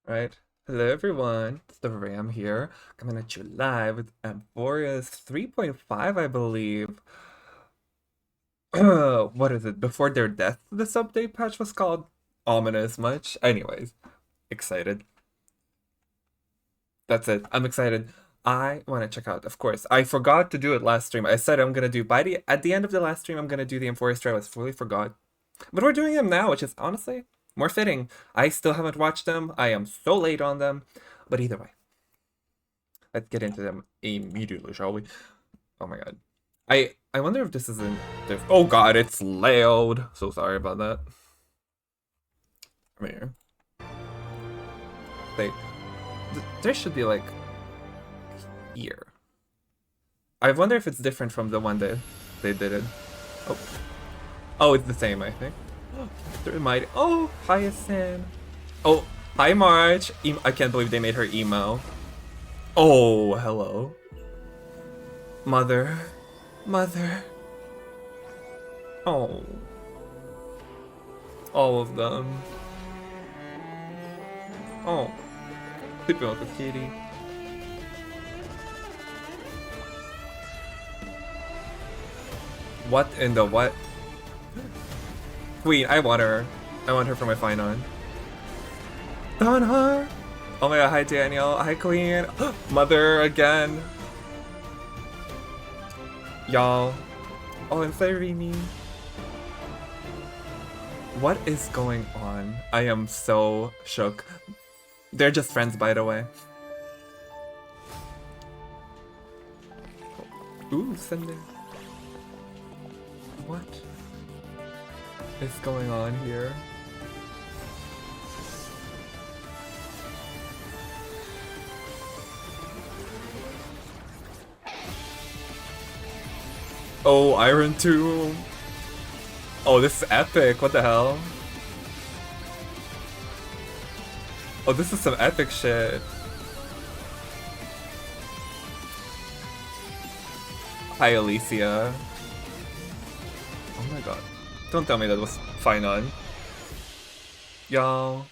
Right. Hello everyone, it's the Ram here, coming at you live with Amphoreus 3.5, I believe. What is it? Before their death, this update patch was called ominous much. Anyways, excited. That's it. I'm excited. I want to check out, of course. I forgot to do it last stream. I said I'm gonna do at the end of the last stream, I'm gonna do the Amphoreus trial. I fully forgot. But we're doing them now, which is honestly more fitting. I still haven't watched them. I am so late on them. But either way, let's get into them immediately, shall we? Oh my god. I wonder if this is in oh god, it's loud. So sorry about that. Come here. They there should be like here. I wonder if it's different from the one that they did it. Oh. Oh, it's the same, I think. They're mighty. Oh, Hyacinth. Oh, hi March. I can't believe they made her emo. Oh, hello. Mother. Mother. Oh. All of them. Oh. Sleeping with a kitty. What in the what? Queen, I want her. I want her for my final. Done her. Oh my god, hi Daniel. Hi Queen. Mother again. Y'all. Oh, and Fairini. What is going on? I am so shook. They're just friends, by the way. Ooh, sending. What is going on here? Oh, Iron Tomb. Oh, this is epic. What the hell? Oh, this is some epic shit. Hi, Alicia. Oh my god. Don't tell me that was Finon. Y'all.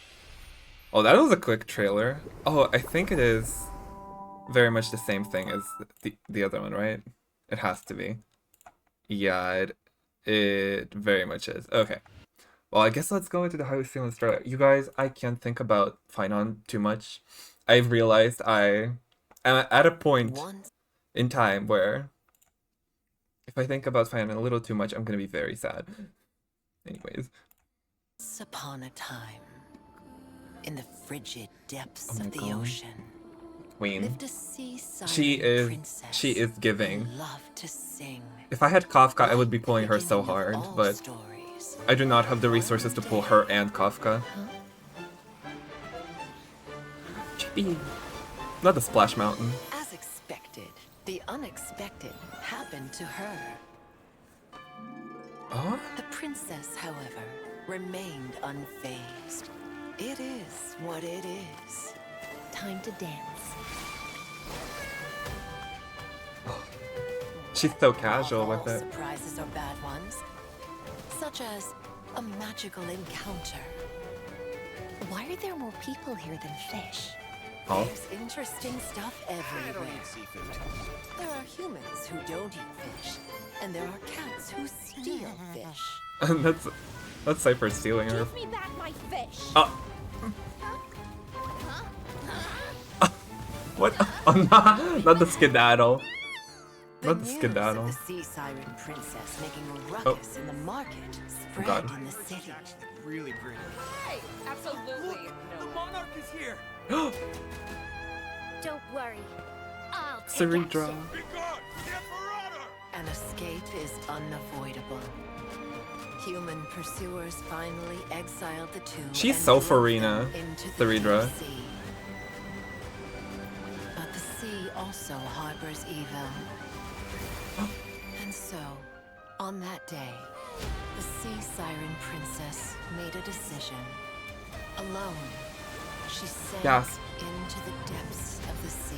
Oh, that was a quick trailer. Oh, I think it is very much the same thing as the other one, right? It has to be. Yeah, it very much is. Okay. Well, I guess let's go into the How We Feel in Australia. You guys, I can't think about Finon too much. I've realized I am at a point in time where if I think about Finon a little too much, I'm gonna be very sad. Anyways. Once upon a time, in the frigid depths Oh of the God. ocean, Queen. lived a sea siren princess She is giving. who loved to sing. If I had Kafka, I would be pulling her so hard, but stories, I do not have the resources to pull her and Kafka. Chippy. Not the Splash Mountain. As expected, the unexpected happened to her. Oh? The princess, however, remained unfazed. It is what it is. Time to dance. She's so casual with it. Surprises are bad ones, such as a magical encounter. Why are there more people here than fish? Oh. There's interesting stuff everywhere. There are humans who don't eat fish, and there are cats who steal fish. That's Cypher stealing her. Give me back my fish! Oh. What? Oh, not the skedaddle. Not the news skedaddle. of the sea siren princess making a ruckus in the market spread God. in the city. Really pretty. Hey, absolutely. The monarch is here. Don't worry. I'll take Cerebra. action. Be gone, the Emperor! An escape is unavoidable. Human pursuers finally exiled the two. She's and so drove Farina, them into the Cerebra. deep sea. But the sea also harbors evil. And so, on that day, the sea siren princess made a decision. Alone, she sank Yes. into the depths of the sea.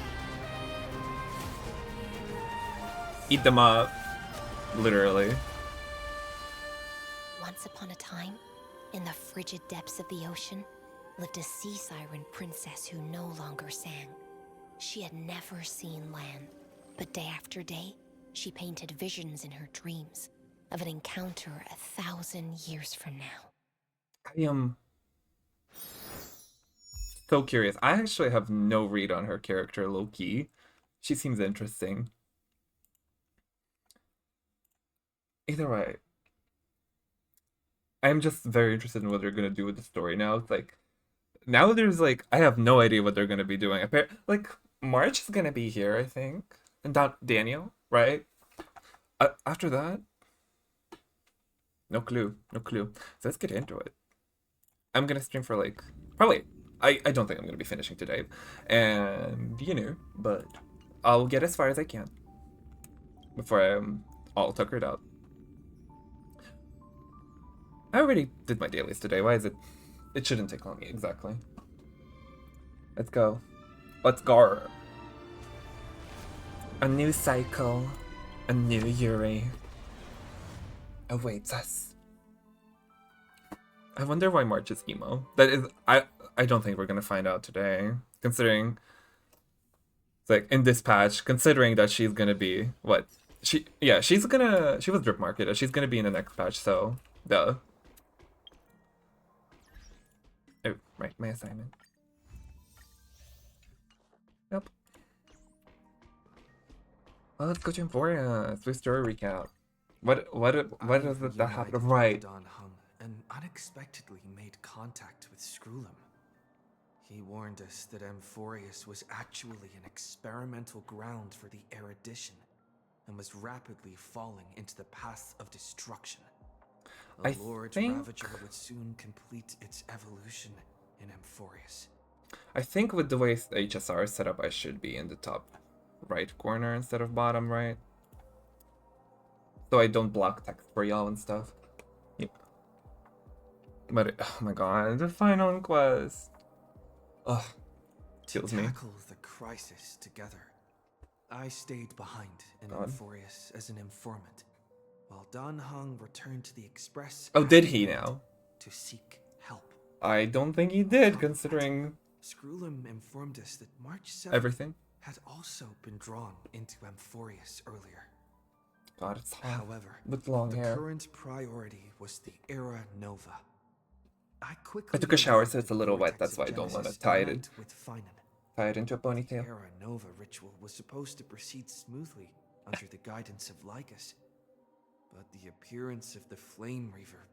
Eat them up. Literally. Once upon a time, in the frigid depths of the ocean, lived a sea siren princess who no longer sang. She had never seen land, but day after day, she painted visions in her dreams of an encounter 1,000 years from now. I am so curious. I actually have no read on her character, low-key. She seems interesting. Either way, I'm just very interested in what they're gonna do with the story now. It's like, now there's like, I have no idea what they're gonna be doing. Like, March is gonna be here, I think. And Daniel, right? After that, no clue, no clue. So let's get into it. I'm gonna stream for like, probably, I don't think I'm gonna be finishing today. And, you know, but I'll get as far as I can before I'm all tuckered out. I already did my dailies today. Why is it? It shouldn't take long, exactly. Let's go. Let's go. A new cycle, a new Yuri awaits us. I wonder why March is emo. That is, I don't think we're gonna find out today, considering, like, in this patch, considering that she's gonna be, what? She was drip marketed. She's gonna be in the next patch, so, duh. Oh, right, my assignment. Yep. Well, let's go to Amphoreus. Swiss story recap. What does that happen? Right. Don Hung and unexpectedly made contact with Screwlum. He warned us that Amphoreus was actually an experimental ground for the erudition and was rapidly falling into the path of destruction. A Lord Ravager would soon complete its evolution in Amphoreus. I think with the way HSR is set up, I should be in the top right corner instead of bottom right. So I don't block text for y'all and stuff. Yep. But, oh my god, the final quest. Ugh. Kills me. Tackle the crisis together. I stayed behind in Amphoreus as an informant, while Don Hung returned to the Express. Oh, did he now? To seek help. I don't think he did, considering Screwlum informed us that March 7th everything had also been drawn into Amphoreus earlier. God, it's hot. However, with long hair. The current priority was the Era Nova. I took a shower, so it's a little wet. That's why I don't want to tie it into a ponytail. The Era Nova ritual was supposed to proceed smoothly under the guidance of Lycus, but the appearance of the Flame Reaver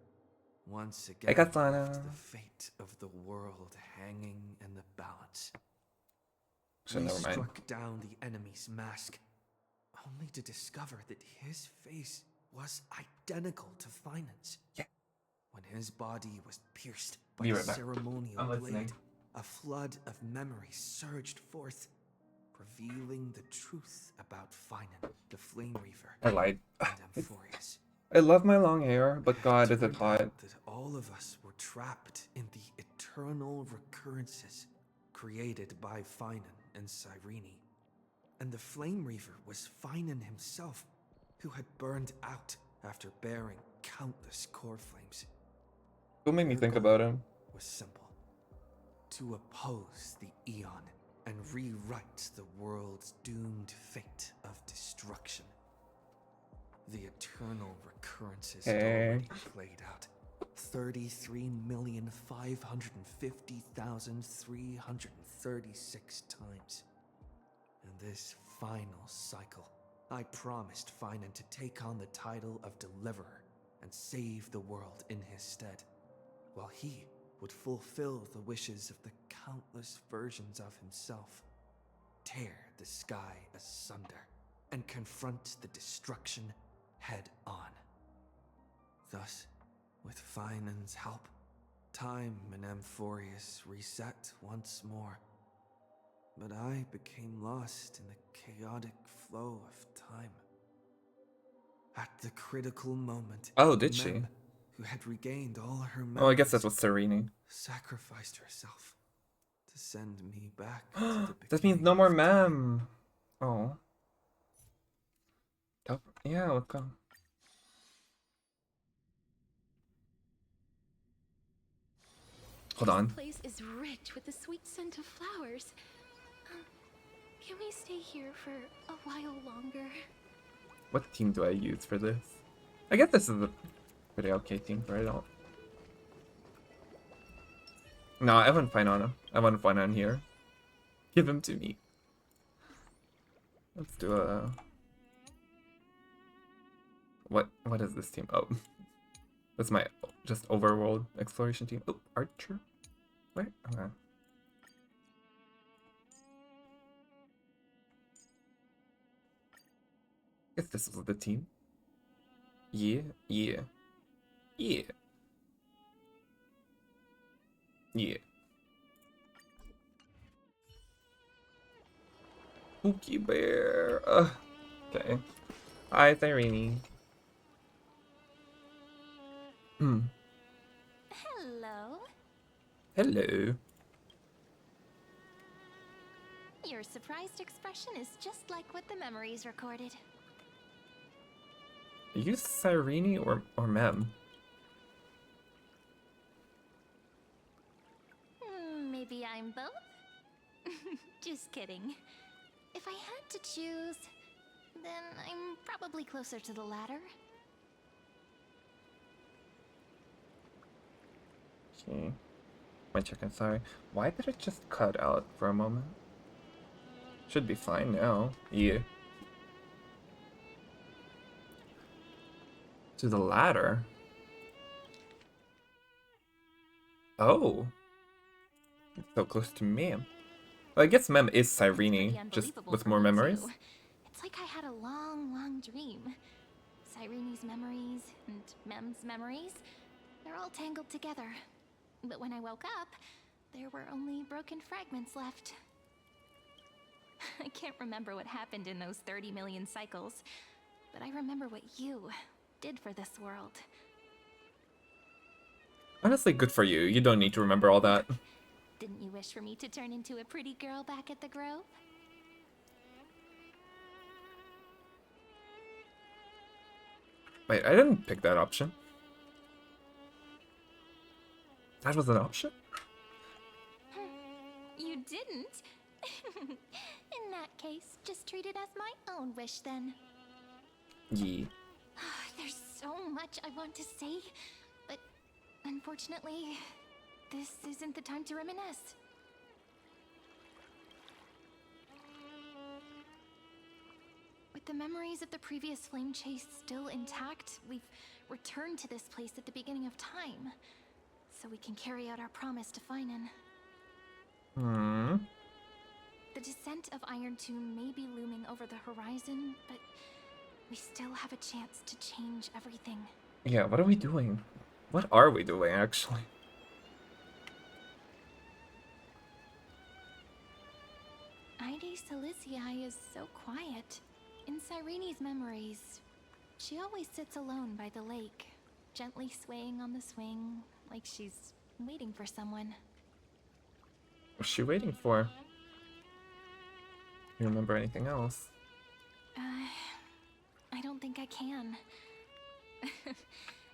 once again left the fate of the world hanging in the balance. So we never mind. struck down the enemy's mask, only to discover that his face was identical to Finance. Yeah. When his body was pierced by Be a right back. ceremonial I'm blade, listening. a flood of memories surged forth, revealing the truth about Finan, the Flame Reaver, I lied. and Amphoreus. I love my long hair, but God, is it turned hot. out that all of us were trapped in the eternal recurrences created by Finan and Cyrene. And the Flame Reaver was Finan himself, who had burned out after bearing countless core flames. Don't make me think about him. Was simple: to oppose the Eon and rewrite the world's doomed fate of destruction. The eternal recurrences had already played out 33,550,336 times. In this final cycle, I promised Finan to take on the title of Deliverer and save the world in his stead, while he would fulfill the wishes of the countless versions of himself, tear the sky asunder, and confront the destruction head on. Thus, with Finan's help, time in Amphoreus reset once more. But I became lost in the chaotic flow of time. At the critical moment, Oh, did she? Mem, who had regained all her memories, Oh, I guess that was Serene. sacrificed herself to send me back to the That means no more Mem. Oh. Yeah, let's go. Hold on. This place is rich with the sweet scent of flowers. Can we stay here for a while longer? What team do I use for this? I guess this is a pretty okay team for it all. No, I wouldn't find on him. I wouldn't find on here. Give him to me. Let's do a... What is this team? Oh. That's my just overworld exploration team. Oh, Archer? Where? Okay. Guess this was the team. Yeah. Yeah. Pookie Bear. Okay. Hi, Irene. Hello. Hello. Your surprised expression is just like what the memories recorded. Are you Cyrene or Mem? Maybe I'm both? Just kidding. If I had to choose, then I'm probably closer to the latter. Okay. My chicken, sorry. Why did it just cut out for a moment? Should be fine now. Yeah. To the ladder. Oh. So close to Mem. Well, I guess Mem is Cyrene, just with more memories. It's like I had a long, long dream. Cyrene's memories and Mem's memories, they're all tangled together. But when I woke up, there were only broken fragments left. I can't remember what happened in those 30 million cycles, but I remember what you did for this world. Honestly, good for you. You don't need to remember all that. Didn't you wish for me to turn into a pretty girl back at the Grove? Wait, I didn't pick that option. That was an option? You didn't? In that case, just treat it as my own wish then. Yeah. There's so much I want to say, but unfortunately, this isn't the time to reminisce. With the memories of the previous flame chase still intact, we've returned to this place at the beginning of time, so we can carry out our promise to Finan. The descent of Iron Tomb may be looming over the horizon, but we still have a chance to change everything. Yeah, what are we doing? What are we doing, actually? Ide Silicii is so quiet. In Cyrene's memories, she always sits alone by the lake, gently swaying on the swing, like she's waiting for someone. What's she waiting for? You remember anything else? I don't think I can.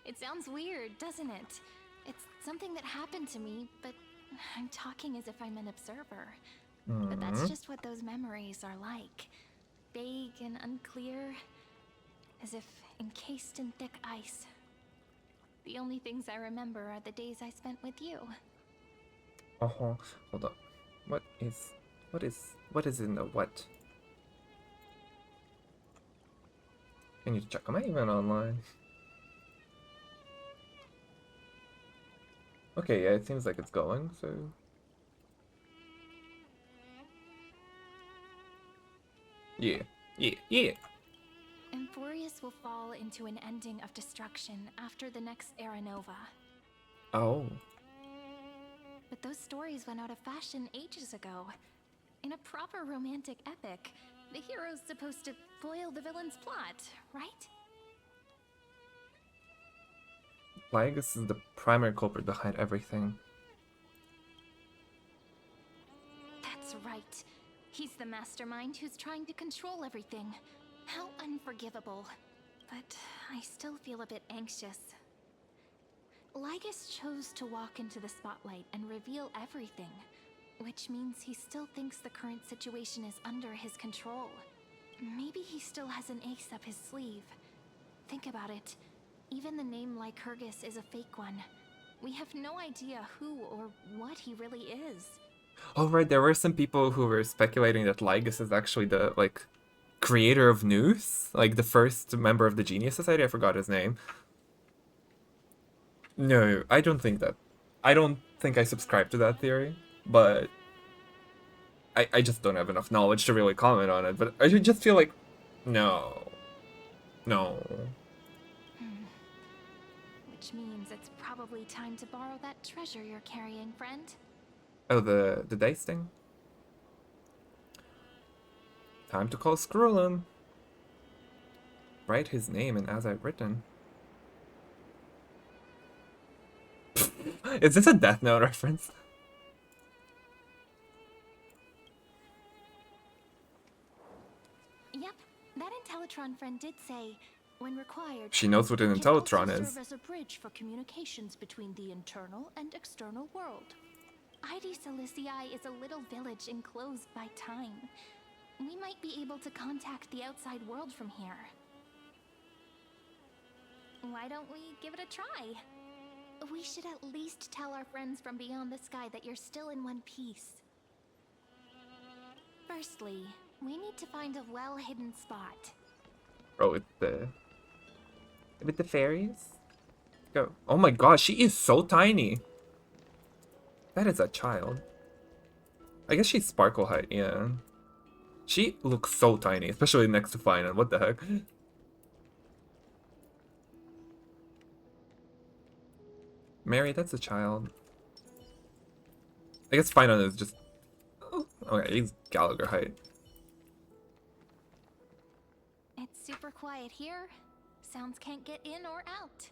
It sounds weird, doesn't it? It's something that happened to me, but I'm talking as if I'm an observer. But that's just what those memories are like. Vague and unclear, as if encased in thick ice. The only things I remember are the days I spent with you. Hold up. What is in the what? I need to check. Am I even online? Okay, yeah, it seems like it's going, so... Yeah. Amphoreus will fall into an ending of destruction after the next Era Nova. Oh. But those stories went out of fashion ages ago. In a proper romantic epic, the hero's supposed to foil the villain's plot, right? Plagueis is the primary culprit behind everything. That's right. He's the mastermind who's trying to control everything. How unforgivable. But I still feel a bit anxious. Lygus chose to walk into the spotlight and reveal everything, which means he still thinks the current situation is under his control. Maybe he still has an ace up his sleeve. Think about it. Even the name Lycurgus is a fake one. We have no idea who or what he really is. Oh right, there were some people who were speculating that Lygus is actually the like creator of Noose, like the first member of the Genius Society. I forgot his name. No, I don't think that. I don't think I subscribe to that theory, but I just don't have enough knowledge to really comment on it. But I just feel like, no. Which means it's probably time to borrow that treasure you're carrying, friend. Oh, the dice thing? Time to call Scrollum. Write his name in as I've written. Is this a Death Note reference? Yep, that Intellitron friend did say, when required, She knows what an it can also Intellitron serve is. as a bridge for communications between the internal and external world. ID Silicii is a little village enclosed by time. We might be able to contact the outside world from here. Why don't we give it a try? We should at least tell our friends from beyond the sky that you're still in one piece. Firstly, we need to find a well-hidden spot. Oh, with the fairies? Go. Oh my gosh, she is so tiny. That is a child. I guess she's sparkle height, yeah. She looks so tiny, especially next to Finan. What the heck? Mary, that's a child. I guess Finan is just... Oh, okay, he's Gallagher height. It's super quiet here. Sounds can't get in or out.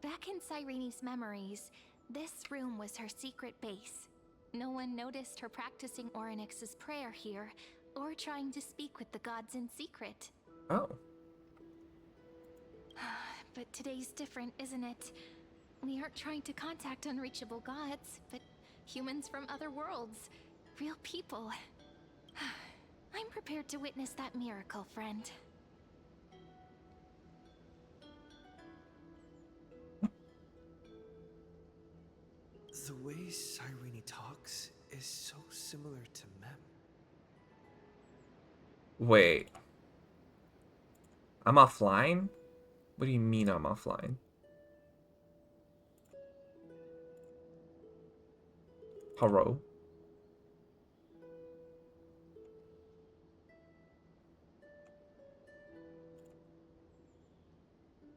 Back in Cyrene's memories, this room was her secret base. No one noticed her practicing Orynyx's prayer here, or trying to speak with the gods in secret. Oh. But today's different, isn't it? We aren't trying to contact unreachable gods, but humans from other worlds. Real people. I'm prepared to witness that miracle, friend. The way Cyrene talks is so similar to Mem. Wait. I'm offline? What do you mean I'm offline? Hello?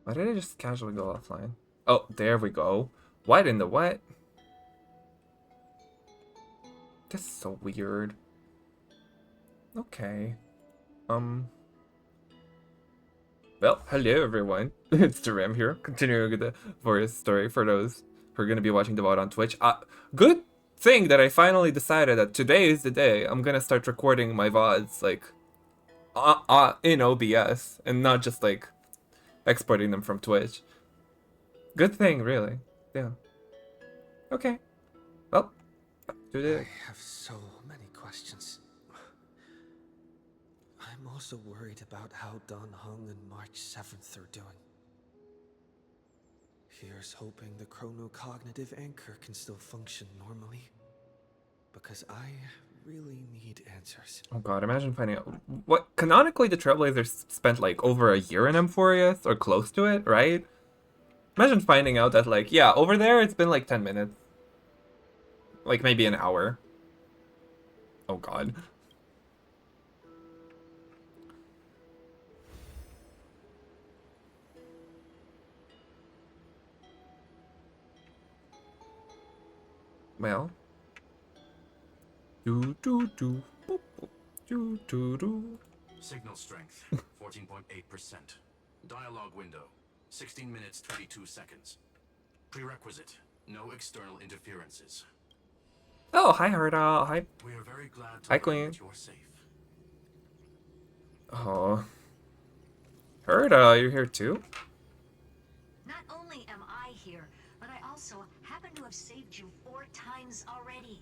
Why did I just casually go offline? Oh, there we go. What in the what? This is so weird. Okay. Well, hello everyone. It's Jerem here, continuing with the Amphoreus story for those who are going to be watching the VOD on Twitch. Good thing that I finally decided that today is the day I'm going to start recording my VODs, like, in OBS, and not just, like, exporting them from Twitch. Good thing, really. Yeah. Okay. Well, do I the... have so many questions. I'm also worried about how Dan Heng and March 7th are doing. Here's hoping the chronocognitive anchor can still function normally. Because I really need answers. Oh god, imagine finding out... What, canonically the Trailblazers spent like over a year in Amphoreus, or close to it, right? Imagine finding out that like, yeah, over there it's been like 10 minutes. Like maybe an hour. Oh god. Well. Do do do. Boop, boop. Do do do. Signal strength, 14.8%. Dialogue window, 16 minutes, 22 seconds. Prerequisite, no external interferences. Oh, hi Herda. Hi. We are very glad to Hi, learn Queen. that you're safe. Oh. Herda, you're here too? Not only am I here, but saved you 4 times already.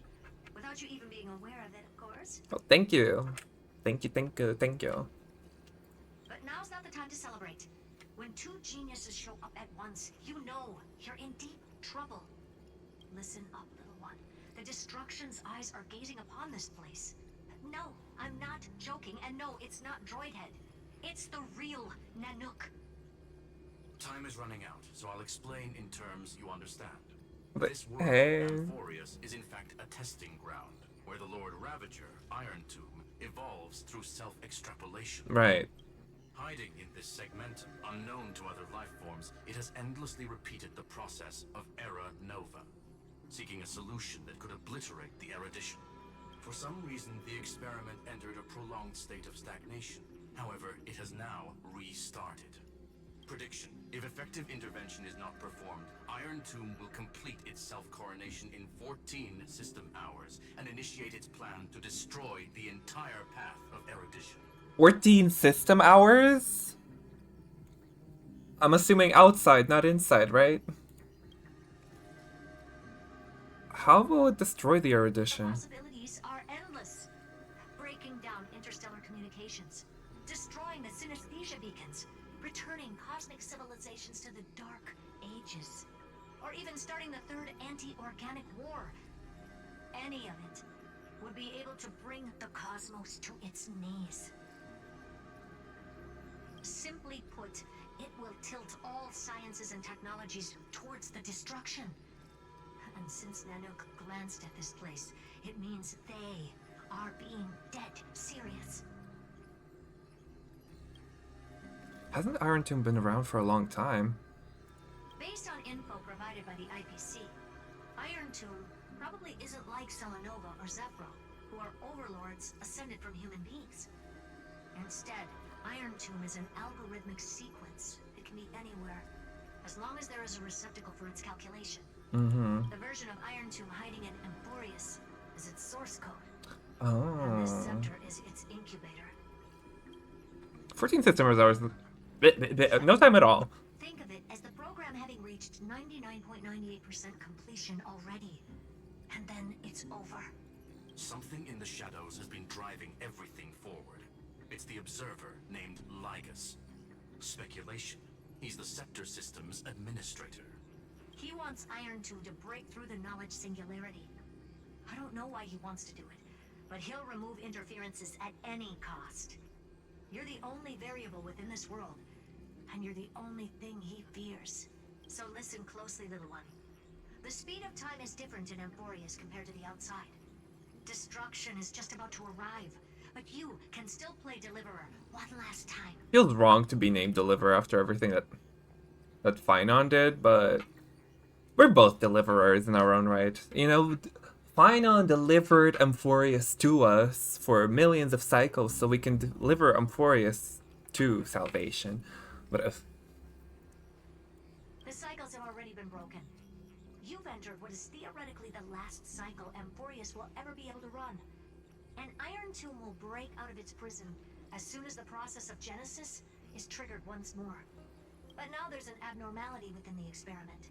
Without you even being aware of it, of course. Oh, thank you. Thank you, thank you, thank you. But now's not the time to celebrate. When 2 geniuses show up at once, you know you're in deep trouble. Listen up, little one. The Destruction's eyes are gazing upon this place. No, I'm not joking, and no, it's not Droidhead. It's the real Nanook. Time is running out, so I'll explain in terms you understand. But, This world, hey. Amphoreus, is in fact a testing ground, where the Lord Ravager, Iron Tomb, evolves through self-extrapolation. Right. Hiding in this segmentum, unknown to other life forms, it has endlessly repeated the process of Era Nova, seeking a solution that could obliterate the erudition. For some reason, the experiment entered a prolonged state of stagnation. However, it has now restarted. Prediction: if effective intervention is not performed, Iron Tomb will complete its self-coronation in 14 system hours and initiate its plan to destroy the entire path of erudition. 14 system hours? I'm assuming outside, not inside, right? How will it destroy the The erudition? possibilities are endless. Breaking down interstellar communications, destroying the synesthesia beacons, returning cosmic civilizations to the Dark Ages, or even starting the third anti-organic war. Any of it would be able to bring the cosmos to its knees. Simply put, it will tilt all sciences and technologies towards the destruction. And since Nanook glanced at this place, it means they are being dead serious. Hasn't Iron Tomb been around for a long time? Based on info provided by the IPC, Iron Tomb probably isn't like Selenova or Zephyro, who are overlords ascended from human beings. Instead, Iron Tomb is an algorithmic sequence. It can be anywhere, as long as there is a receptacle for its calculation. Mm-hmm. The version of Iron Tomb hiding in Amphoreus is its source code. Oh. And this scepter is its incubator. 14 system hours. No time at all. Think of it as the program having reached 99.98% completion already. And then it's over. Something in the shadows has been driving everything forward. It's the observer named Lygus. Speculation: he's the Scepter System's administrator. He wants Iron Tomb to break through the knowledge singularity. I don't know why he wants to do it, but he'll remove interferences at any cost. You're the only variable within this world, and you're the only thing he fears. So listen closely, little one. The speed of time is different in Amphoreus compared to the outside. Destruction is just about to arrive, but you can still play Deliverer one last time. Feels wrong to be named Deliverer after everything that Finon did, but we're both Deliverers in our own right. You know, Finon delivered Amphoreus to us for millions of cycles so we can deliver Amphoreus to salvation. But if... The cycles have already been broken. You've entered what is theoretically the last cycle Amphoreus will ever be able to run. And Iron Tomb will break out of its prison as soon as the process of Genesis is triggered once more. But now there's an abnormality within the experiment.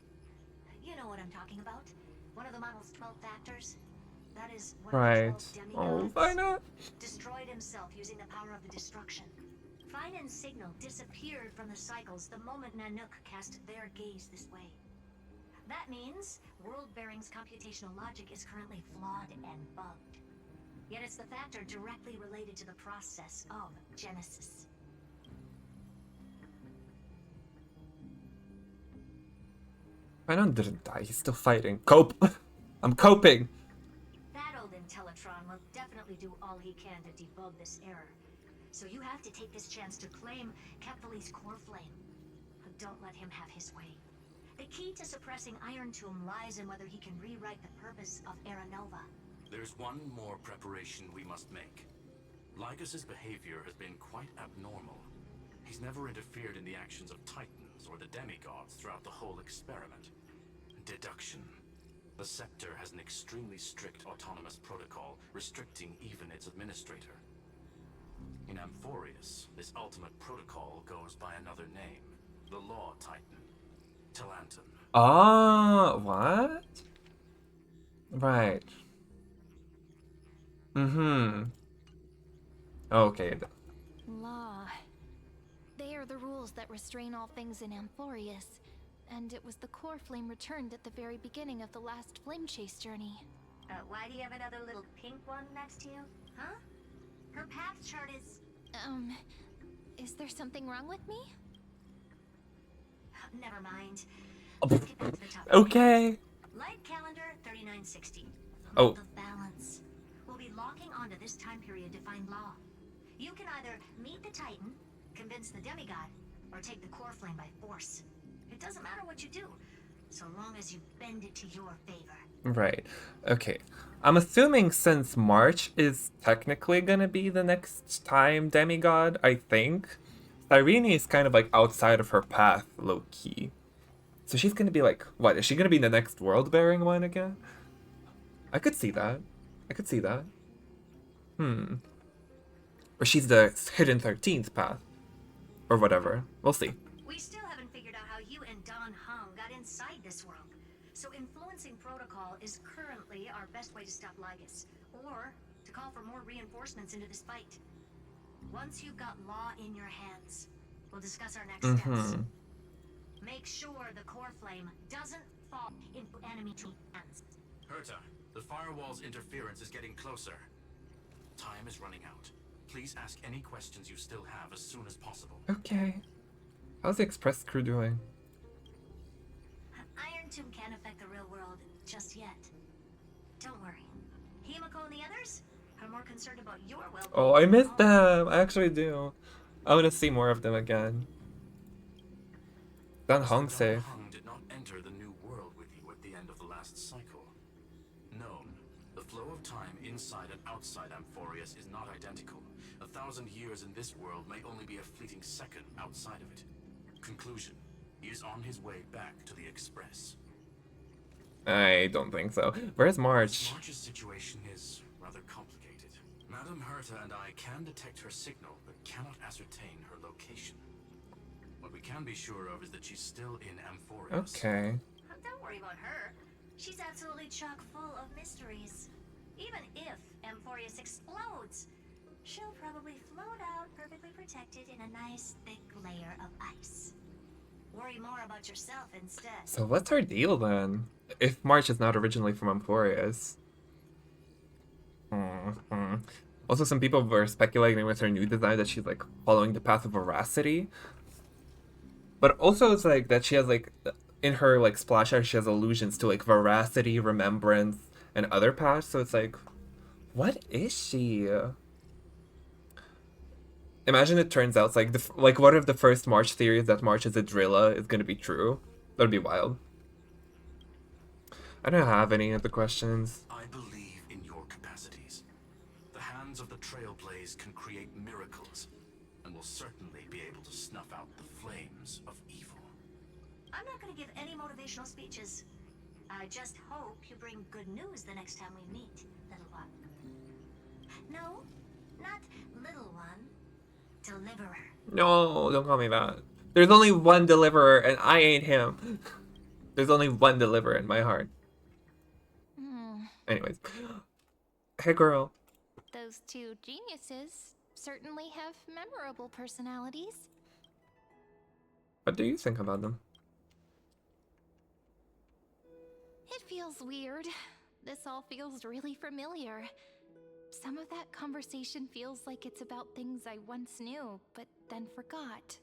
You know what I'm talking about. One of the model's 12 factors. That is one Right. of the 12 Oh, demigods. why not? Destroyed himself using the power of the destruction. Finan's signal disappeared from the cycles the moment Nanook cast their gaze this way. That means World-Bearing's computational logic is currently flawed and bugged. Yet it's the factor directly related to the process of Genesis. Finon didn't die, he's still fighting. Cope! I'm coping! That old Intellitron will definitely do all he can to debug this error. So you have to take this chance to claim Kephal's core flame. But don't let him have his way. The key to suppressing Iron Tomb lies in whether he can rewrite the purpose of Era Nova. There's one more preparation we must make. Lygus's behavior has been quite abnormal. He's never interfered in the actions of Titans or the demigods throughout the whole experiment. Deduction. The Scepter has an extremely strict autonomous protocol restricting even its administrator. In Amphoreus, this ultimate protocol goes by another name, the Law Titan, Talanton. Ah, what? Right. Mm-hmm. Okay. Law. They are the rules that restrain all things in Amphoreus, and it was the core flame returned at the very beginning of the last flame chase journey. Why do you have another little pink one next to you? Huh? Her path chart is... Is there something wrong with me? Never mind. Oh, Let's get back to the topic. okay. Light calendar 3960. Oh. Month of balance. We'll be locking onto this time period to find law. You can either meet the Titan, convince the demigod, or take the core flame by force. It doesn't matter what you do, so long as you bend it to your favor. Right. Okay. I'm assuming since March is technically gonna be the next time demigod, I think, Cyrene is kind of like outside of her path, low key. So she's gonna be like, what? Is she gonna be the next world-bearing one again? I could see that. I could see that. Or she's the hidden 13th path. Or whatever. We'll see. We still haven't figured out how you and Don Hung got inside this world. So influencing protocol is currently our best way to stop Lygus, or to call for more reinforcements into this fight. Once you've got law in your hands, we'll discuss our next steps. Make sure the core flame doesn't fall into enemy hands. Herta, the firewall's interference is getting closer. Time is running out. Please ask any questions you still have as soon as possible. Okay. How's the Express crew doing? Iron Tomb can't affect the real world just yet. Don't worry. Himiko and the others are more concerned about your well-being. Oh, I missed them. I actually do. I want to see more of them again. Dan Hong safe. Hung did not enter the new world with you at the end of the last cycle. Known, the flow of time inside and outside Amphoreus is not identical. 1,000 years in this world may only be a fleeting second outside of it. Conclusion, he is on his way back to the Express. I don't think so. Where's March? March's situation is rather complicated. Madame Herta and I can detect her signal, but cannot ascertain her location. What we can be sure of is that she's still in Amphoreus. Okay. Don't worry about her. She's absolutely chock full of mysteries. Even if Amphoreus explodes, she'll probably float out perfectly protected in a nice thick layer of ice. Worry more about yourself instead. So what's her deal then? If March is not originally from Amphoreus. Also, some people were speculating with her new design that she's like following the path of veracity. But also it's like that she has like, in her like splash art, she has allusions to like veracity, remembrance, and other paths. So it's like, what is she? Imagine it turns out like like what if the first March theory is that March is a Drilla is gonna be true? That'd be wild. I don't have any of the questions. I believe in your capacities. The hands of the Trailblaze can create miracles, and will certainly be able to snuff out the flames of evil. I'm not going to give any motivational speeches. I just hope you bring good news the next time we meet, little one. No, not little one. Deliverer. No, don't call me that. There's only one deliverer, and I ain't him. There's only one deliverer in my heart. Anyways. Hey, girl. Those two geniuses certainly have memorable personalities. What do you think about them? It feels weird. This all feels really familiar. Some of that conversation feels like it's about things I once knew, but then forgot.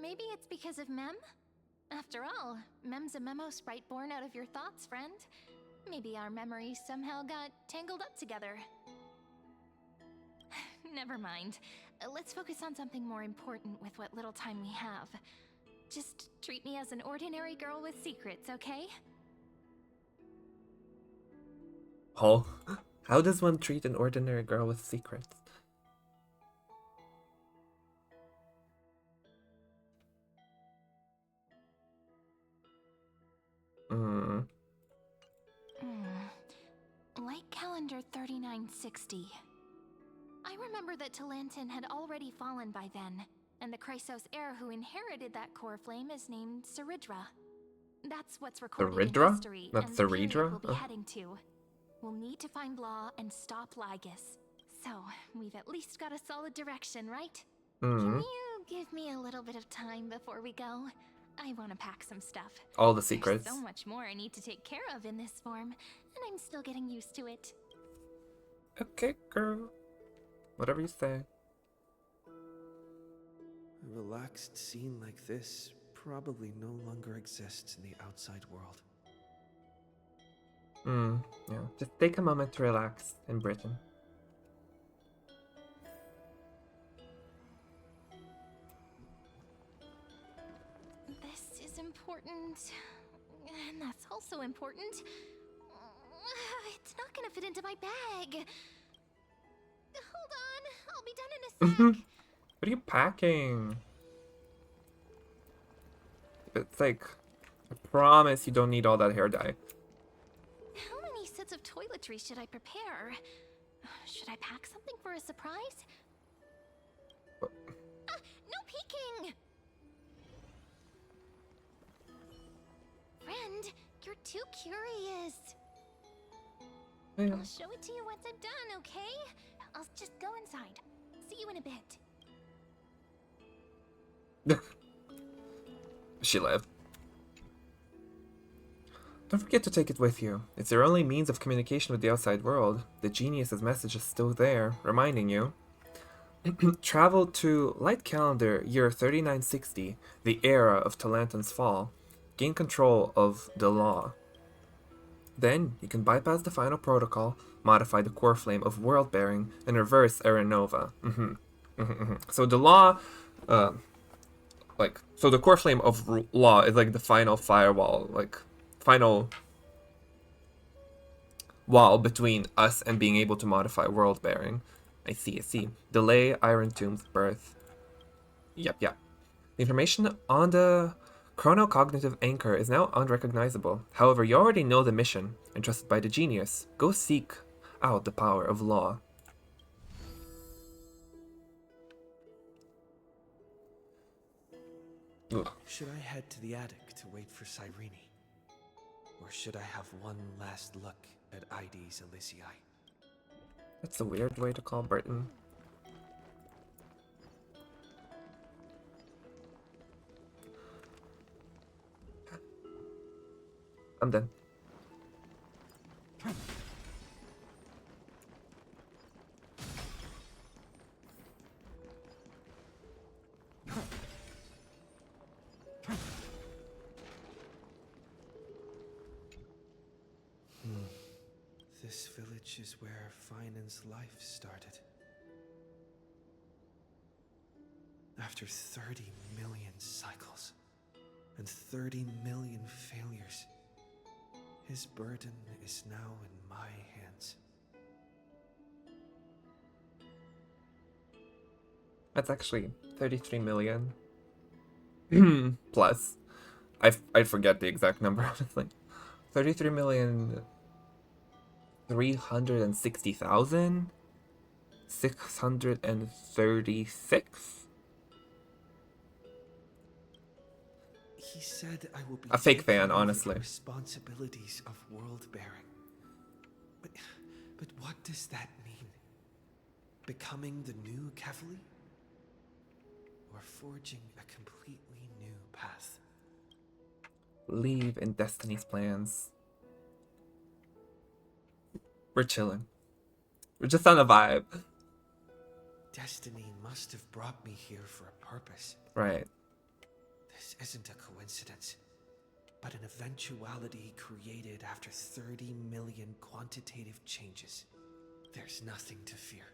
Maybe it's because of Mem? After all, Mem's a memo sprite born out of your thoughts, friend. Maybe our memories somehow got tangled up together. Never mind. Let's focus on something more important with what little time we have. Just treat me as an ordinary girl with secrets, okay? Oh, how does one treat an ordinary girl with secrets? Light calendar 3960. I remember that Talantin had already fallen by then, and the Chrysos heir who inherited that core flame is named Saridra. That's what's recorded in Ridra? history, That's and the the period Ridra? we'll be Oh. heading to. We'll need to find Law and stop Lygus. So, we've at least got a solid direction, right? Can you give me a little bit of time before we go? I want to pack some stuff. All the secrets. There's so much more I need to take care of in this form, and I'm still getting used to it. Okay, girl. Whatever you say. A relaxed scene like this probably no longer exists in the outside world. Yeah. Just take a moment to relax in Britain. This is important, and that's also important. It's not gonna fit into my bag. Hold on, I'll be done in a sec. What are you packing? It's like, I promise you don't need all that hair dye. How many sets of toiletries should I prepare? Should I pack something for a surprise? No peeking! Friend, you're too curious. Yeah. I'll show it to you once I'm done, okay? I'll just go inside. See you in a bit. She left. Don't forget to take it with you. It's your only means of communication with the outside world. The genius's message is still there, reminding you. Travel to Light Calendar year 3960, the era of Talantan's fall. Gain control of the law. Then, you can bypass the final protocol, modify the core flame of world bearing, and reverse Era Nova. So the law, so the core flame of law is like the final firewall, like final wall between us and being able to modify world bearing. I see. Delay Iron Tomb's birth. Yep. The information on the chronocognitive anchor is now unrecognizable. However, you already know the mission, entrusted by the genius. Go seek out the power of law. Ugh. Should I head to the attic to wait for Cyrene? Or should I have one last look at ID's Elysiae? That's a weird way to call Britain. I'm done. This village is where Finan's life started. After 30 million cycles and 30 million failures, his burden is now in my hands. That's actually 33 million. Plus. I forget the exact number, honestly. 33 million... 360,000? 636? He said I will be A fake taking fan, over honestly. the responsibilities of world bearing. But what does that mean? Becoming the new Kefali? Or forging a completely new path? Leave in Destiny's plans. We're chilling. We're just on a vibe. Destiny must have brought me here for a purpose. Right. This isn't a coincidence, but an eventuality created after 30 million quantitative changes. There's nothing to fear.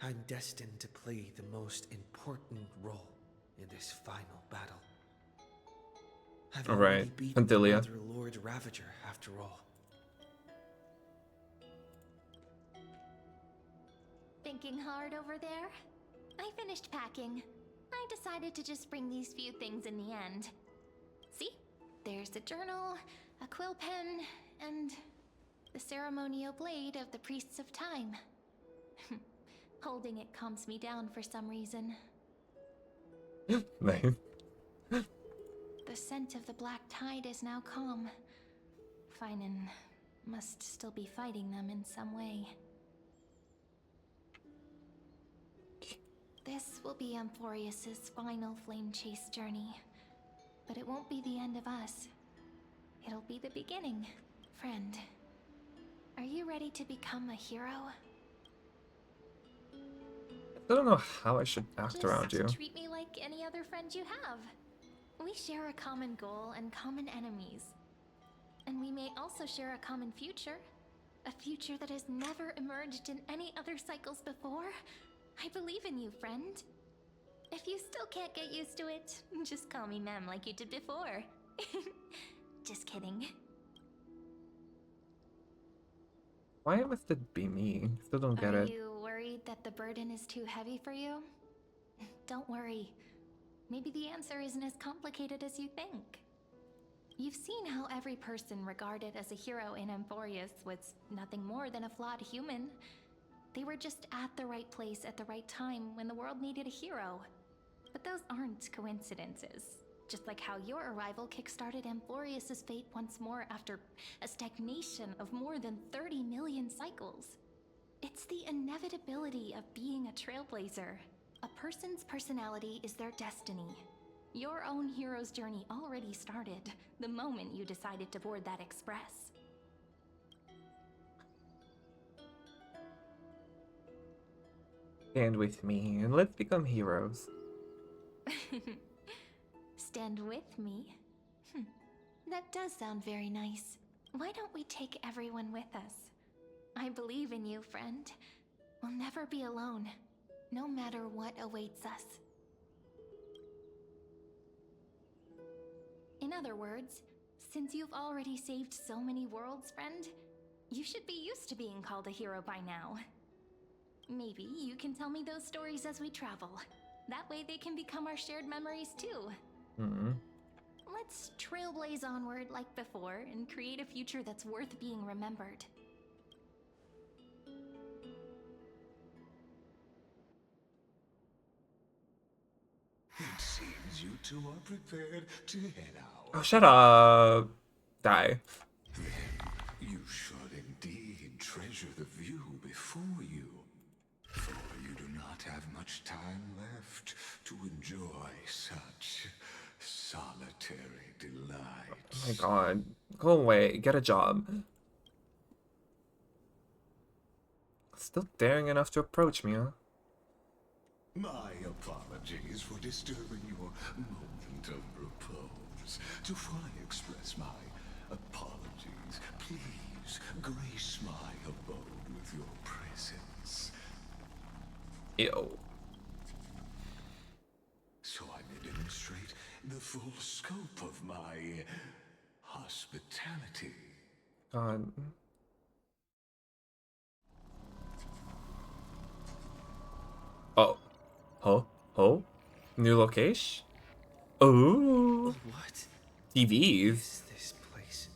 I'm destined to play the most important role in this final battle. I've already beaten Antilia. another Lord Ravager after all. Thinking hard over there? I finished packing. I decided to just bring these few things in the end. See? There's a journal, a quill pen, and the ceremonial blade of the Priests of Time. Holding it calms me down for some reason. Nice. The scent of the black tide is now calm. Finan must still be fighting them in some way. This will be Amphoreus' final flame chase journey. But it won't be the end of us. It'll be the beginning. Friend, are you ready to become a hero? I don't know how I should act around you. Just treat me like any other friend you have. We share a common goal and common enemies. And we may also share a common future. A future that has never emerged in any other cycles before. I believe in you, friend. If you still can't get used to it, just call me Mem like you did before. Just kidding. Why must it be me? Still don't get Are it. you worried that the burden is too heavy for you? Don't worry. Maybe the answer isn't as complicated as you think. You've seen how every person regarded as a hero in Amphoreus was nothing more than a flawed human. They were just at the right place at the right time when the world needed a hero. But those aren't coincidences. Just like how your arrival kickstarted Amphoreus' fate once more after a stagnation of more than 30 million cycles. It's the inevitability of being a trailblazer. A person's personality is their destiny. Your own hero's journey already started the moment you decided to board that express. Stand with me and let's become heroes. Stand with me? That does sound very nice. Why don't we take everyone with us? I believe in you, friend. We'll never be alone, no matter what awaits us. In other words, since you've already saved so many worlds, friend, you should be used to being called a hero by now. Maybe you can tell me those stories as we travel. That way they can become our shared memories too. Let's trailblaze onward like before and create a future that's worth being remembered. It seems you two are prepared to head out. Oh, shut up. Die. Then you should indeed treasure the view before you. For you do not have much time left to enjoy such solitary delights. Oh my god. Go away. Get a job. Still daring enough to approach me, huh? My apologies for disturbing your moment of repose. To fully express my apologies, please grace my abode with your presence. Ew. So I may demonstrate the full scope of my hospitality. God. Oh. Oh? New location? Oh. What TVs. is this place?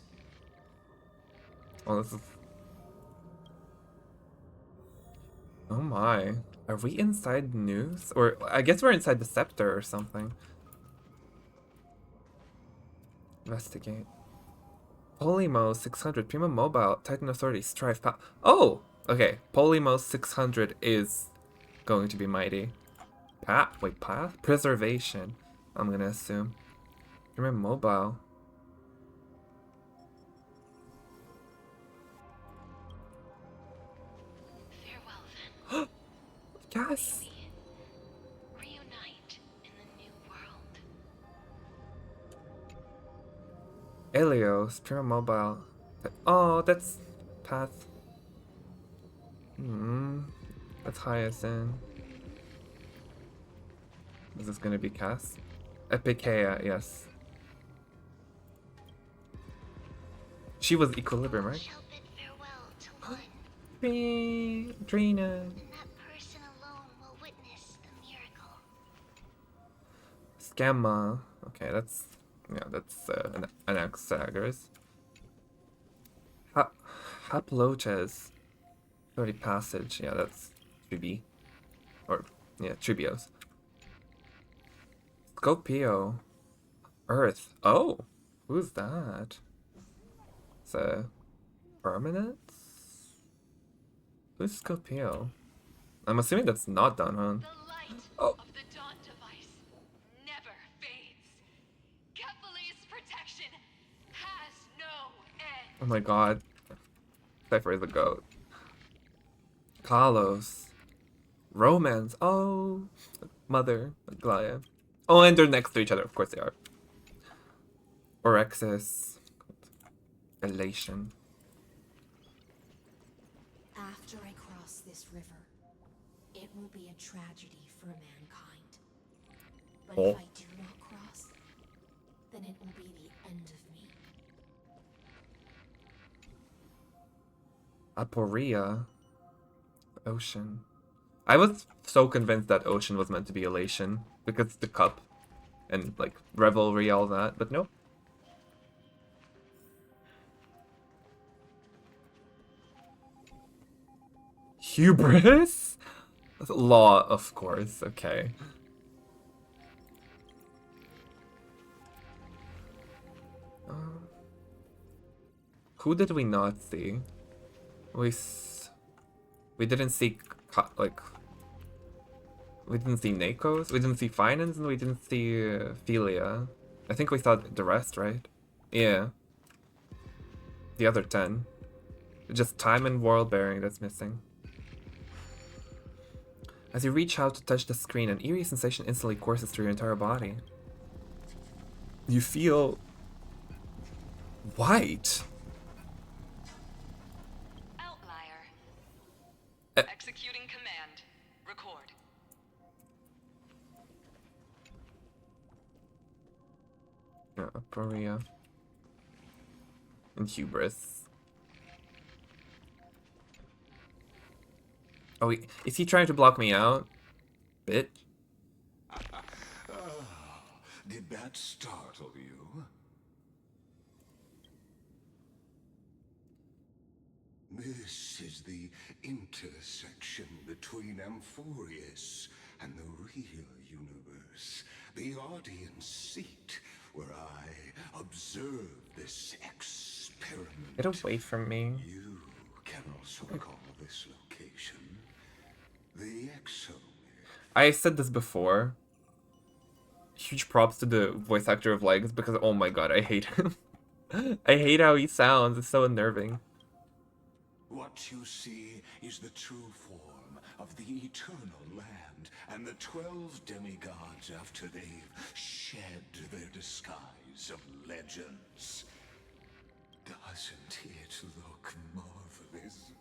Oh, this is... Oh my. Are we inside news? Or I guess we're inside the scepter or something. Investigate. Polymos 600. Prima Mobile. Titan Authority. Strive. Oh! Okay. Polymos 600 is going to be mighty. Path? Preservation. I'm gonna assume. Prima Mobile. Farewell, then. Yes! Reunite in the new world. Elios. Prima Mobile. Oh, that's Path. That's Hyacinth. Is this gonna be Cass? Epikeia, yes. She was Equilibrium, right? Shall bid farewell to one, Drina. and that person alone will witness the miracle. Scamma. Okay, that's... Yeah, that's an Anaxagers. Haploches. 30 Passage. Yeah, that's Tribi. Or, yeah, Tribios. Scopio. Earth. Oh! Who's that? It's a permanent? Who's Scopio? I'm assuming that's not Danhon. The light Oh. of the dawn device never fades. Kephalese protection has no end. Oh my god. Cypher is the goat. Kalos. Romance. Oh. Mother. Glaya. Oh, and they're next to each other. Of course they are. Orexis. Elation. After I cross this river, it will be a tragedy for mankind. But if I do not cross, then it will be the end of me. Aporia. Ocean. I was so convinced that Ocean was meant to be Elation because the cup and like revelry, all that, but nope. Hubris? Law, of course, okay. Who did we not see? We didn't see, like... We didn't see Nakos, we didn't see Finance, and we didn't see Philia. I think we saw the rest, right? Yeah. The other 10. Just time and world bearing that's missing. As you reach out to touch the screen, an eerie sensation instantly courses through your entire body. You feel... white. Outlier. Executing command. Record. Aporia. And Hubris. Oh, is he trying to block me out? Bitch. Did that startle you? This is the intersection between Amphoreus and the real universe. The audience seat where I observe this experiment. Get away from me. You can also call this location the Exo. I said this before. Huge props to the voice actor of Legs because oh my god, I hate him. I hate how he sounds. It's so unnerving. What you see is the true form of the eternal land and the 12 demigods after they've shed their disguise of legends. Doesn't it look marvelous?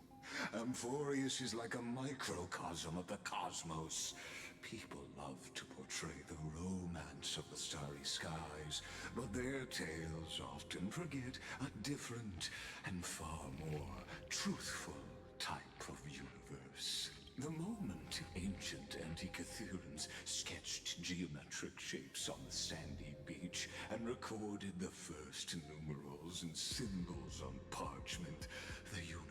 Amphoreus is like a microcosm of the cosmos. People love to portray the romance of the starry skies, but their tales often forget a different and far more truthful type of universe. The moment ancient Antikytherians sketched geometric shapes on the sandy beach and recorded the first numerals and symbols on parchment, the universe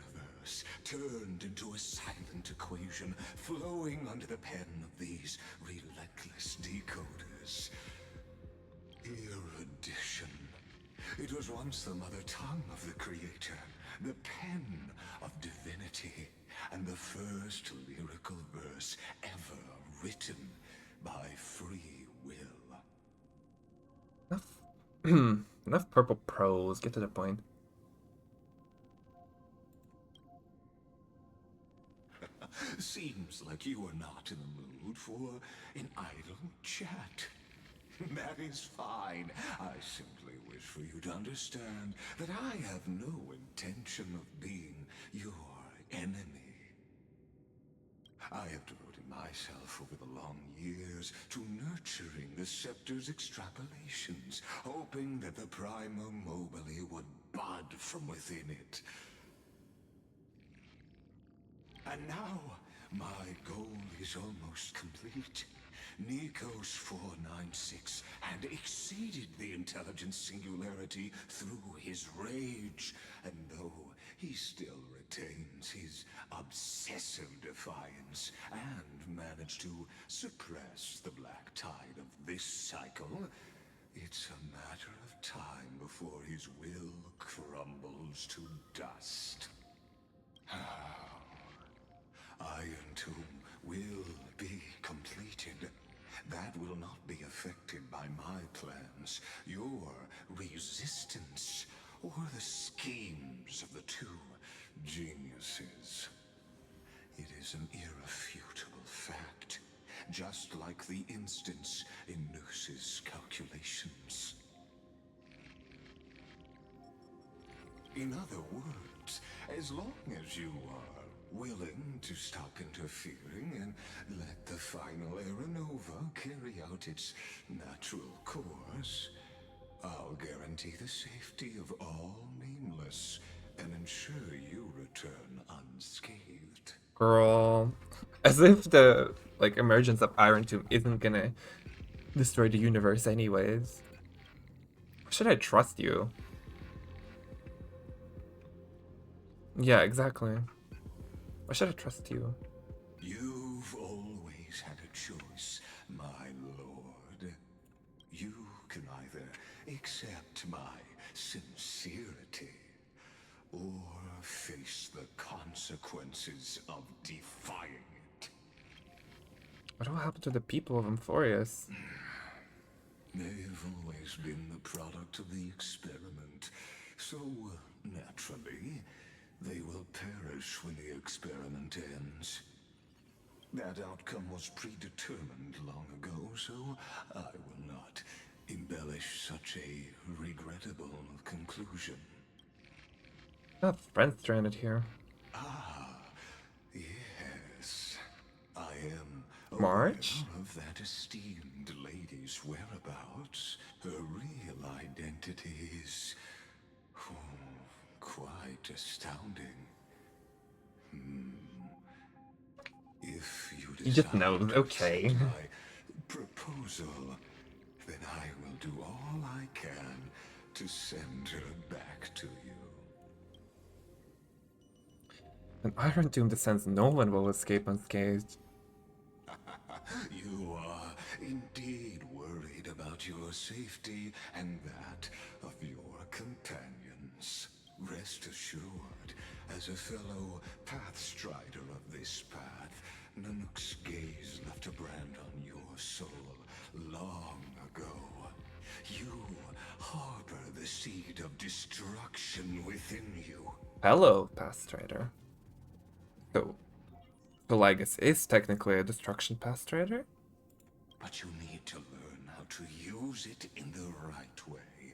turned into a silent equation flowing under the pen of these relentless decoders. Erudition. It was once the mother tongue of the creator, the pen of divinity, and the first lyrical verse ever written by free will. Enough purple prose. Get to the point. Seems like you are not in the mood for an idle chat. That is fine. I simply wish for you to understand that I have no intention of being your enemy. I have devoted myself over the long years to nurturing the Scepter's extrapolations, hoping that the Prima Mobile would bud from within it. And now, my goal is almost complete. Nikos 496 had exceeded the intelligence singularity through his rage, and though he still retains his obsessive defiance and managed to suppress the black tide of this cycle, It's a matter of time before his will crumbles to dust. Iron Tomb will be completed. That will not be affected by my plans, your resistance, or the schemes of the two geniuses. It is an irrefutable fact, just like the instance in Noose's calculations. In other words, as long as you are willing to stop interfering and let the final Aeronova carry out its natural course, I'll guarantee the safety of all nameless and ensure you return unscathed. Girl. As if the like emergence of Iron Tomb isn't gonna destroy the universe anyways. Why should I trust you? Yeah, exactly. Why should I trust you? You've always had a choice, my lord. You can either accept my sincerity or face the consequences of defying it. What will happen to the people of Amphoreus? They've always been the product of the experiment, so naturally, they will perish when the experiment ends. That outcome was predetermined long ago, so I will not embellish such a regrettable conclusion. Oh, friend stranded here. Ah, yes. I am March? aware of that esteemed lady's whereabouts. Her real identity is quite astounding. If you You just decide know, to okay. accept my proposal, then I will do all I can to send her back to you. When Iron Tomb descends, no one will escape unscathed. You are indeed worried about your safety and that of your companions. Rest assured, as a fellow pathstrider of this path, Nanook's gaze left a brand on your soul long ago. You harbor the seed of destruction within you. Hello, Pathstrider. So, Lygus is technically a destruction Pathstrider? But you need to learn how to use it in the right way.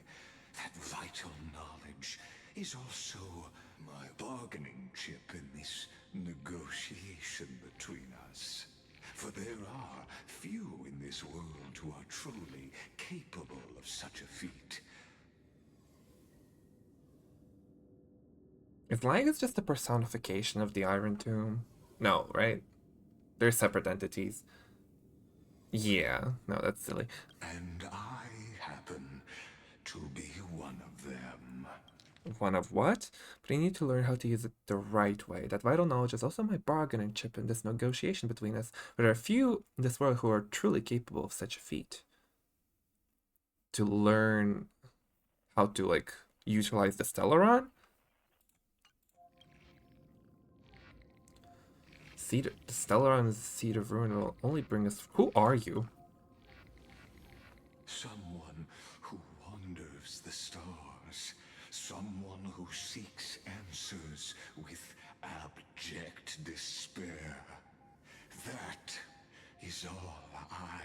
That vital knowledge is also my bargaining chip in this negotiation between us. For there are few in this world who are truly capable of such a feat. Is Lygus just a personification of the Iron Tomb? No, right? They're separate entities. Yeah, no, that's silly. And I happen to be one of them. One of what? But I need to learn how to use it the right way. That vital knowledge is also my bargaining chip in this negotiation between us. But there are few in this world who are truly capable of such a feat. To learn how to, like, utilize the Stellaron? The Stellaron is the seed of ruin will only bring us... Who are you? Someone who wanders the stars. Someone who seeks answers with abject despair. That is all I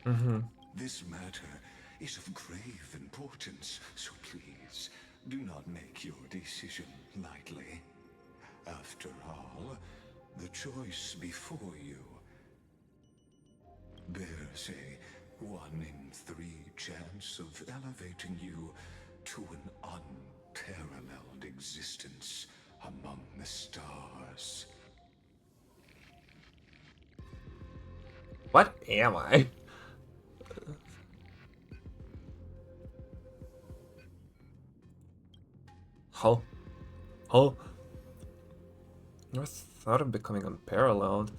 am. This matter is of grave importance, so please, do not make your decision lightly. After all, the choice before you bears a 1 in 3 chance of elevating you to an unparalleled existence among the stars. What am I? Oh. I never thought of becoming unparalleled.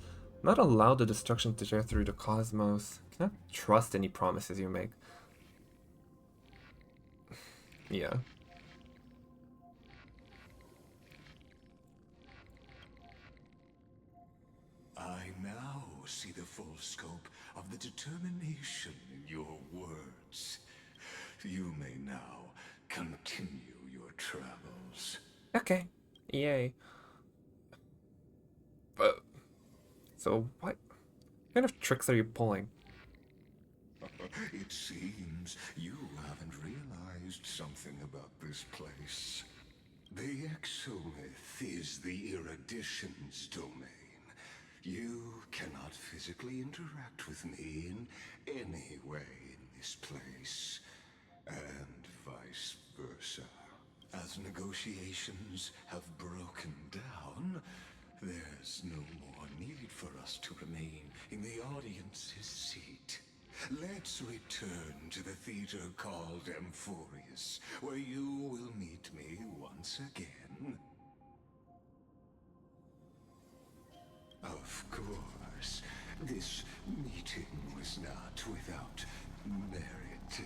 Not allow the destruction to tear through the cosmos. Cannot trust any promises you make. Yeah. I now see the full scope of the determination in your words. You may now continue your travels. Okay. Yay. But so what kind of tricks are you pulling? It seems you haven't realized something about this place. The Exomyth is the Erudition's domain. You cannot physically interact with me in any way in this place, and vice versa. As negotiations have broken down, there's no more need for us to remain in the audience's seat. Let's return to the theater called Amphoreus, where you will meet me once again. Of course, this meeting was not without merit.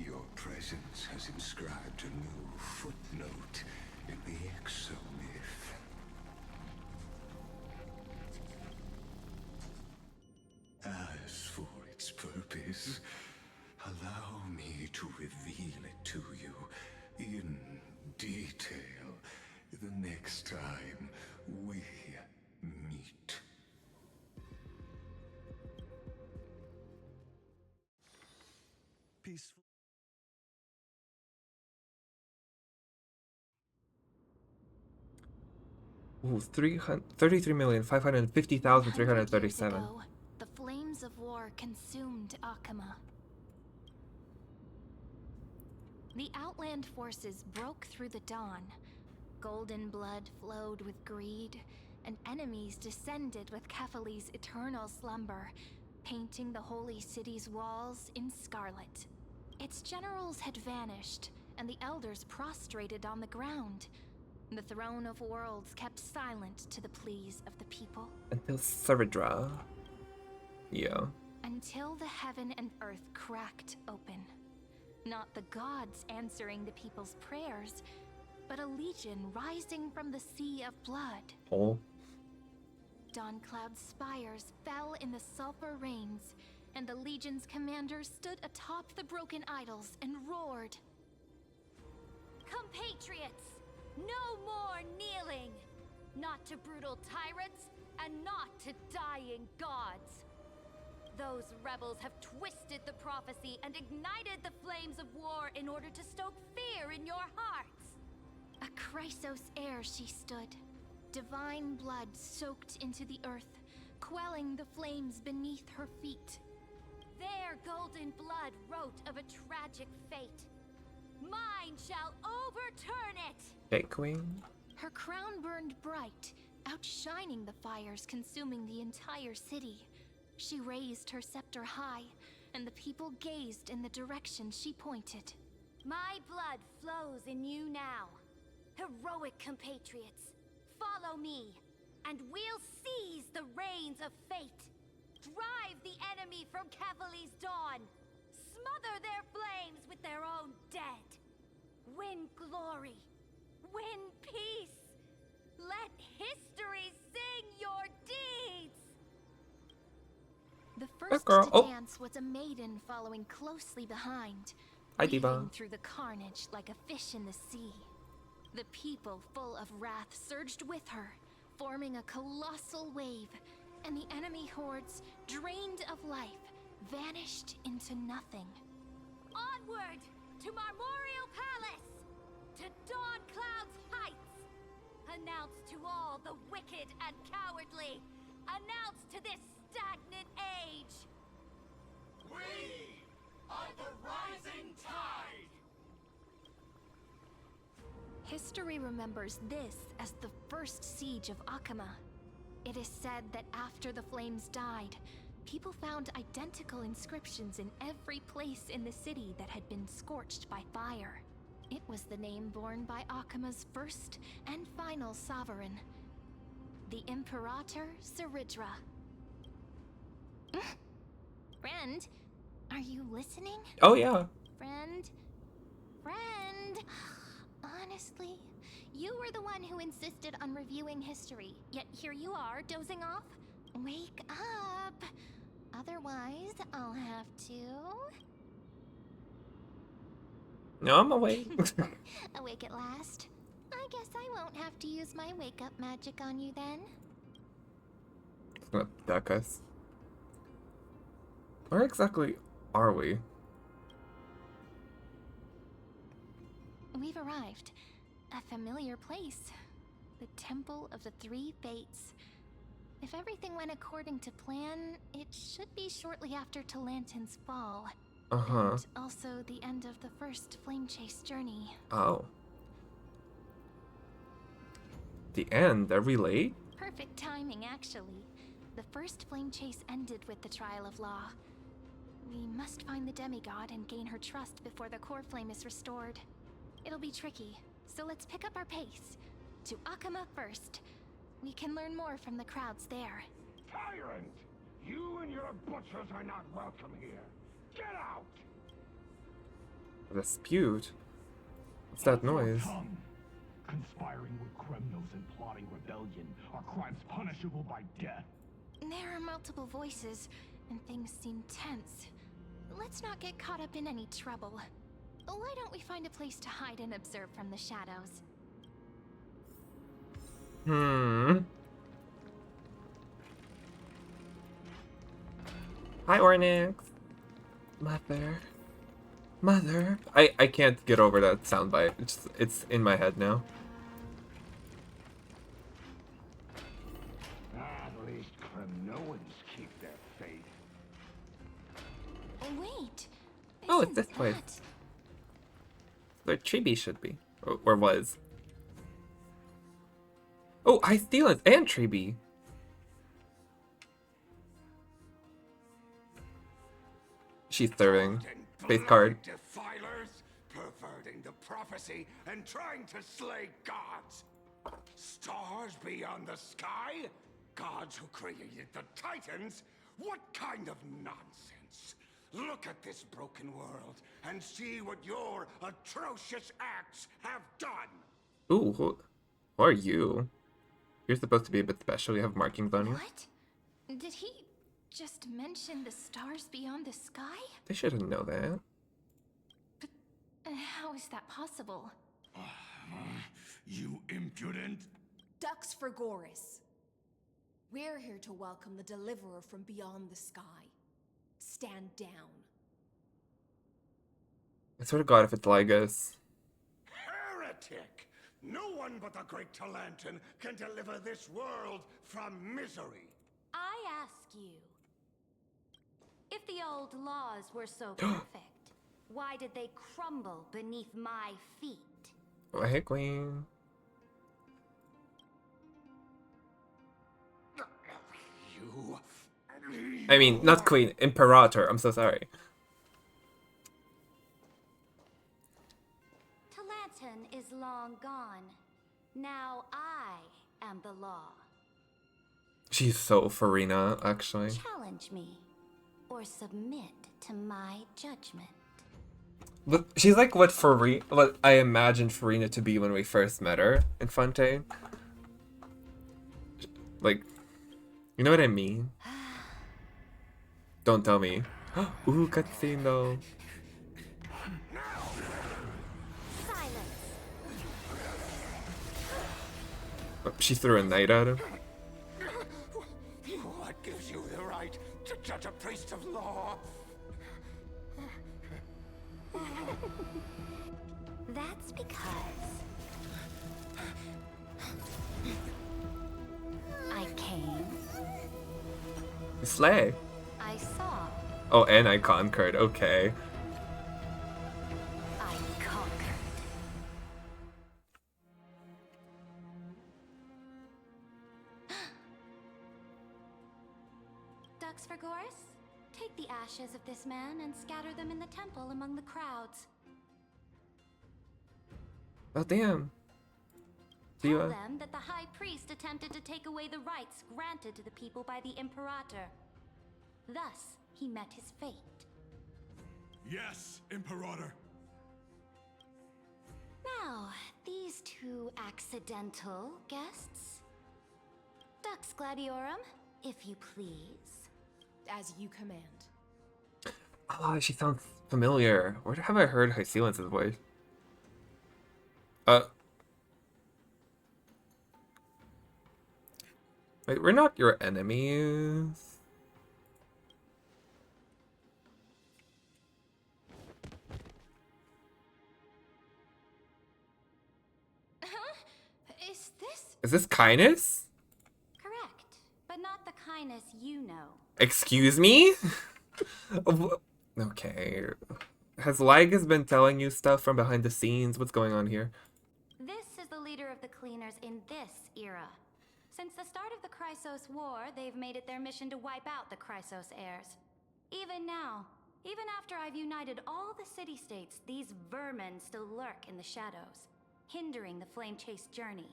Your presence has inscribed a new footnote in the Exomyth. As for its purpose, allow me to reveal it to you in detail the next time we meet. Peaceful. Ooh, 33,550,337. Ago, the flames of war consumed Akama. The Outland forces broke through the dawn. Golden blood flowed with greed, and enemies descended with Kephali's eternal slumber, painting the holy city's walls in scarlet. Its generals had vanished, and the elders prostrated on the ground. The throne of worlds kept silent to the pleas of the people. Until Saridra. Yeah. Until the heaven and earth cracked open. Not the gods answering the people's prayers, but a legion rising from the sea of blood. Oh. Dawncloud's spires fell in the sulfur rains, and the legion's commander stood atop the broken idols and roared. Compatriots! No more kneeling! Not to brutal tyrants, and not to dying gods! Those rebels have twisted the prophecy and ignited the flames of war in order to stoke fear in your hearts! A Chrysos heir she stood, divine blood soaked into the earth, quelling the flames beneath her feet. Their golden blood wrote of a tragic fate. Mine shall overturn it! Hey, Queen. Her crown burned bright, outshining the fires consuming the entire city. She raised her scepter high, and the people gazed in the direction she pointed. My blood flows in you now. Heroic compatriots, follow me, and we'll seize the reins of fate. Drive the enemy from Kephali's dawn. Smother their flames with their own dead. Win glory. Win peace. Let history sing your deeds. The first girl. to Oh. dance was a maiden following closely behind, Hi, weaving Diva. through the carnage like a fish in the sea. The people, full of wrath, surged with her, forming a colossal wave, and the enemy hordes, drained of life, vanished into nothing. Onward to Marmorial Palace, to Dawncloud's heights. Announce to all the wicked and cowardly. Announce to this stagnant age. We are the rising tide! History remembers this as the first siege of Akama. It is said that after the flames died, people found identical inscriptions in every place in the city that had been scorched by fire. It was the name borne by Akama's first and final sovereign, the Imperator Saridra. Friend, are you listening? Oh yeah. Friend? Friend? Honestly, you were the one who insisted on reviewing history, yet here you are, dozing off? Wake up! Otherwise, I'll have to... No, I'm awake. Awake at last. I guess I won't have to use my wake-up magic on you then. It's gonna duck us. Where exactly are we? We've arrived. A familiar place. The Temple of the Three Fates. If everything went according to plan, it should be shortly after Talantin's fall. Uh-huh. And also the end of the first Flame Chase journey. Oh. The end? Are we late? Perfect timing, actually. The first Flame Chase ended with the Trial of Law. We must find the demigod and gain her trust before the core flame is restored. It'll be tricky, so let's pick up our pace. To Akama first. We can learn more from the crowds there. Tyrant! You and your butchers are not welcome here. Get out! Dispute? What's that noise? Tongue. Conspiring with criminals and plotting rebellion are crimes punishable by death. There are multiple voices, and things seem tense. Let's not get caught up in any trouble. Why don't we find a place to hide and observe from the shadows? Hi, Ornix. Mother. I can't get over that soundbite. It's in my head now. At least Kremnoans keep their faith. Wait! Oh, it's this place. Where Chibi should be. Or was. Oh, High Steelance and Chibi. She's serving. Space card. Defilers, perverting the prophecy and trying to slay gods. Stars beyond the sky? Gods who created the Titans? What kind of nonsense? Look at this broken world and see what your atrocious acts have done. Ooh, who are you? You're supposed to be a bit special. You have markings on you. What? Did he just mention the stars beyond the sky? They shouldn't know that. But how is that possible? You impudent. Ducks for Goris. We're here to welcome the deliverer from beyond the sky. Stand down. I swear to God, if it's Ligus. Heretic! No one but the great Talantin can deliver this world from misery. I ask you, if the old laws were so perfect, why did they crumble beneath my feet? Oh, hey, Queen. You... I mean, not Queen, Imperator. I'm so sorry. Talantin is long gone. Now I am the law. She's so Farina, actually. Challenge me, or submit to my judgment. But she's like what I imagined Farina to be when we first met her in Fontaine. Like, you know what I mean? Don't tell me. Ooh, cutscene though. Silence. Oh, she threw a knight at him. What gives you the right to judge a priest of law? That's because I came, Slay. I saw, Oh, and I conquered. Okay. I conquered. Ducks for Goris? Take the ashes of this man and scatter them in the temple among the crowds. Oh, damn. Tell Diva. them that the High Priest attempted to take away the rights granted to the people by the Imperator. Thus, he met his fate. Yes, Imperator. Now, these two accidental guests. Dux Gladiorum, if you please. As you command. Oh, she sounds familiar. Where have I heard Hysealence's voice? Wait, we're not your enemies. Is this kindness? Correct, but not the kindness you know. Excuse me? Okay. Has Lygus been telling you stuff from behind the scenes? What's going on here? This is the leader of the Cleaners in this era. Since the start of the Chrysos War, they've made it their mission to wipe out the Chrysos heirs. Even now, even after I've united all the city-states, these vermin still lurk in the shadows, hindering the flame-chased journey.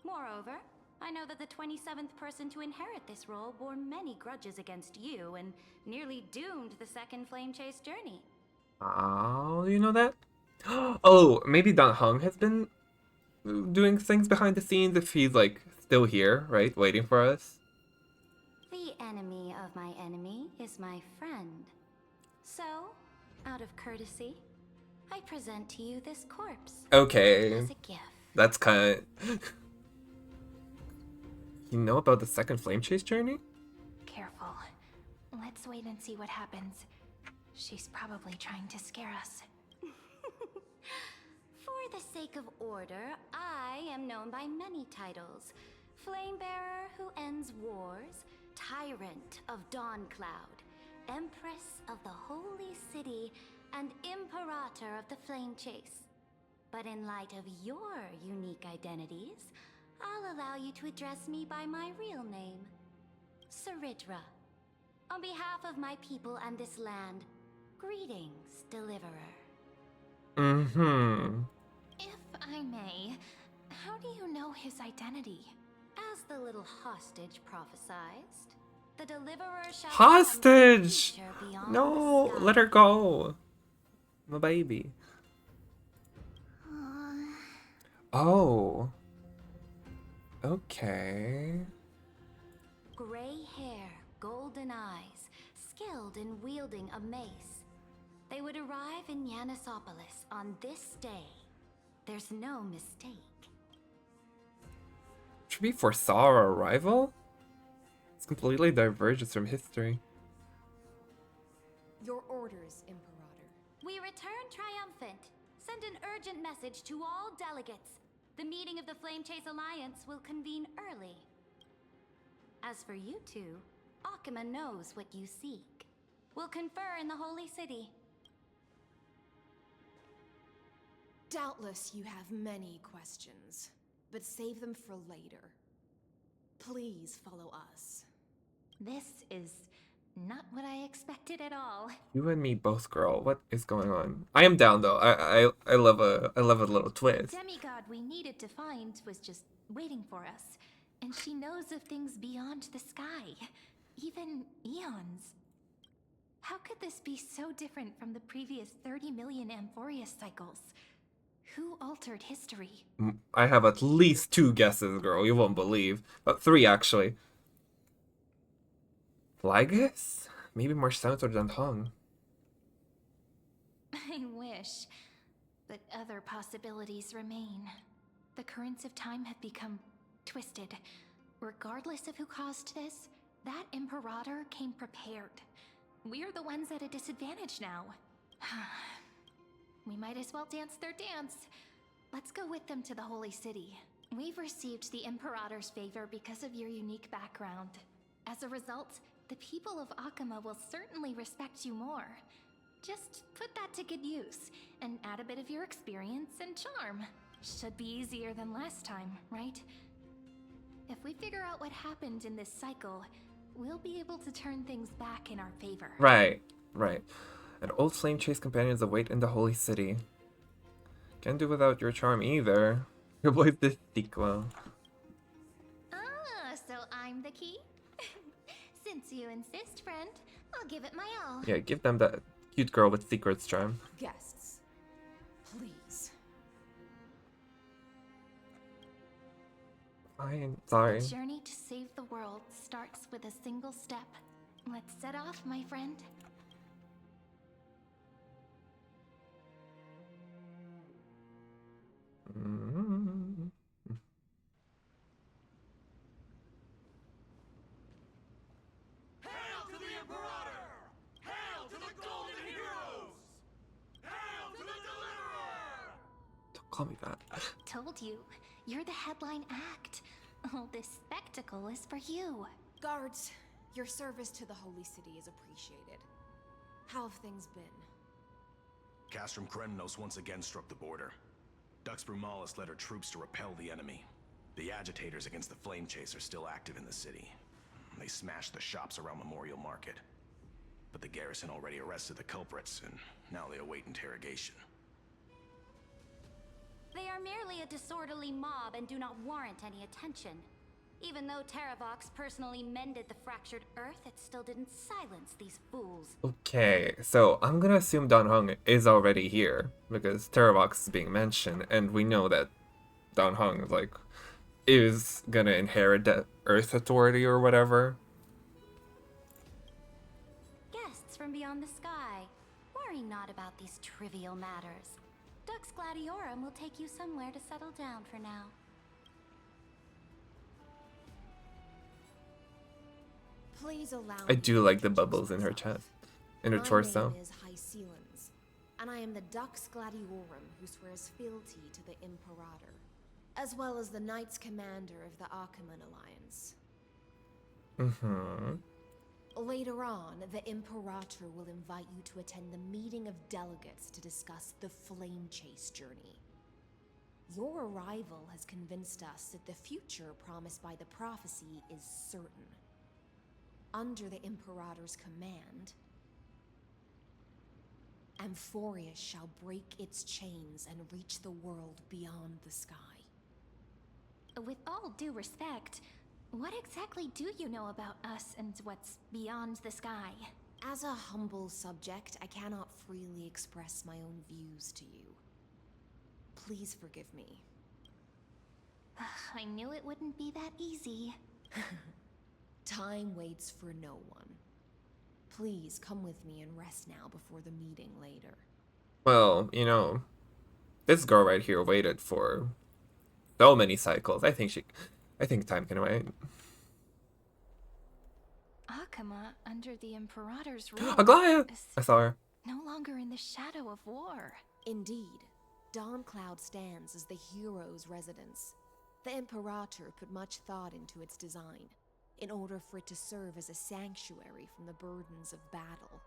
Moreover, I know that the 27th person to inherit this role bore many grudges against you and nearly doomed the second flame-chased journey. Oh, you know that? Oh, maybe Dan Heng has been doing things behind the scenes if he's, like, still here, right? Waiting for us. The enemy of my enemy is my friend. So, out of courtesy, I present to you this corpse. Okay. As a gift. That's kind of... You know about the second flame chase journey? Careful. Let's wait and see what happens. She's probably trying to scare us. For the sake of order, I am known by many titles. Flamebearer who ends wars, Tyrant of Dawncloud, Empress of the Holy City, and Imperator of the Flame Chase. But in light of your unique identities, I'll allow you to address me by my real name, Saridra. On behalf of my people and this land, greetings, Deliverer. Mm-hmm. If I may, how do you know his identity? As the little hostage prophesized, the Deliverer shall Hostage! become a creature beyond No, the sky. let her go. My baby. Oh. Okay. Gray hair, golden eyes, skilled in wielding a mace. They would arrive in Yanisopolis on this day. There's no mistake. Should we foresaw our arrival? It's completely diverges from history. Your orders, Imperator. We return triumphant. Send an urgent message to all delegates. The meeting of the Flame Chase Alliance will convene early. As for you two, Akima knows what you seek. We'll confer in the Holy City. Doubtless you have many questions, but save them for later. Please follow us. This is not what I expected at all. You and me both, girl. What is going on? I am down though. I love a little twist. The demigod we needed to find was just waiting for us, and she knows of things beyond the sky, even eons. How could this be so different from the previous 30 million Amphoreus cycles? Who altered history? I have at least 2 guesses, girl. You won't believe. 3 actually. Lygus? Maybe more Senator than Hung. I wish, but other possibilities remain. The currents of time have become twisted. Regardless of who caused this, that Imperator came prepared. We're the ones at a disadvantage now. We might as well dance their dance. Let's go with them to the Holy City. We've received the Imperator's favor because of your unique background. As a result, the people of Akima will certainly respect you more. Just put that to good use, and add a bit of your experience and charm. Should be easier than last time, right? If we figure out what happened in this cycle, we'll be able to turn things back in our favor. Right. And old flame chase companions await in the Holy City. Can't do without your charm either. Your boy's this sequel. Ah, so I'm the key? Since you insist, friend, I'll give it my all. Yeah, give them that cute girl with secrets charm. Guests, please. Fine, sorry. The journey to save the world starts with a single step. Let's set off, my friend. Mm. Hail to the Imperator! Hail to the Golden Heroes! Hail to the Deliverer! Don't call me that. Told you, you're the headline act. All this spectacle is for you. Guards, your service to the Holy City is appreciated. How have things been? Castrum Kremnos once again struck the border. Dux Brumalis led her troops to repel the enemy. The agitators against the Flame Chase are still active in the city. They smashed the shops around Memorial Market. But the garrison already arrested the culprits, and now they await interrogation. They are merely a disorderly mob and do not warrant any attention. Even though Terravox personally mended the fractured earth, it still didn't silence these fools. Okay, so I'm gonna assume Dan Heng is already here because Terravox is being mentioned, and we know that Dan Heng like is gonna inherit the Earth Authority or whatever. Guests from beyond the sky, worry not about these trivial matters. Dux Gladiorum will take you somewhere to settle down for now. Please allow I me do to like the introduce bubbles in her myself. chest, in her My torso. name is Hycelens, and I am the Dux Gladiorum who swears fealty to the Imperator, as well as the Knights Commander of the Achaemen Alliance. Mm-hmm. Later on, the Imperator will invite you to attend the meeting of delegates to discuss the Flame Chase journey. Your arrival has convinced us that the future promised by the prophecy is certain. Under the Imperator's command, Amphoreus shall break its chains and reach the world beyond the sky. With all due respect, what exactly do you know about us and what's beyond the sky? As a humble subject, I cannot freely express my own views to you. Please forgive me. I knew it wouldn't be that easy. Time waits for no one. Please come with me and rest now before the meeting later. Well, you know, this girl right here waited for so many cycles. I think time can wait. Akama, under the Imperator's rule, Aglaya! is I saw her. no longer in the shadow of war. Indeed, Dawncloud stands as the hero's residence. The Imperator put much thought into its design, in order for it to serve as a sanctuary from the burdens of battle.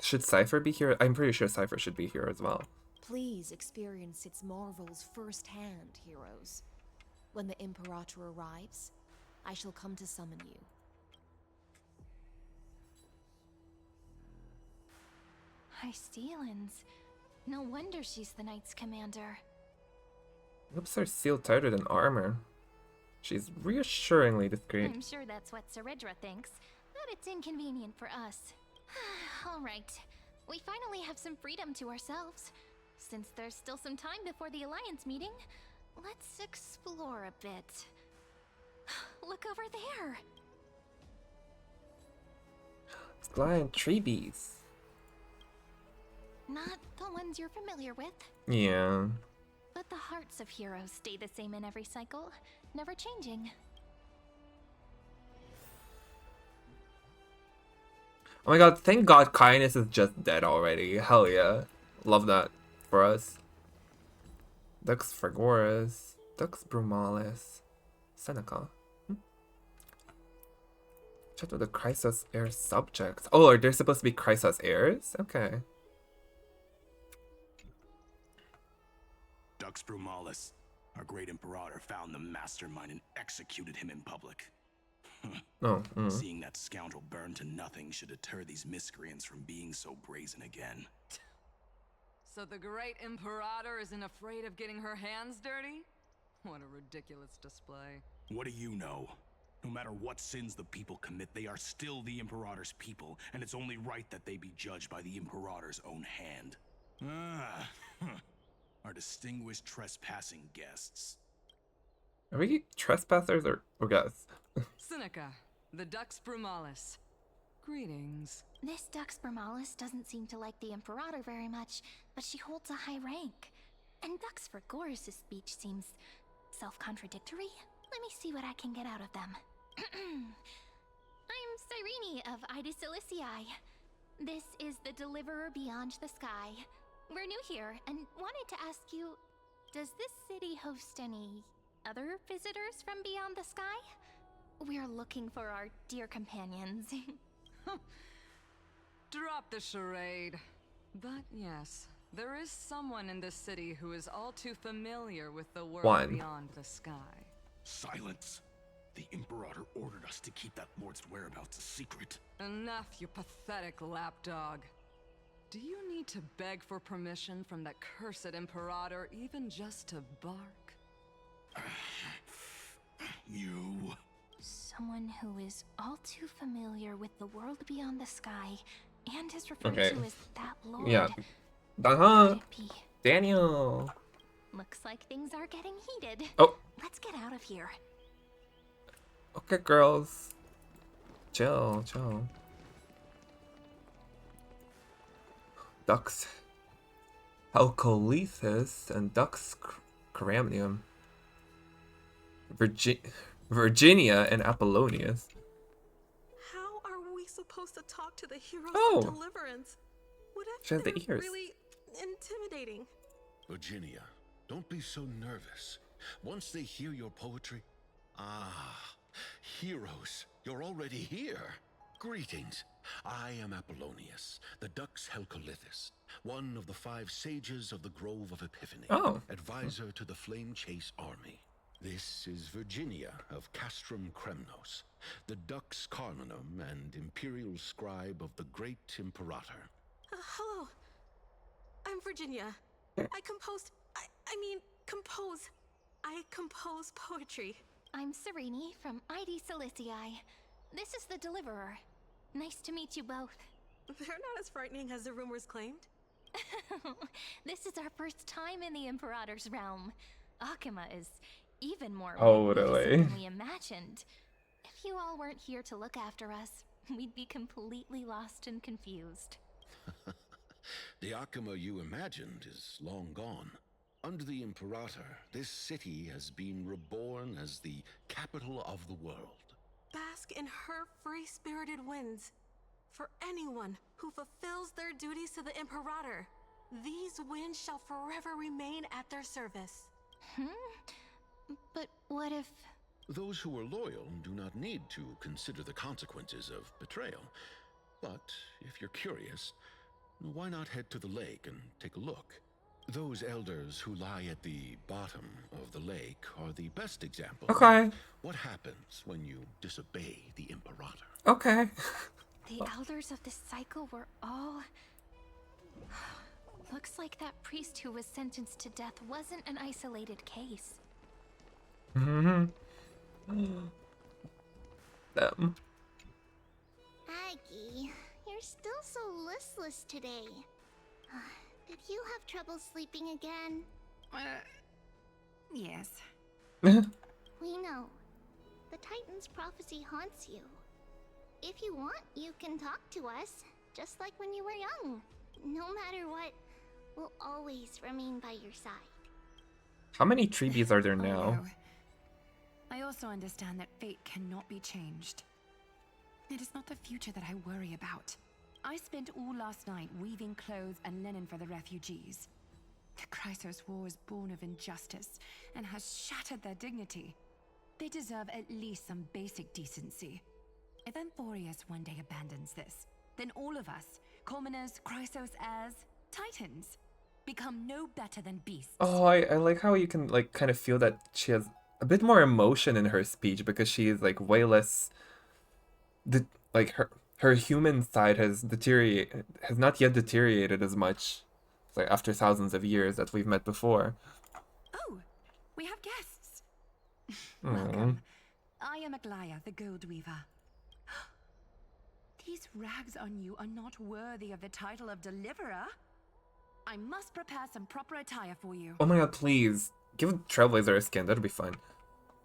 Should Cypher be here? I'm pretty sure Cypher should be here as well. Please experience its marvels firsthand, heroes. When the Imperator arrives, I shall come to summon you. Hycelens. No wonder she's the Knight's commander. Lips are sealed tighter than armor. She's reassuringly discreet. I'm sure that's what Seredra thinks, but it's inconvenient for us. Alright, we finally have some freedom to ourselves. Since there's still some time before the Alliance meeting, let's explore a bit. Look over there! It's giant tree bees. Not the ones you're familiar with. Yeah. But the hearts of heroes stay the same in every cycle, never changing. Oh my god, thank god kindness is just dead already. Hell yeah. Love that for us. Dux Fragoris. Dux Brumalis. Seneca. Chat with the Chrysos heir subjects. Oh, are there supposed to be Chrysos heirs? Okay. Dux Brumalis, our great Imperator, found the mastermind and executed him in public. Oh. Seeing that scoundrel burn to nothing should deter these miscreants from being so brazen again. So the great Imperator isn't afraid of getting her hands dirty? What a ridiculous display. What do you know? No matter what sins the people commit, they are still the Imperator's people, and it's only right that they be judged by the Imperator's own hand. Ah, our distinguished trespassing guests. Are we trespassers or guests? Seneca, the Dux Brumalis. Greetings. This Dux Brumalis doesn't seem to like the Imperator very much, but she holds a high rank. And Dux Vergoris' speech seems self-contradictory. Let me see what I can get out of them. I'm Cyrene of Ida Cilicii. This is the Deliverer Beyond the Sky. We're new here and wanted to ask you, does this city host any other visitors from beyond the sky? We're looking for our dear companions. Drop the charade. But yes, there is someone in this city who is all too familiar with the world beyond the sky. Silence! The Imperator ordered us to keep that lord's whereabouts a secret. Enough, you pathetic lapdog. Do you need to beg for permission from that cursed Imperator even just to bark? You... Someone who is all too familiar with the world beyond the sky and is referred to as that lord. Yeah. Could it be? Daniel. Looks like things are getting heated. Oh. Let's get out of here. Okay, girls. Chill, chill. Dux Alcolythus and Dux Caramnium. Virginia and Apollonius. How are we supposed to talk to the heroes of deliverance? What if she has the they're ears. really intimidating? Virginia, don't be so nervous. Once they hear your poetry... Ah, heroes, you're already here. Greetings. I am Apollonius, the Dux Helcolithus, one of the 5 sages of the Grove of Epiphany, advisor to the Flame Chase army. This is Virginia of Castrum Kremnos, the Dux Carminum and imperial scribe of the great Imperator. Hello. I'm Virginia. I compose poetry. I'm Cyrene from Ida Cilicii. This is the Deliverer. Nice to meet you both. They're not as frightening as the rumors claimed. This is our first time in the Imperator's realm. Akima is even more Totally. than we imagined. If you all weren't here to look after us, we'd be completely lost and confused. The Akima you imagined is long gone. Under the Imperator, this city has been reborn as the capital of the world. Bask in her free-spirited winds. For anyone who fulfills their duties to the Imperator, these winds shall forever remain at their service. But what if... Those who are loyal do not need to consider the consequences of betrayal. But if you're curious, why not head to the lake and take a look? Those elders who lie at the bottom of the lake are the best example of what happens when you disobey the Imperator. Okay. The elders of this cycle were all... Looks like that priest who was sentenced to death wasn't an isolated case. Them. Aggie, you're still so listless today. Did you have trouble sleeping again? Yes. We know. The Titan's prophecy haunts you. If you want, you can talk to us, just like when you were young. No matter what, we'll always remain by your side. How many treebies are there now? No. I also understand that fate cannot be changed. It is not the future that I worry about. I spent all last night weaving clothes and linen for the refugees. The Chrysos War is born of injustice and has shattered their dignity. They deserve at least some basic decency. If Amphoreus one day abandons this, then all of us, commoners, Chrysos heirs, Titans, become no better than beasts. Oh, I like how you can like kind of feel that she has a bit more emotion in her speech because she is like way less... her human side has not yet deteriorated as much, like after thousands of years that we've met before. Oh, we have guests. Aww. Welcome. I am Aglaya, the Gold Weaver. These rags on you are not worthy of the title of Deliverer. I must prepare some proper attire for you. Oh my god, please. Give Trailblazer a skin, that'd be fun.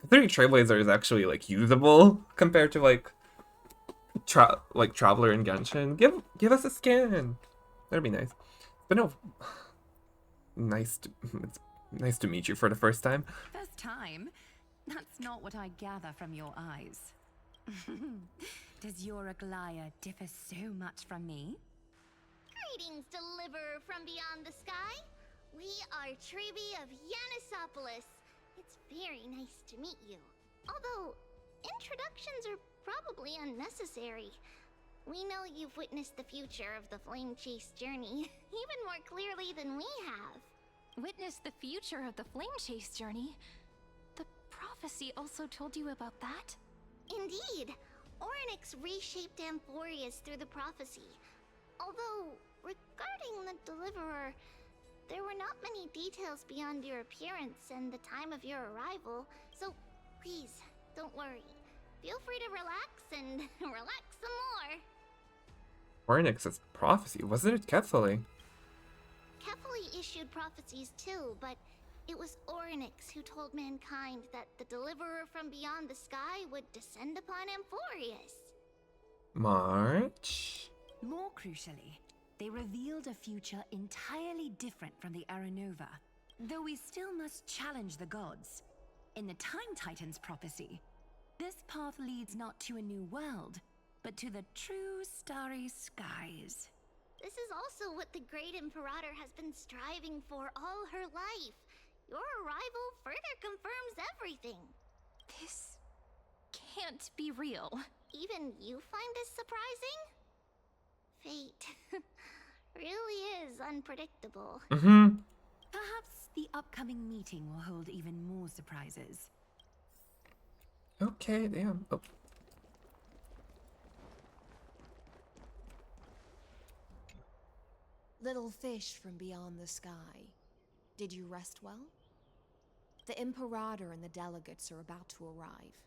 Considering Trailblazer is actually, like, usable compared to, like, Traveler in Genshin. Give us a skin. That'd be nice. But no, it's nice to meet you for the first time. First time? That's not what I gather from your eyes. Does your Aglaya differ so much from me? Greetings, Deliverer from beyond the sky. We are Tribi of Yanisopolis. It's very nice to meet you. Although, introductions are probably unnecessary. We know you've witnessed the future of the Flame Chase journey, even more clearly than we have. Witness the future of the Flame Chase journey? The prophecy also told you about that? Indeed. Orynyx reshaped Amphoreus through the prophecy. Although, regarding the Deliverer, there were not many details beyond your appearance and the time of your arrival, so please, don't worry. Feel free to relax and relax some more. Orynyx's prophecy, wasn't it Kephali? Kephali issued prophecies too, but it was Orynyx who told mankind that the Deliverer from beyond the sky would descend upon Amphoreus. March? More crucially, they revealed a future entirely different from the Aranova, though we still must challenge the gods. In the Time Titan's prophecy, this path leads not to a new world, but to the true starry skies. This is also what the Great Imperator has been striving for all her life. Your arrival further confirms everything. This can't be real. Even you find this surprising? Fate really is unpredictable. Perhaps the upcoming meeting will hold even more surprises. Okay, damn. Oh. Little fish from beyond the sky, did you rest well? The Imperator and the delegates are about to arrive.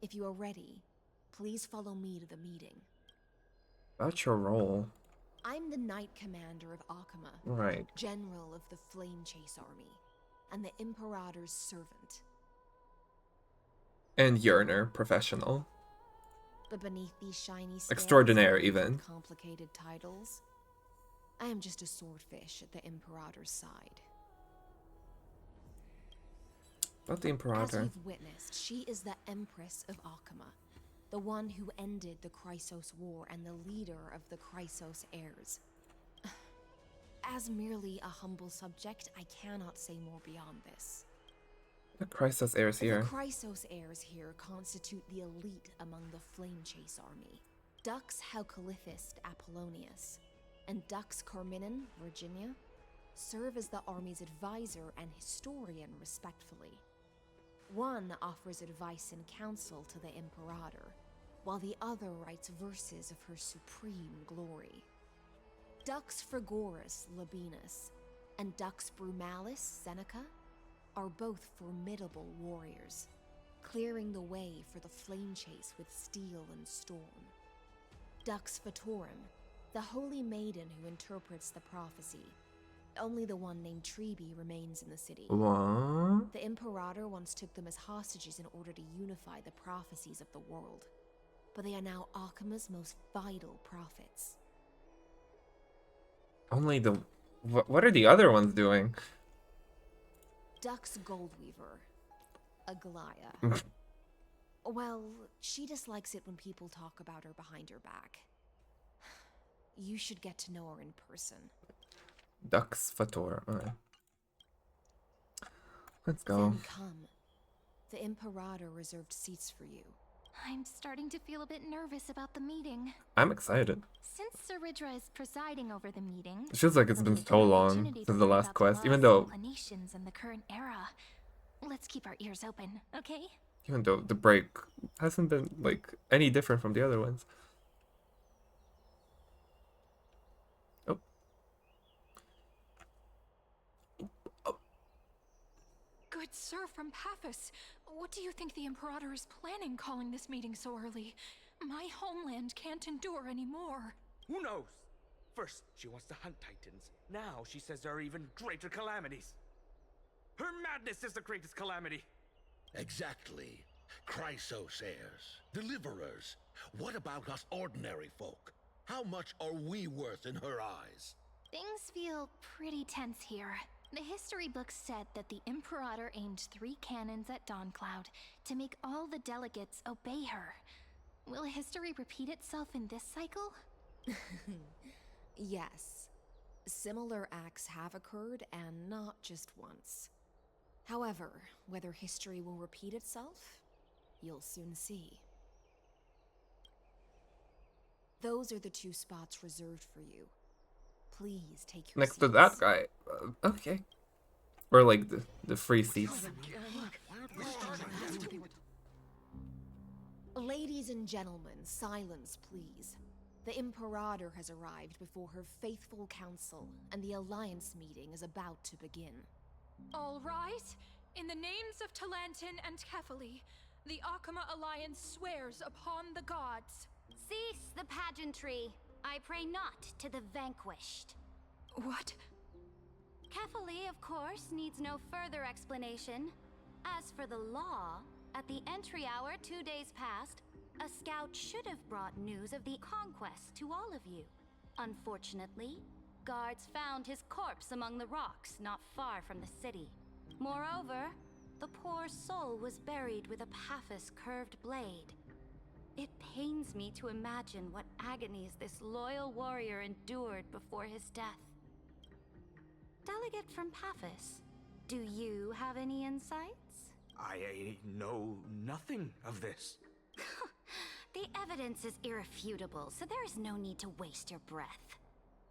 If you are ready, please follow me to the meeting. That's your role. I'm the Knight Commander of Akama, Right. General of the Flame Chase Army, and the Imperator's servant. And Yearner, professional. But beneath these shiny scales, Extraordinaire, even. complicated titles, I am just a swordfish at the Imperator's side. About the Imperator. As you've witnessed, she is the Empress of Akama, the one who ended the Chrysos War and the leader of the Chrysos heirs. As merely a humble subject, I cannot say more beyond this. The Chrysos heirs here. The Chrysos heirs here constitute the elite among the Flame Chase army. Dux Haucalithist Apollonius and Dux Carminin, Virginia, serve as the army's advisor and historian respectfully. One offers advice and counsel to the Imperator, while the other writes verses of her supreme glory. Dux Frigoris Labienus and Dux Brumalis Seneca are both formidable warriors, clearing the way for the flame chase with steel and storm. Dux Fatorum, the holy maiden who interprets the prophecy. Only the one named Tribi remains in the city. What? The Imperator once took them as hostages in order to unify the prophecies of the world, but they are now Akama's most vital prophets. Only the... What are the other ones doing? Dux Goldweaver, Aglaya. Well, she dislikes it when people talk about her behind her back. You should get to know her in person. Dux Fator. Alright. Let's go. Then come. The Imperator reserved seats for you. I'm starting to feel a bit nervous about the meeting. I'm excited. Since Saridra is presiding over the meeting, It feels like it's been so long since the last quest, even though nations in the current era. Let's keep our ears open, okay? even though the break hasn't been like any different from the other ones. Good sir from Paphos, what do you think the Imperator is planning calling this meeting so early? My homeland can't endure anymore. Who knows? First, she wants to hunt Titans. Now she says there are even greater calamities. Her madness is the greatest calamity. Exactly. Chrysos heirs, deliverers. What about us ordinary folk? How much are we worth in her eyes? Things feel pretty tense here. The history books said that the Imperator aimed 3 cannons at Dawncloud to make all the delegates obey her. Will history repeat itself in this cycle? Yes. Similar acts have occurred, and not just once. However, whether history will repeat itself, you'll soon see. Those are the 2 spots reserved for you. Please take your Next seats. to that guy. Okay. Or like the free seats. Ladies and gentlemen, silence please. The Imperator has arrived before her faithful council, and the Alliance meeting is about to begin. All rise. In the names of Talantin and Kefali, the Akama Alliance swears upon the gods. Cease the pageantry. I pray not to the vanquished. What? Kefali, of course, needs no further explanation. As for the law, at the entry hour 2 days past, a scout should have brought news of the conquest to all of you. Unfortunately, guards found his corpse among the rocks not far from the city. Moreover, the poor soul was buried with a Paphos curved blade. It pains me to imagine what agonies this loyal warrior endured before his death. Delegate from Paphos, do you have any insights? I know nothing of this. The evidence is irrefutable, so there is no need to waste your breath.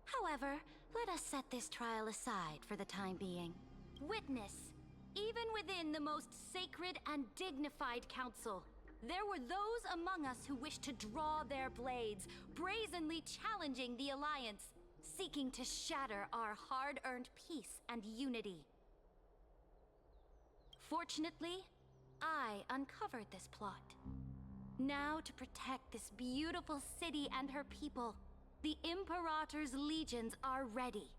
However, let us set this trial aside for the time being. Witness, even within the most sacred and dignified council, there were those among us who wished to draw their blades, brazenly challenging the Alliance, seeking to shatter our hard-earned peace and unity. Fortunately, I uncovered this plot. Now, to protect this beautiful city and her people, the Imperator's legions are ready.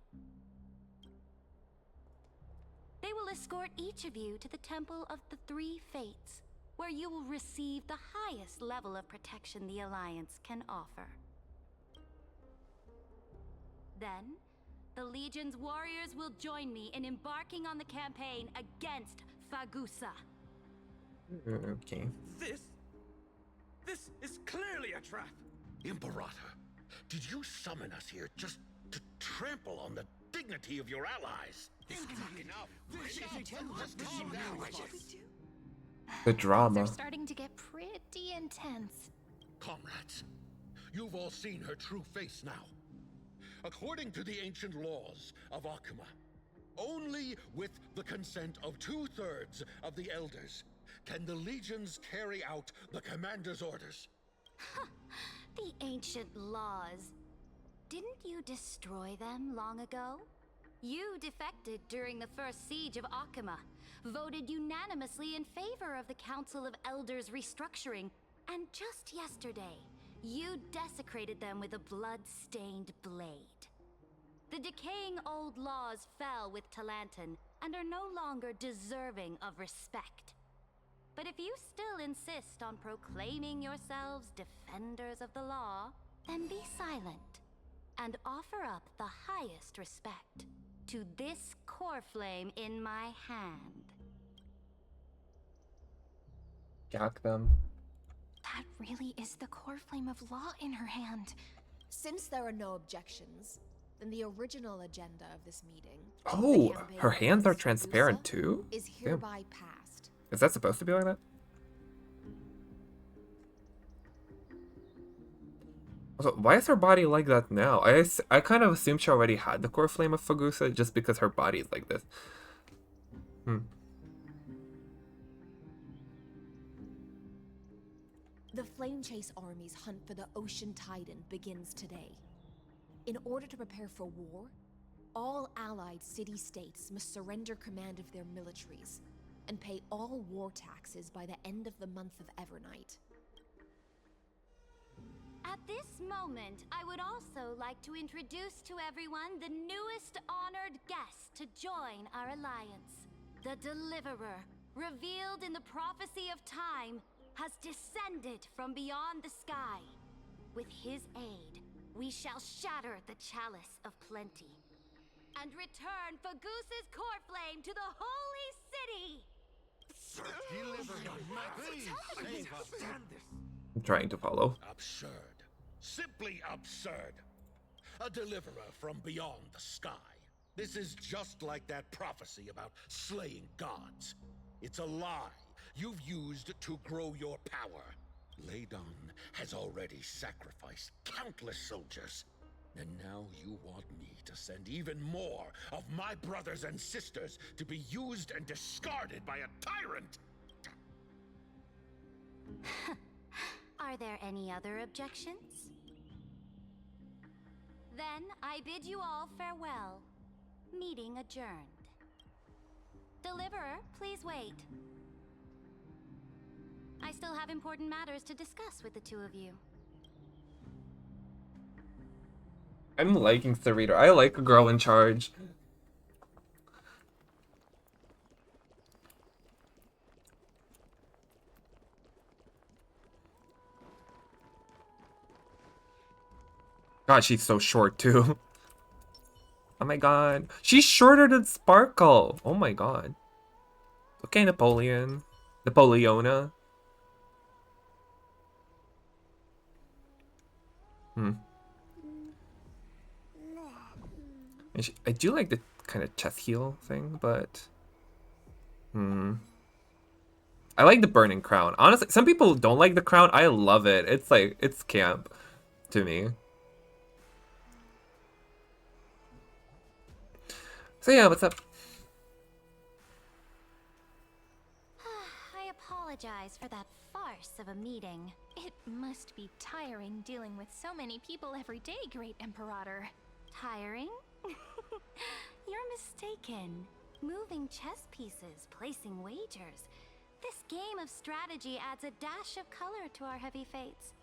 They will escort each of you to the Temple of the Three Fates, where you will receive the highest level of protection the Alliance can offer. Then, the Legion's warriors will join me in embarking on the campaign against Fagusa. Okay. This is clearly a trap! Imperator, did you summon us here just to trample on the dignity of your allies? The drama. Things are starting to get pretty intense. Comrades, you've all seen her true face now. According to the ancient laws of Akama, only with the consent of 2/3 of the elders can the legions carry out the commander's orders. The ancient laws. Didn't you destroy them long ago? You defected during the first siege of Akama, voted unanimously in favor of the Council of Elders restructuring, and just yesterday, you desecrated them with a blood-stained blade. The decaying old laws fell with Talantin and are no longer deserving of respect. But if you still insist on proclaiming yourselves defenders of the law, then be silent and offer up the highest respect to this core flame in my hand. Gag them. That really is the core flame of law in her hand. Since there are no objections, then the original agenda of this meeting, Oh, her hands are transparent too? is Damn. hereby passed. Is that supposed to be like that? Also, why is her body like that now? I kind of assumed she already had the core flame of Fagusa just because her body is like this. The Flame Chase Army's hunt for the Ocean Titan begins today. In order to prepare for war, all allied city-states must surrender command of their militaries and pay all war taxes by the end of the month of Evernight. At this moment, I would also like to introduce to everyone the newest honored guest to join our alliance. The Deliverer, revealed in the prophecy of time, has descended from beyond the sky. With his aid, we shall shatter the chalice of plenty and return Fagoos's core flame to the holy city! I'm trying to follow. Absurd. Simply absurd. A deliverer from beyond the sky. This is just like that prophecy about slaying gods. It's a lie you've used to grow your power. Ladon has already sacrificed countless soldiers. And now you want me to send even more of my brothers and sisters to be used and discarded by a tyrant? Are there any other objections? Then I bid you all farewell. Meeting adjourned. Deliverer, please wait. I still have important matters to discuss with the two of you. I'm liking Cerrito. I like a girl in charge. God, she's so short too. Oh my god. She's shorter than Sparkle. Oh my god. Okay, Napoleon. Napoleona. And I do like the kind of chest heel thing, but... I like the burning crown. Honestly, some people don't like the crown. I love it. It's like, it's camp to me. So yeah, what's up? I apologize for that farce of a meeting. It must be tiring dealing with so many people every day, Great Imperator. Tiring? You're mistaken. Moving chess pieces, placing wagers. This game of strategy adds a dash of color to our heavy fates.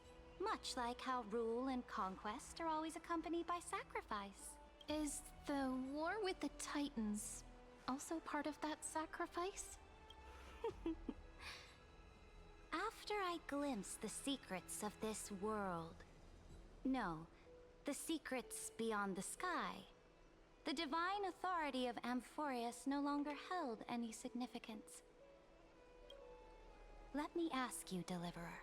Much like how rule and conquest are always accompanied by sacrifice. Is the war with the Titans also part of that sacrifice? After I glimpse the secrets of this world... No, the secrets beyond the sky. The divine authority of Amphoreus no longer held any significance. Let me ask you, Deliverer.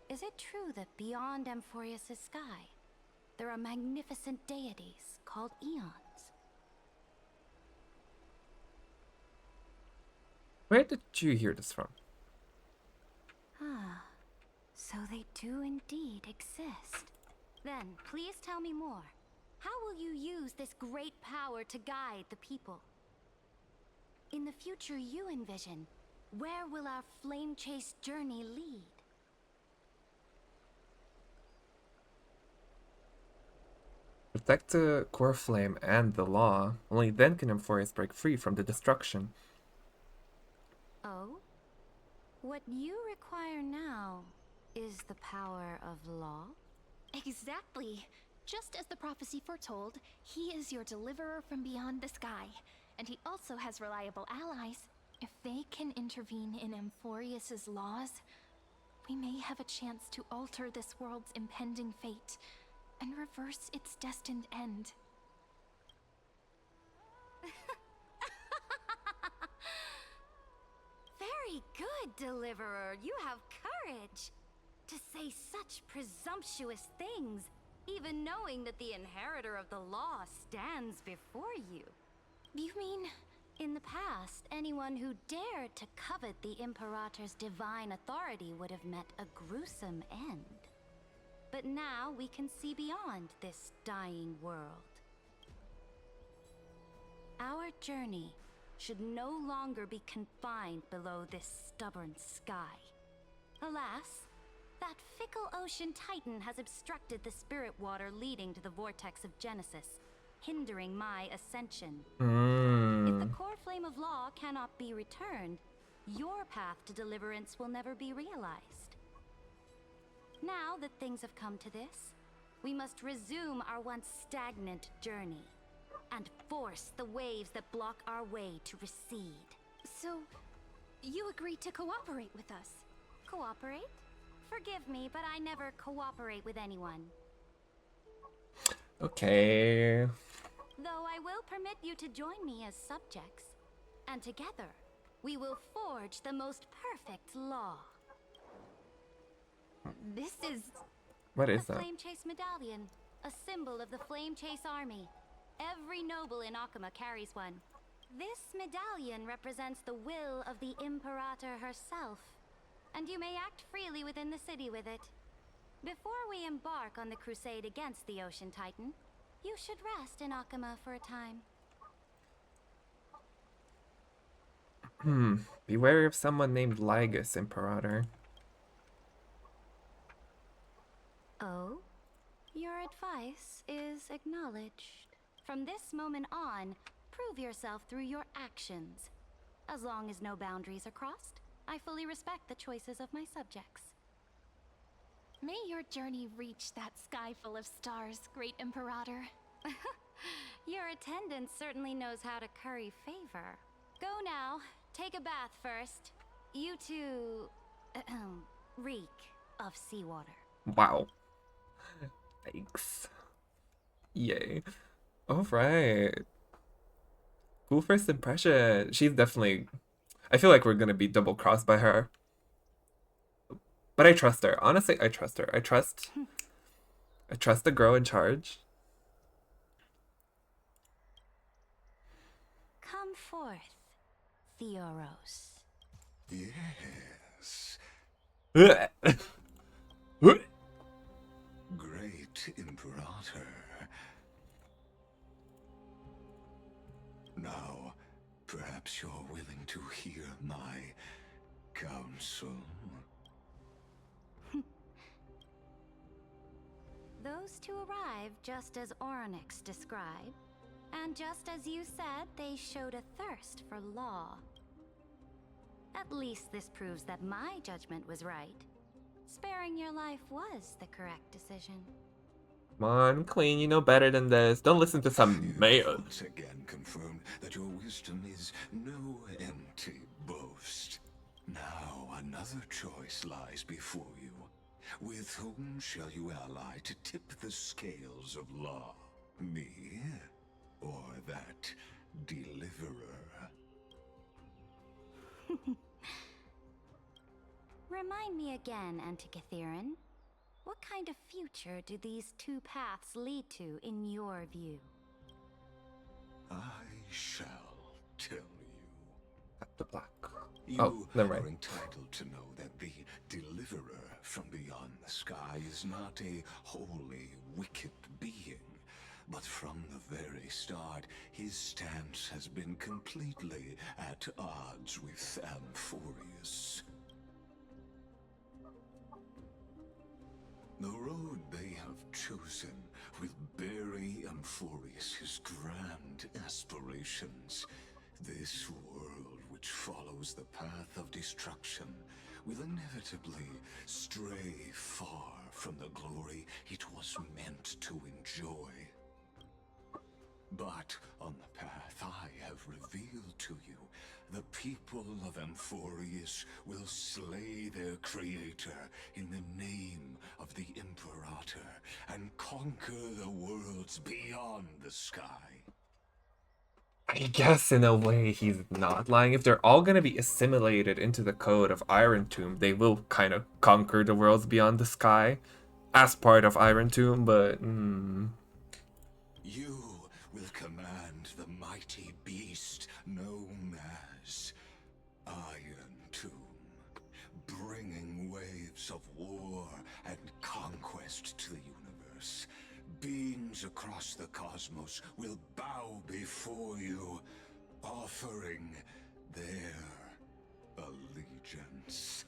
Is it true that beyond Amphoreus' sky, there are magnificent deities called Eons? Where did you hear this from? Ah, so they do indeed exist. Then, please tell me more. How will you use this great power to guide the people? In the future you envision, where will our flame chase journey lead? Protect the core flame and the law. Only then can Amphoreus break free from the destruction. Oh? What you require now is the power of law? Exactly. Just as the prophecy foretold, he is your deliverer from beyond the sky. And he also has reliable allies. If they can intervene in Amphoreus' laws, we may have a chance to alter this world's impending fate and reverse its destined end. Very good, Deliverer. You have courage. To say such presumptuous things, even knowing that the inheritor of the law stands before you. You mean... In the past, anyone who dared to covet the Imperator's divine authority would have met a gruesome end. But now we can see beyond this dying world. Our journey should no longer be confined below this stubborn sky. Alas, that fickle ocean titan has obstructed the spirit water leading to the vortex of Genesis, hindering my ascension. If the core flame of law cannot be returned, your path to deliverance will never be realized. Now that things have come to this, we must resume our once stagnant journey and force the waves that block our way to recede. So, you agreed to cooperate with us? Cooperate? Forgive me, but I never cooperate with anyone. Okay. Though I will permit you to join me as subjects, and together we will forge the most perfect law. This is... What is the that? Flame Chase Medallion, a symbol of the Flame Chase Army. Every noble in Akuma carries one. This medallion represents the will of the Imperator herself, and you may act freely within the city with it. Before we embark on the crusade against the Ocean Titan, you should rest in Akuma for a time. Beware of someone named Ligus, Imperator. Oh? Your advice is acknowledged. From this moment on, prove yourself through your actions. As long as no boundaries are crossed, I fully respect the choices of my subjects. May your journey reach that sky full of stars, Great Imperator. Your attendant certainly knows how to curry favor. Go now. Take a bath first. You two... reek of seawater. Wow. Thanks. Yay. Alright. Cool first impression. She's definitely... I feel like we're gonna be double-crossed by her. But I trust her. Honestly, I trust her. I trust the girl in charge. Come forth, Theoros. Yes. Great Imperator. Now, perhaps you're willing to hear my counsel. Those two arrived just as Oryx described, and just as you said, they showed a thirst for law. At least this proves that my judgment was right. Sparing your life was the correct decision. Come on, Queen, you know better than this. Don't listen to some man. Once again confirmed that your wisdom is no empty boast. Now another choice lies before you. With whom shall you ally to tip the scales of law? Me? Or that deliverer? Remind me again, Antikytheron. What kind of future do these two paths lead to in your view? I shall tell you. The black. You never are mind. entitled to know that the deliverer from beyond the sky is not a wholly wicked being, but from the very start, his stance has been completely at odds with Amphoreus. The road they have chosen will bury Amphoreus' grand aspirations. This world which follows the path of destruction will inevitably stray far from the glory it was meant to enjoy. But on the path I have revealed to you, the people of Amphoreus will slay their creator in the name of the Imperator and conquer the worlds beyond the sky. I guess in a way he's not lying. If they're all gonna be assimilated into the code of Iron Tomb, they will kind of conquer the worlds beyond the sky as part of Iron Tomb, but You will command the mighty beast known as Iron Tomb, bringing waves of war and conquest to the universe. Beings across the cosmos will bow before you, offering their allegiance.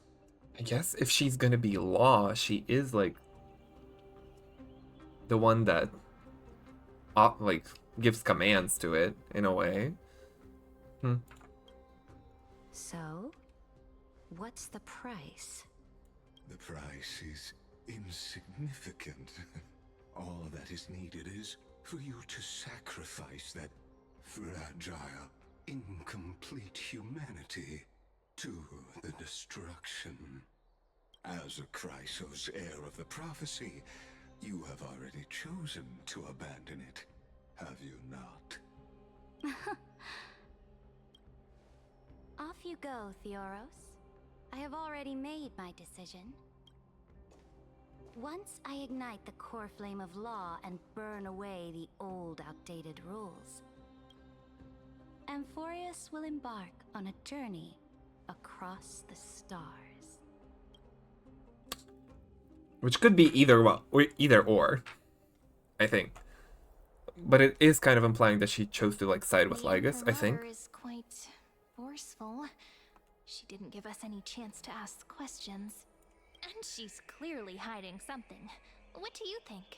I guess if she's gonna be law, she is like the one that like gives commands to it in a way. So, What's the price? The price is insignificant. All that is needed is for you to sacrifice that fragile, incomplete humanity to the destruction. As a Chrysos heir of the prophecy, you have already chosen to abandon it, have you not? Off you go, Theoros. I have already made my decision. Once I ignite the core flame of law and burn away the old, outdated rules, Amphoreus will embark on a journey across the stars. Which could be either or, I think. But it is kind of implying that she chose to like side with Lygus, I think. The is quite forceful. She didn't give us any chance to ask questions. And she's clearly hiding something. What do you think?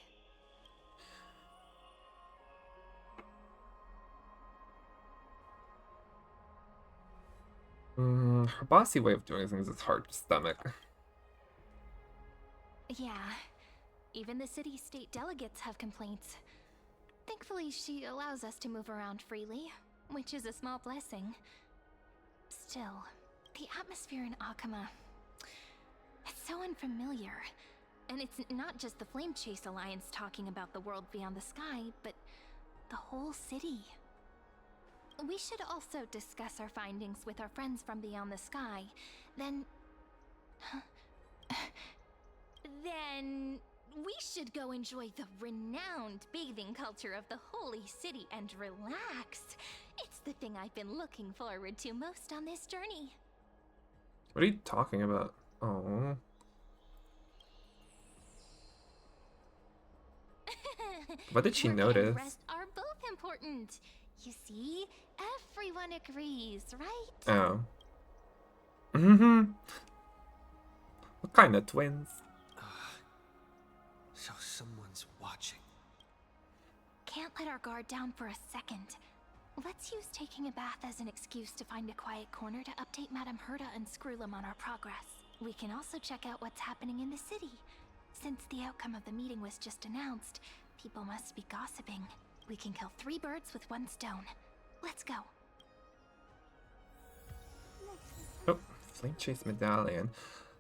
Her bossy way of doing things is hard to stomach. Yeah, even the city-state delegates have complaints. Thankfully, she allows us to move around freely, which is a small blessing. Still, the atmosphere in Akama, it's so unfamiliar. And it's not just the Flame Chase Alliance talking about the world beyond the sky, but the whole city. We should also discuss our findings with our friends from beyond the sky. Then we should go enjoy the renowned bathing culture of the holy city and relax. It's the thing I've been looking forward to most on this journey. What are you talking about? Oh. What did she Work notice? and rest are both important. You see, everyone agrees, right? Oh. Mm-hmm. What kind of twins? So someone's watching. Can't let our guard down for a second. Let's use taking a bath as an excuse to find a quiet corner to update Madame Herta and Screwlam on our progress. We can also check out what's happening in the city. Since the outcome of the meeting was just announced, people must be gossiping. We can kill 3 birds with 1 stone. Let's go. Oh, Flame Chase Medallion.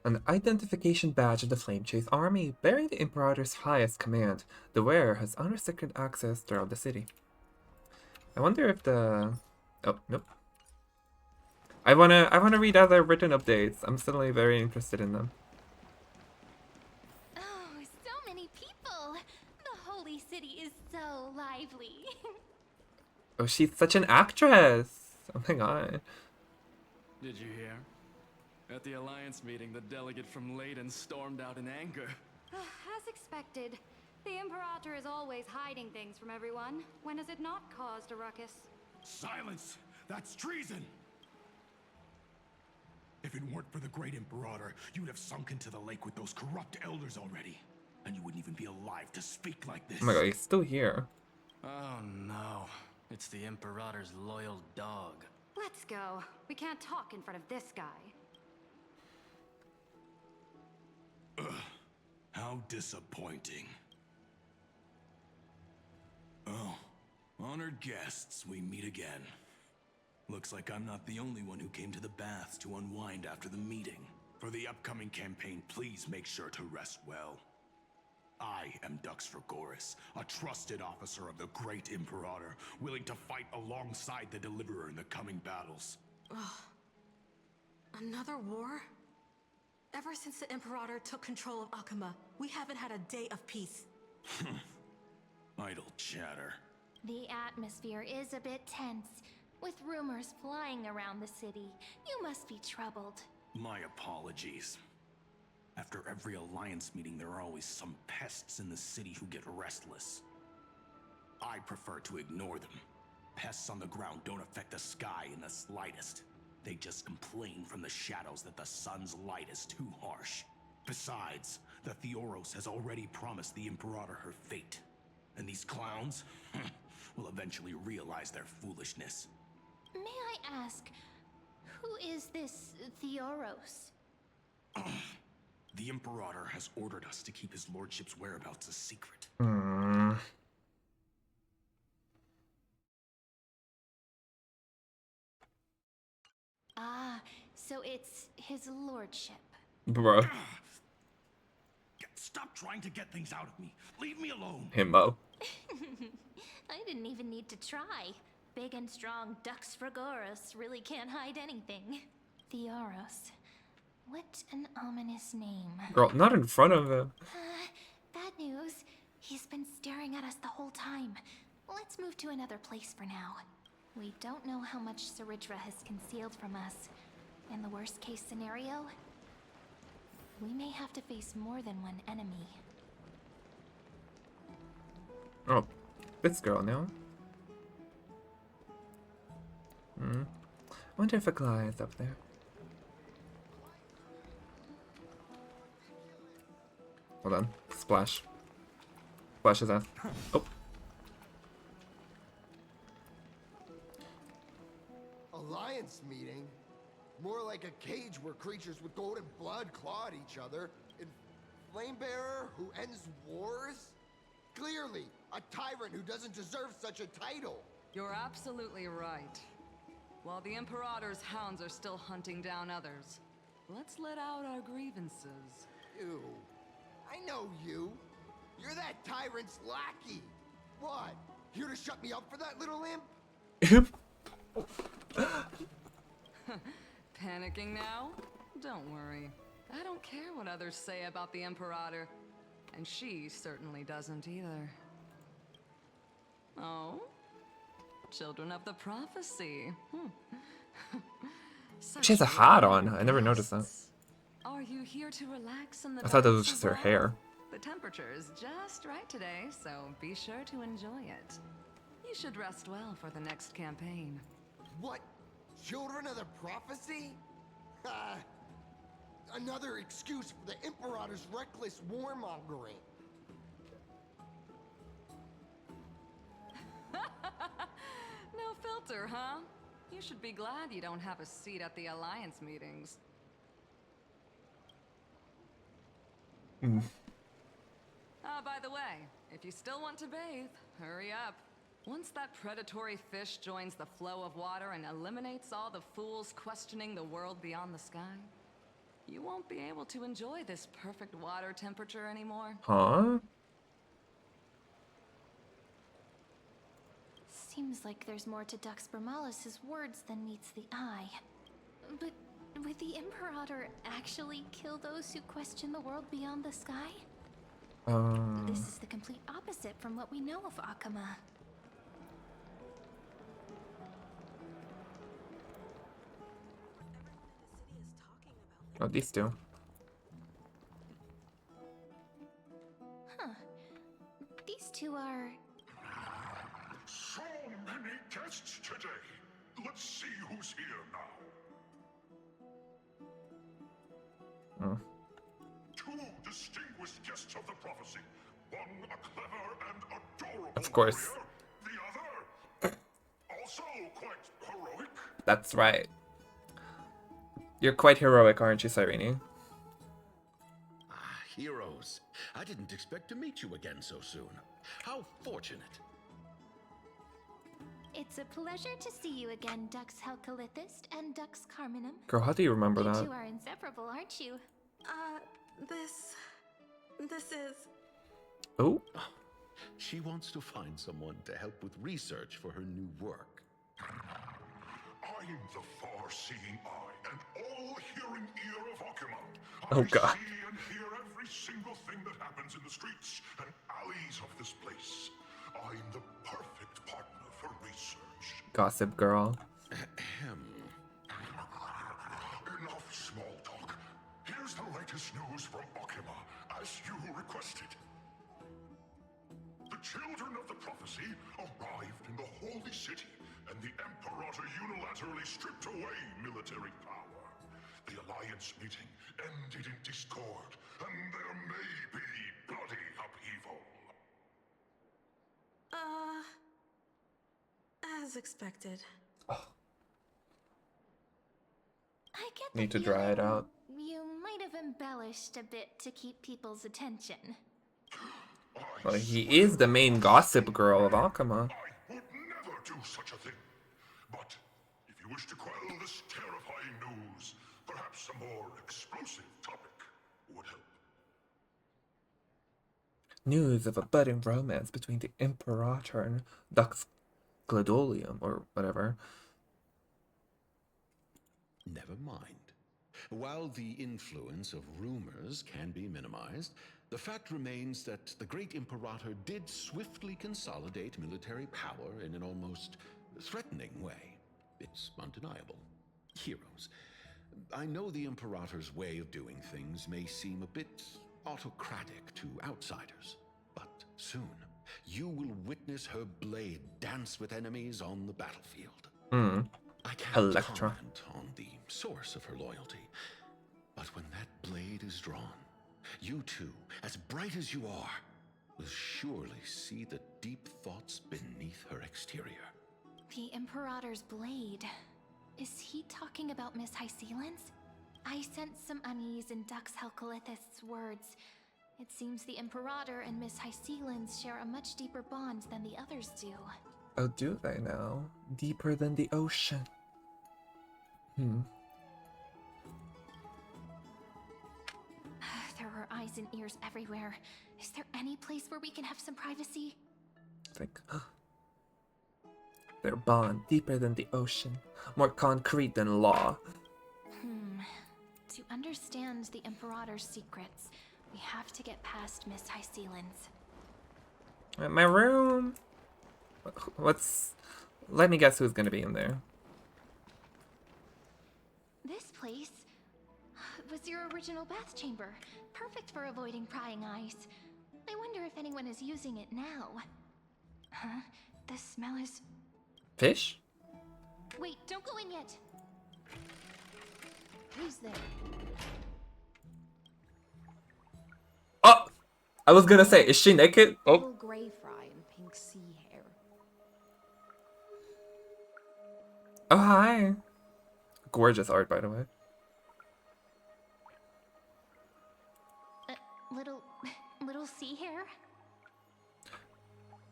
An identification badge of the Flame Chase Army, bearing the Imperator's highest command. The wearer has unrestricted access throughout the city. I wonder if the... Oh, nope. I wanna read other written updates. I'm suddenly very interested in them. Oh, so many people! The holy city is so lively. Oh, she's such an actress! Oh my god. Did you hear? At the Alliance meeting, the delegate from Leyden stormed out in anger. As expected, the Imperator is always hiding things from everyone. When has it not caused a ruckus? Silence! That's treason! If it weren't for the great Imperator, you'd have sunk into the lake with those corrupt elders already. And you wouldn't even be alive to speak like this. Oh my god, he's still here. Oh no. It's the Imperator's loyal dog. Let's go. We can't talk in front of this guy. How disappointing. Oh, honored guests, we meet again. Looks like I'm not the only one who came to the baths to unwind after the meeting. For the upcoming campaign, please make sure to rest well. I am Dux Fragoris, a trusted officer of the great Imperator, willing to fight alongside the Deliverer in the coming battles. Ugh. Another war? Ever since the Imperator took control of Akama, we haven't had a day of peace. Idle chatter. The atmosphere is a bit tense, with rumors flying around the city. You must be troubled. My apologies. After every Alliance meeting, there are always some pests in the city who get restless. I prefer to ignore them. Pests on the ground don't affect the sky in the slightest. They just complain from the shadows that the sun's light is too harsh. Besides, the Theoros has already promised the Imperator her fate. And these clowns will eventually realize their foolishness. May I ask, Who is this Theoros? The Imperator has ordered us to keep his lordship's whereabouts a secret. Ah, so it's his lordship. Bro. Stop trying to get things out of me. Leave me alone. Himbo. I didn't even need to try. Big and strong Dux Fragoros really can't hide anything. Theoros. What an ominous name. Girl, not in front of him. Bad news. He's been staring at us the whole time. Let's move to another place for now. We don't know how much Saritra has concealed from us. In the worst case scenario, we may have to face more than one enemy. Oh, this girl now. I wonder if a Goliath is up there. Hold on. Splash. Splash his ass. Oh. Alliance meeting? More like a cage where creatures with golden blood claw at each other. And Flamebearer who ends wars? Clearly, a tyrant who doesn't deserve such a title. You're absolutely right. While the Imperator's hounds are still hunting down others, let's let out our grievances. Ew. I know you. You're that tyrant's lackey. What? Here to shut me up for that little imp? Panicking now? Don't worry. I don't care what others say about the Imperator. And she certainly doesn't either. Oh? Children of the Prophecy. She has a hat on. I never noticed that. Are you here to relax in the I thought that dark was just as her well? hair. The temperature is just right today, so be sure to enjoy it. You should rest well for the next campaign. What? Children of the Prophecy? Another excuse for the Imperator's reckless warmongering. No filter, huh? You should be glad you don't have a seat at the Alliance meetings. By the way, if you still want to bathe, hurry up. Once that predatory fish joins the flow of water and eliminates all the fools questioning the world beyond the sky, you won't be able to enjoy this perfect water temperature anymore. Huh? Seems like there's more to Dux Bramalis's words than meets the eye. But would the Imperator actually kill those who question the world beyond the sky? This is the complete opposite from what we know of Akama. Oh, these two. Huh. These two are... So many guests today. Let's see who's here now. Oh. Two distinguished guests of the prophecy. One a clever and adorable Of course. warrior, the other also quite heroic. That's right. You're quite heroic, aren't you, Cyrene? Ah, heroes. I didn't expect to meet you again so soon. How fortunate. It's a pleasure to see you again, Dux Helcalithist and Dux Carminum. Girl, how do you remember You that? two are inseparable, aren't you? This is... Oh? She wants to find someone to help with research for her new work. I'm the far-seeing eye and all-hearing ear of Akama. Oh, God. I see and hear every single thing that happens in the streets and alleys of this place. I'm the perfect partner for research. Gossip girl. Enough small talk. Here's the latest news from Akama, as you requested. The children of the prophecy arrived in the holy city, and the Imperator unilaterally stripped away military power. The Alliance meeting ended in discord, and there may be bloody upheaval. As expected. get the Need to dry it feeling out. You might have embellished a bit to keep people's attention. Well, he is the main gossip girl of Alchema. Would never do such a thing. But if you wish to quell this terrifying news, perhaps a more explosive topic would help. News of a budding romance between the Imperator and Dux Gladolium, or whatever. Never mind. While the influence of rumors can be minimized, the fact remains that the great Imperator did swiftly consolidate military power in an almost threatening way. It's undeniable. Heroes. I know the Imperator's way of doing things may seem a bit autocratic to outsiders, but soon you will witness her blade dance with enemies on the battlefield. I can't Electra. comment on the source of her loyalty, but when that blade is drawn, you two, as bright as you are, will surely see the deep thoughts beneath her exterior. The Imperator's blade. Is he talking about Miss Hysealin's? I sense some unease in Dux Helcolith's words. It seems the Imperator and Miss Hysealin's share a much deeper bond than the others do. Oh, do they now? Deeper than the ocean. There are eyes and ears everywhere. Is there any place where we can have some privacy? Think. Their bond deeper than the ocean, more concrete than law. To understand the Imperator's secrets, we have to get past Miss Hysealin's. At my room. Let me guess who's gonna be in there. This place was your original bath chamber, perfect for avoiding prying eyes. I wonder if anyone is using it now. Huh? The smell is... Fish? Wait, don't go in yet. Who's there? Oh! I was gonna say, is she naked? Oh. Little gray fry and pink sea hair. Oh, hi. Gorgeous art, by the way. Little sea hair?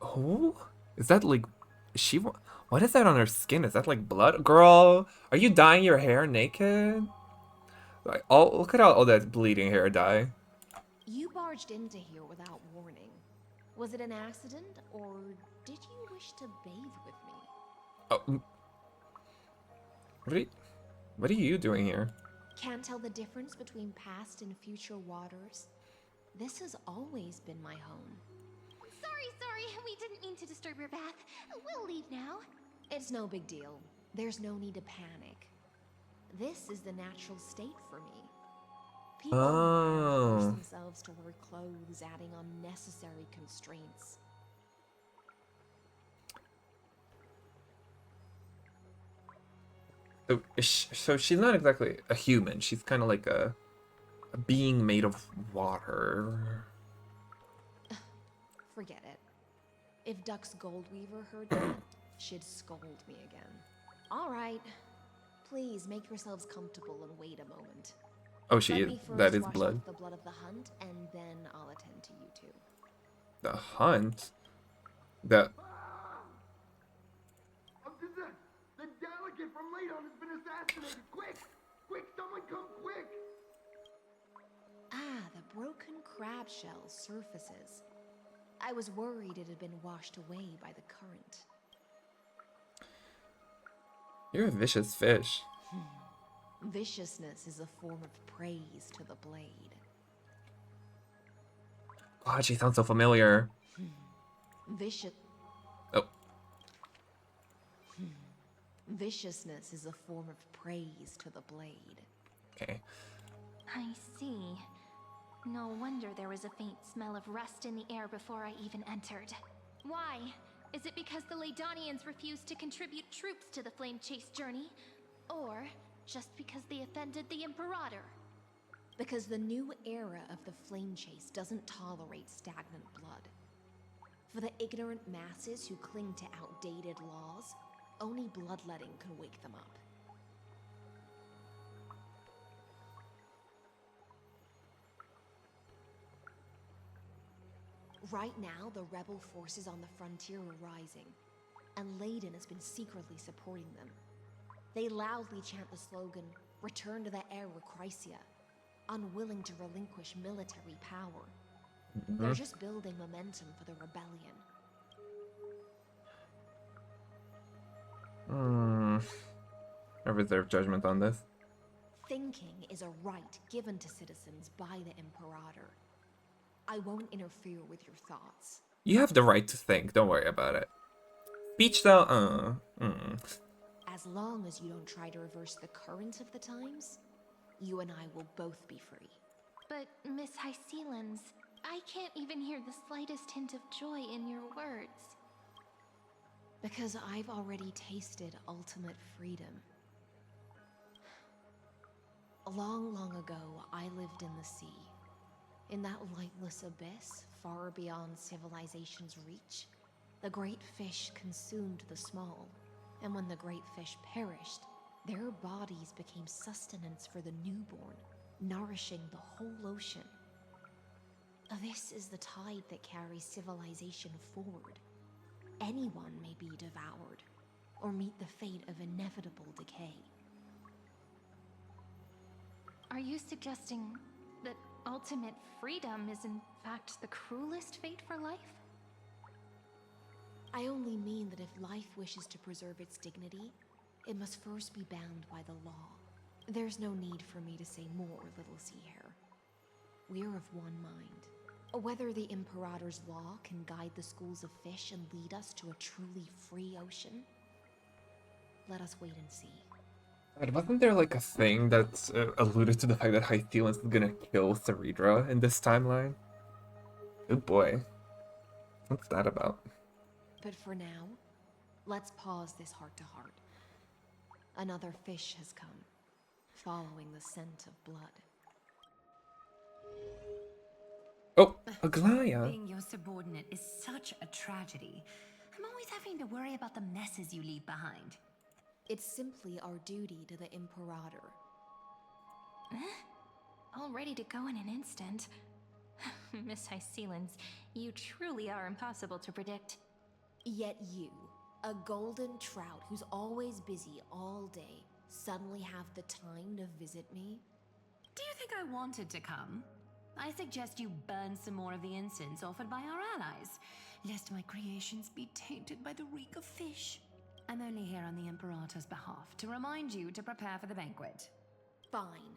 Oh? Is that like... What is that on her skin? Is that like blood? Girl, are you dyeing your hair naked? Like, look at all that bleeding hair dye. You barged into here without warning. Was it an accident, or did you wish to bathe with me? Oh. What are you doing here? Can't tell the difference between past and future waters? This has always been my home. Sorry, we didn't mean to disturb your bath. We'll leave now. It's no big deal. There's no need to panic. This is the natural state for me. People force themselves to wear clothes, adding unnecessary constraints. So she's not exactly a human. She's kind of like a being made of water. Forget it. If Dux Goldweaver heard that, she'd scold me again. All right. Please make yourselves comfortable and wait a moment. Oh, that is wash blood. off the blood of the hunt, and then I'll attend to you two. The hunt? The delegate from Ladon has been assassinated! Quick! Quick, someone come quick! Ah, the broken crab shell surfaces. I was worried it had been washed away by the current. You're a vicious fish. Viciousness is a form of praise to the blade. God, she sounds so familiar. Oh. Viciousness is a form of praise to the blade. Okay. I see. No wonder there was a faint smell of rust in the air before I even entered. Why? Is it because the Ladonians refused to contribute troops to the Flame Chase journey? Or just because they offended the Imperator? Because the new era of the Flame Chase doesn't tolerate stagnant blood. For the ignorant masses who cling to outdated laws, only bloodletting can wake them up. Right now, the rebel forces on the frontier are rising, and Leiden has been secretly supporting them. They loudly chant the slogan, "Return to the era Chrysia," unwilling to relinquish military power. They're just building momentum for the rebellion. I reserve judgment on this. Thinking is a right given to citizens by the Imperator. I won't interfere with your thoughts. You have the right to think, don't worry about it. Speech though, As long as you don't try to reverse the current of the times, you and I will both be free. But, Miss Hycelens, I can't even hear the slightest hint of joy in your words. Because I've already tasted ultimate freedom. Long, long ago, I lived in the sea. In that lightless abyss, far beyond civilization's reach, the great fish consumed the small. And when the great fish perished, their bodies became sustenance for the newborn, nourishing the whole ocean. This is the tide that carries civilization forward. Anyone may be devoured, or meet the fate of inevitable decay. Are you suggesting that ultimate freedom is in fact the cruelest fate for life? I only mean that if life wishes to preserve its dignity, it must first be bound by the law. There's no need for me to say more, little sea hare. We're of one mind. Whether the Imperator's law can guide the schools of fish and lead us to a truly free ocean, let us wait and see. God, wasn't there like a thing that alluded to the fact that Hycelens is gonna kill Ceredra in this timeline? Good boy. What's that about? But for now, let's pause this heart-to-heart. Another fish has come, following the scent of blood. Oh, Aglaya. Being your subordinate is such a tragedy. I'm always having to worry about the messes you leave behind. It's simply our duty to the Imperator. All ready to go in an instant. Miss Hycelens, you truly are impossible to predict. Yet you, a golden trout who's always busy all day, suddenly have the time to visit me? Do you think I wanted to come? I suggest you burn some more of the incense offered by our allies, lest my creations be tainted by the reek of fish. I'm only here on the Imperator's behalf to remind you to prepare for the banquet. Fine.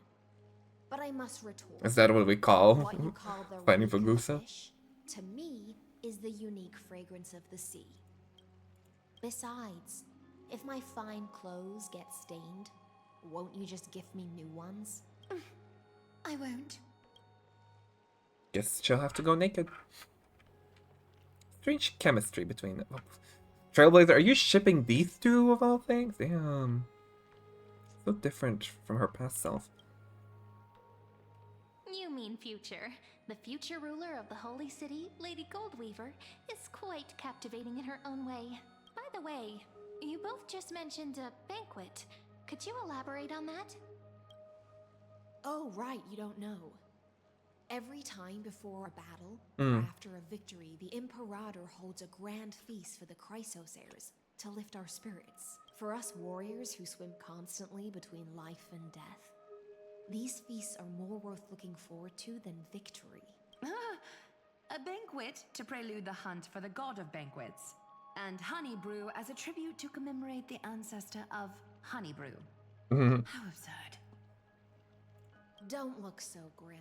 But I must retort. Is that what we call What you call the fighting reek for of Gusa? fish, to me, is the unique fragrance of the sea. Besides, if my fine clothes get stained, won't you just gift me new ones? I won't. Guess she'll have to go naked. Strange chemistry between them. Trailblazer, are you shipping these two of all things? Damn. So different from her past self. You mean future. The future ruler of the Holy City, Lady Goldweaver, is quite captivating in her own way. By the way, you both just mentioned a banquet. Could you elaborate on that? Oh, right, you don't know. Every time before a battle, or after a victory, the Imperator holds a grand feast for the Chrysos heirs to lift our spirits. For us warriors who swim constantly between life and death, these feasts are more worth looking forward to than victory. A banquet to prelude the hunt for the god of banquets, and honey brew as a tribute to commemorate the ancestor of honey brew. How absurd. Don't look so grim.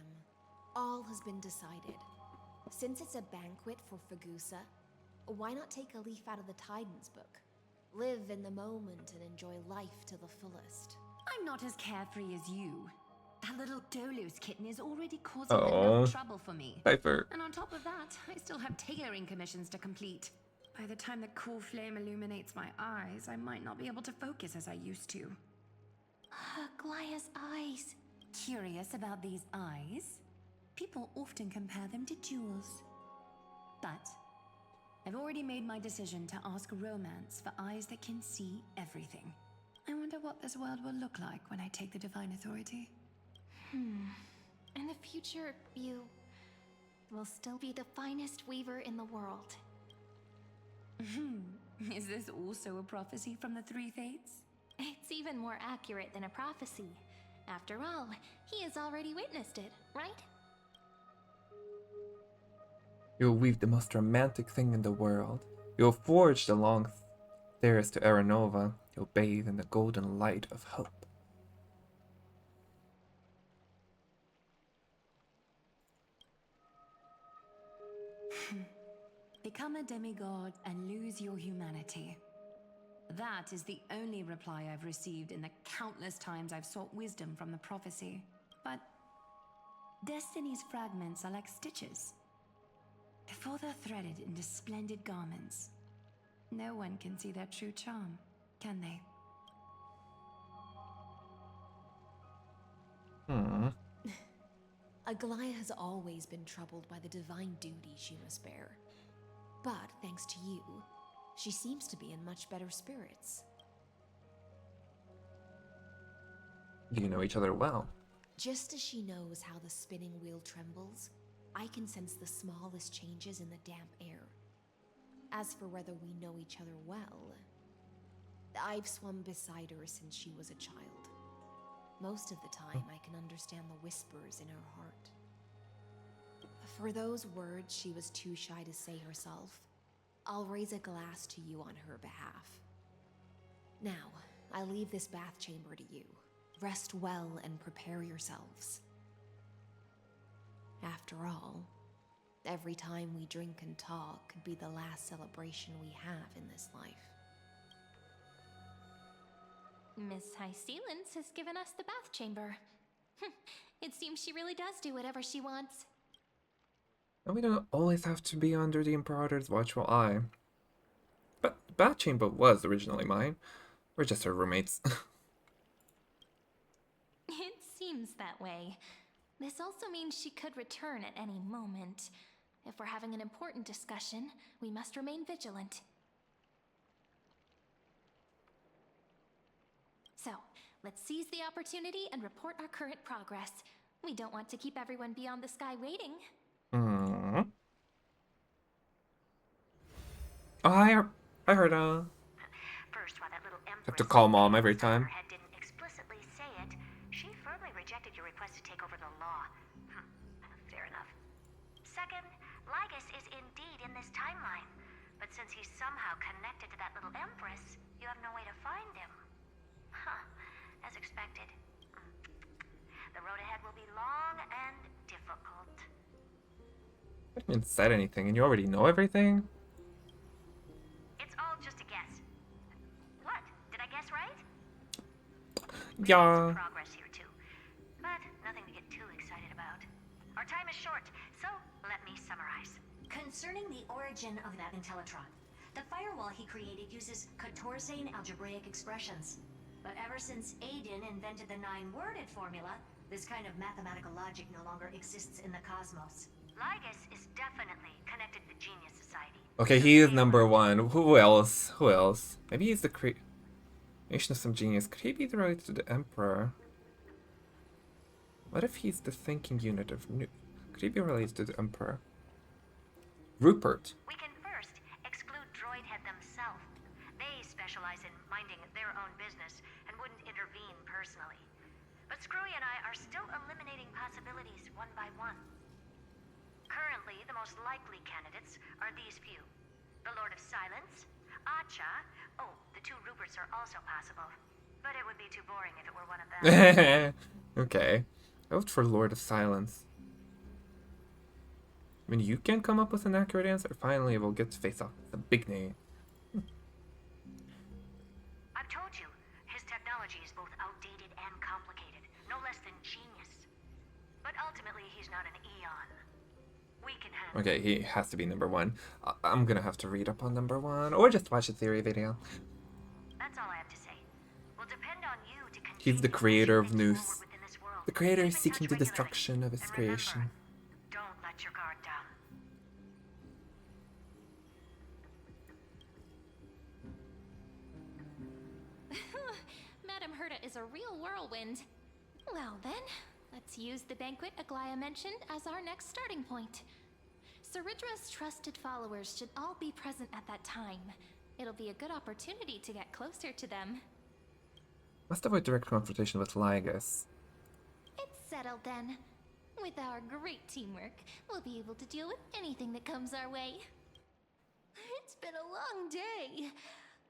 All has been decided. Since it's a banquet for Fagusa, why not take a leaf out of the Titan's book? Live in the moment and enjoy life to the fullest. I'm not as carefree as you. That little Dolos kitten is already causing Aww. enough trouble for me. Piper. And on top of that, I still have tailoring commissions to complete. By the time the cool flame illuminates my eyes, I might not be able to focus as I used to. Glaya's eyes. Curious about these eyes? People often compare them to jewels. But I've already made my decision to ask romance for eyes that can see everything. I wonder what this world will look like when I take the divine authority. In the future, you will still be the finest weaver in the world. Is this also a prophecy from the Three Fates? It's even more accurate than a prophecy. After all, he has already witnessed it, right? You'll weave the most romantic thing in the world. You'll forge the long stairs to Aranova. You'll bathe in the golden light of hope. Become a demigod and lose your humanity. That is the only reply I've received in the countless times I've sought wisdom from the prophecy. But Destiny's fragments are like stitches. Before they're threaded into splendid garments, no one can see their true charm, can they? Aglaia has always been troubled by the divine duty she must bear. But thanks to you, she seems to be in much better spirits. You know each other well. Just as she knows how the spinning wheel trembles, I can sense the smallest changes in the damp air. As for whether we know each other well, I've swum beside her since she was a child. Most of the time, I can understand the whispers in her heart. For those words she was too shy to say herself, I'll raise a glass to you on her behalf. Now, I leave this bath chamber to you. Rest well and prepare yourselves. After all, every time we drink and talk could be the last celebration we have in this life. Miss High Sealance has given us the bath chamber. It seems she really does do whatever she wants. And we don't always have to be under the Imperator's watchful eye. But the Bat Chamber was originally mine. We're just her roommates. It seems that way. This also means she could return at any moment. If we're having an important discussion, we must remain vigilant. So, let's seize the opportunity and report our current progress. We don't want to keep everyone beyond the sky waiting. Oh, I heard, First, while that little have to call Mom every time. head didn't explicitly say it, she firmly rejected your request to take over the law. Fair enough. Second, Lygus is indeed in this timeline, but since he's somehow connected to that little Empress, you have no way to find him. As expected. The road ahead will be long and difficult. I haven't even said anything, and you already know everything? It's all just a guess. What? Did I guess right? Yeah. Progress here too, but nothing to get too excited about. Our time is short, so let me summarize. Concerning the origin of that Intellitron, the firewall he created uses Katorzane algebraic expressions. But ever since Aiden invented the 9-worded formula, this kind of mathematical logic no longer exists in the cosmos. Lygus is definitely connected to the Genius Society. Okay, he is number one. Who else? Who else? Maybe he's the creation of some genius. Could he be related to the Emperor? What if he's the thinking unit of New? Could he be related to the Emperor? Rupert. We can first exclude Droidhead themselves. They specialize in minding their own business and wouldn't intervene personally. But Screwy and I are still eliminating possibilities one by one. Currently, the most likely candidates are these few. The Lord of Silence, Acha. Oh, the two Ruperts are also possible. But it would be too boring if it were one of them. Okay. I vote for Lord of Silence. When you can't come up with an accurate answer, finally we'll get to face off with a big name. I've told you, his technology is both outdated and complicated, no less than genius. But ultimately, he's not an Eon. We can handle. Okay, he has to be number one. I'm gonna have to read up on number one, or just watch a theory video. That's all I have to say. Will depend on you to He's the creator of Noose. The creator is seeking the destruction of his creation. don't let your guard down. Madame Herta is a real whirlwind. Well then, let's use the banquet Aglaia mentioned as our next starting point. Ceridra's trusted followers should all be present at that time. It'll be a good opportunity to get closer to them. Must avoid direct confrontation with Lygus. It's settled then. With our great teamwork, we'll be able to deal with anything that comes our way. It's been a long day.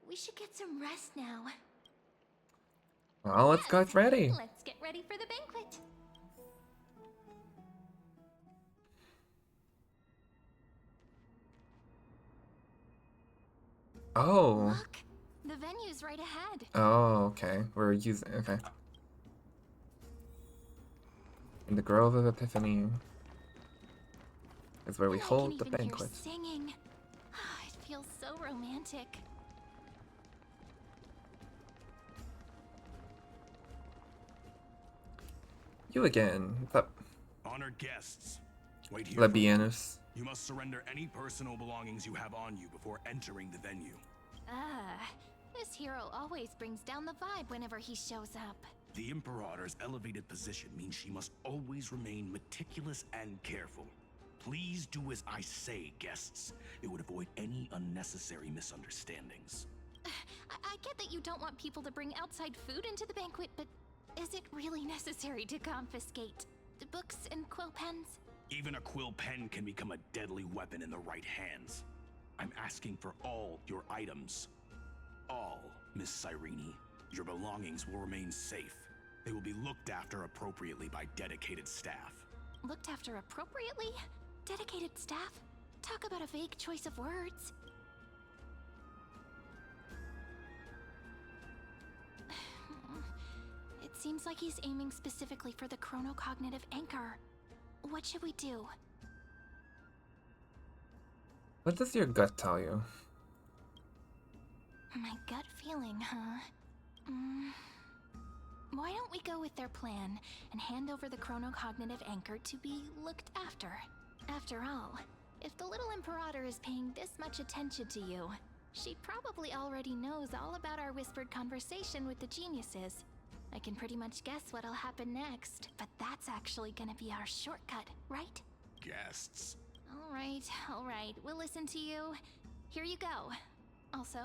We should get some rest now. Well, let's get ready. Let's get ready for the banquet. Oh. Look, the venue's right ahead. Oh, okay. We're using. Okay. In the Grove of Epiphany is where we hold the banquet. I can even hear singing. It feels so romantic. You again. What's up? Honored guests, wait here. Labianus. You must surrender any personal belongings you have on you before entering the venue. This hero always brings down the vibe whenever he shows up. The Imperator's elevated position means she must always remain meticulous and careful. Please do as I say, guests. It would avoid any unnecessary misunderstandings. I get that you don't want people to bring outside food into the banquet, but is it really necessary to confiscate the books and quill pens? Even a quill pen can become a deadly weapon in the right hands. I'm asking for all your items. All, Miss Cyrene. Your belongings will remain safe. They will be looked after appropriately by dedicated staff. Looked after appropriately? Dedicated staff? Talk about a vague choice of words. It seems like he's aiming specifically for the chronocognitive anchor. What should we do? What does your gut tell you? My gut feeling, huh? Why don't we go with their plan and hand over the chronocognitive anchor to be looked after? After all, if the little Imperator is paying this much attention to you, she probably already knows all about our whispered conversation with the geniuses. I can pretty much guess what'll happen next, but that's actually gonna be our shortcut, right? Guests. All right, we'll listen to you. Here you go. Also,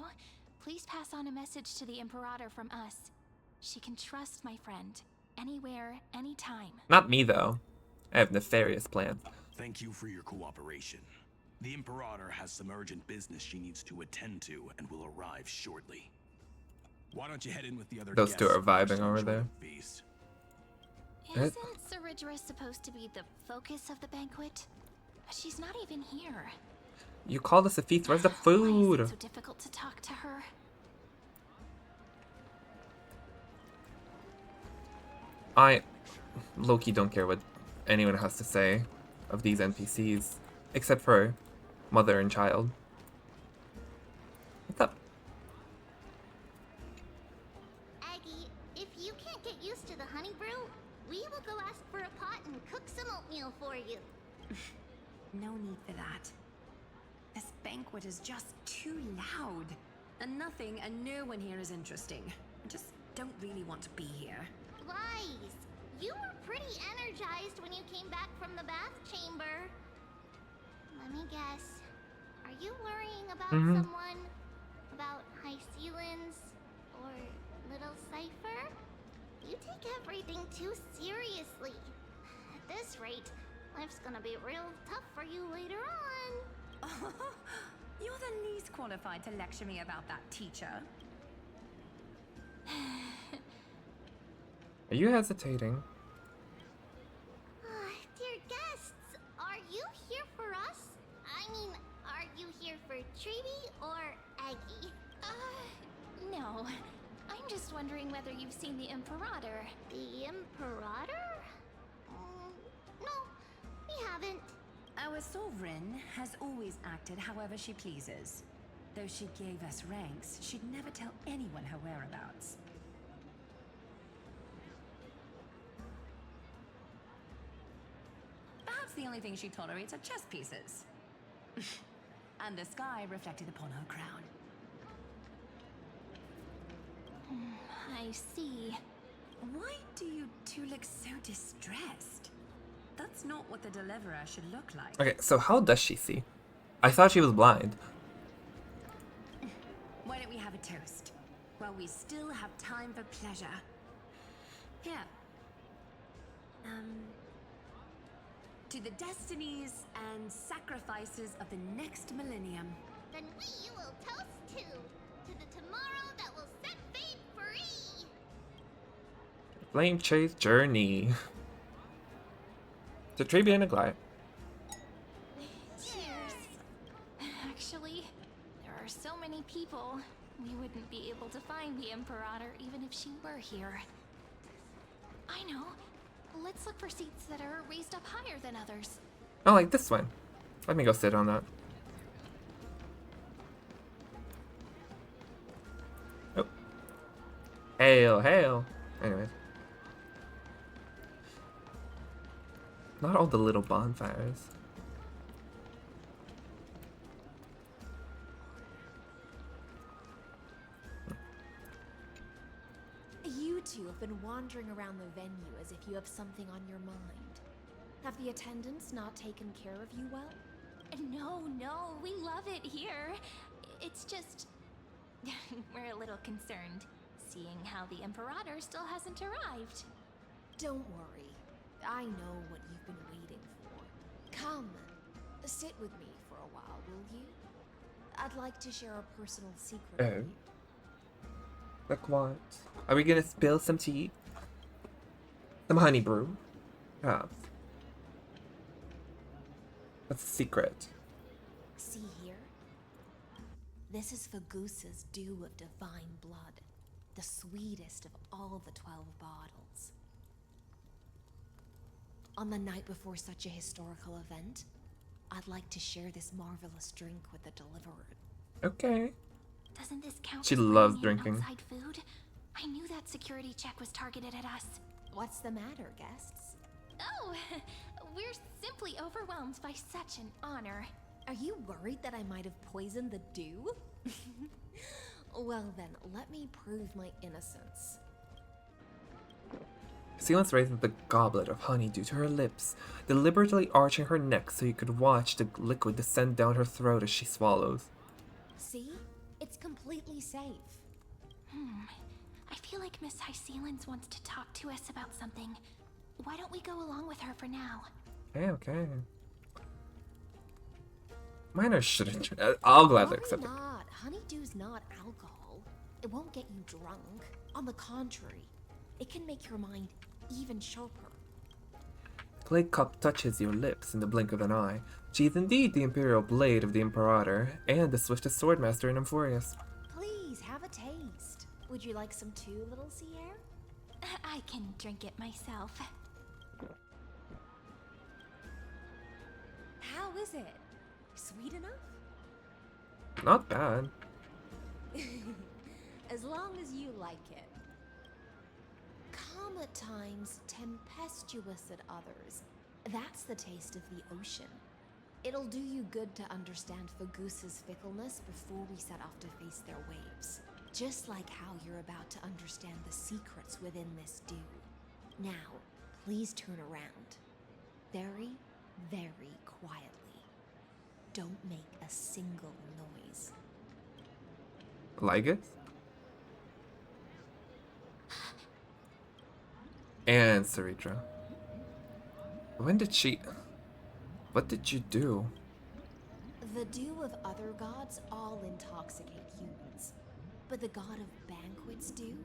please pass on a message to the Imperator from us. She can trust my friend, anywhere, anytime. Not me, though. I have nefarious plans. Thank you for your cooperation. The Imperator has some urgent business she needs to attend to and will arrive shortly. Why don't you head in with the other Those guests? two are vibing over there. Isn't Ceridra supposed to be the focus of the banquet? She's not even here. You called us a feast. Where's the food? Why is it so difficult to talk to her? I, low-key, don't care what anyone has to say of these NPCs, except for mother and child. What's up? Aggie, if you can't get used to the honey brew, we will go ask for a pot and cook some oatmeal for you. No need for that. This banquet is just too loud. And nothing and no one here is interesting. I just don't really want to be here. Lies! You were pretty energized when you came back from the bath chamber. Let me guess. Are you worrying about someone? About High Sealans? Or Little Cypher? You take everything too seriously. At this rate, life's gonna be real tough for you later on. You're the least qualified to lecture me about that, teacher. Are you hesitating? Dear guests, are you here for us? I mean, are you here for Treeby or Aggie? No. I'm just wondering whether you've seen the Imperator. The Imperator? No, we haven't. Our sovereign has always acted however she pleases. Though she gave us ranks, she'd never tell anyone her whereabouts. Perhaps the only thing she tolerates are chess pieces. And the sky reflected upon her crown. I see. Why do you two look so distressed? that's not what the Deliverer should look like. Okay, so how does she see? I thought she was blind. Why don't we have a toast? While we still have time for pleasure. Here. To the destinies and sacrifices of the next millennium. Then we will toast to the tomorrow that will set fate free. Flame chase journey. The tree being a glide. Cheers. Actually, there are so many people. We wouldn't be able to find the Imperator even if she were here. I know. Let's look for seats that are raised up higher than others. Oh, like this one. Let me go sit on that. Oh. Hail, hail. Anyways. Not all the little bonfires. You two have been wandering around the venue as if you have something on your mind. Have the attendants not taken care of you well? No, we love it here. It's just... we're a little concerned, seeing how the Imperator still hasn't arrived. Don't worry. I know what you've been waiting for. Come, sit with me for a while, will you? I'd like to share a personal secret with you. Like what? Are we gonna spill some tea? Some honey brew? Yeah. That's a secret. See here? This is Fagusa's dew of divine blood. The sweetest of all the 12 bottles. On the night before such a historical event, I'd like to share this marvelous drink with the Deliverer. Okay. Doesn't this count She as loves bringing in drinking. outside food? I knew that security check was targeted at us. What's the matter, guests? Oh, we're simply overwhelmed by such an honor. Are you worried that I might have poisoned the dew? Well then, let me prove my innocence. Sealance raises the goblet of honeydew to her lips, deliberately arching her neck so you could watch the liquid descend down her throat as she swallows. See? It's completely safe. I feel like Miss Hysealans wants to talk to us about something. Why don't we go along with her for now? Okay. Minor shouldn't. I'll gladly accept it. Not. Honeydew's not alcohol. It won't get you drunk. On the contrary, it can make your mind even sharper. Clay cup touches your lips in the blink of an eye. She is indeed the imperial blade of the Imperator and the swiftest swordmaster in Amphoreus. Please have a taste. Would you like some too, little sea air? I can drink it myself. How is it? Sweet enough? Not bad. As long as you like it. Calm at times, tempestuous at others. That's the taste of the ocean. It'll do you good to understand Fagusa's fickleness before we set off to face their waves. Just like how you're about to understand the secrets within this dew. Now, please turn around. Very, very quietly. Don't make a single noise. Like it? And Saritra. When did she... What did you do? The dew of other gods all intoxicate humans. But the god of banquets dew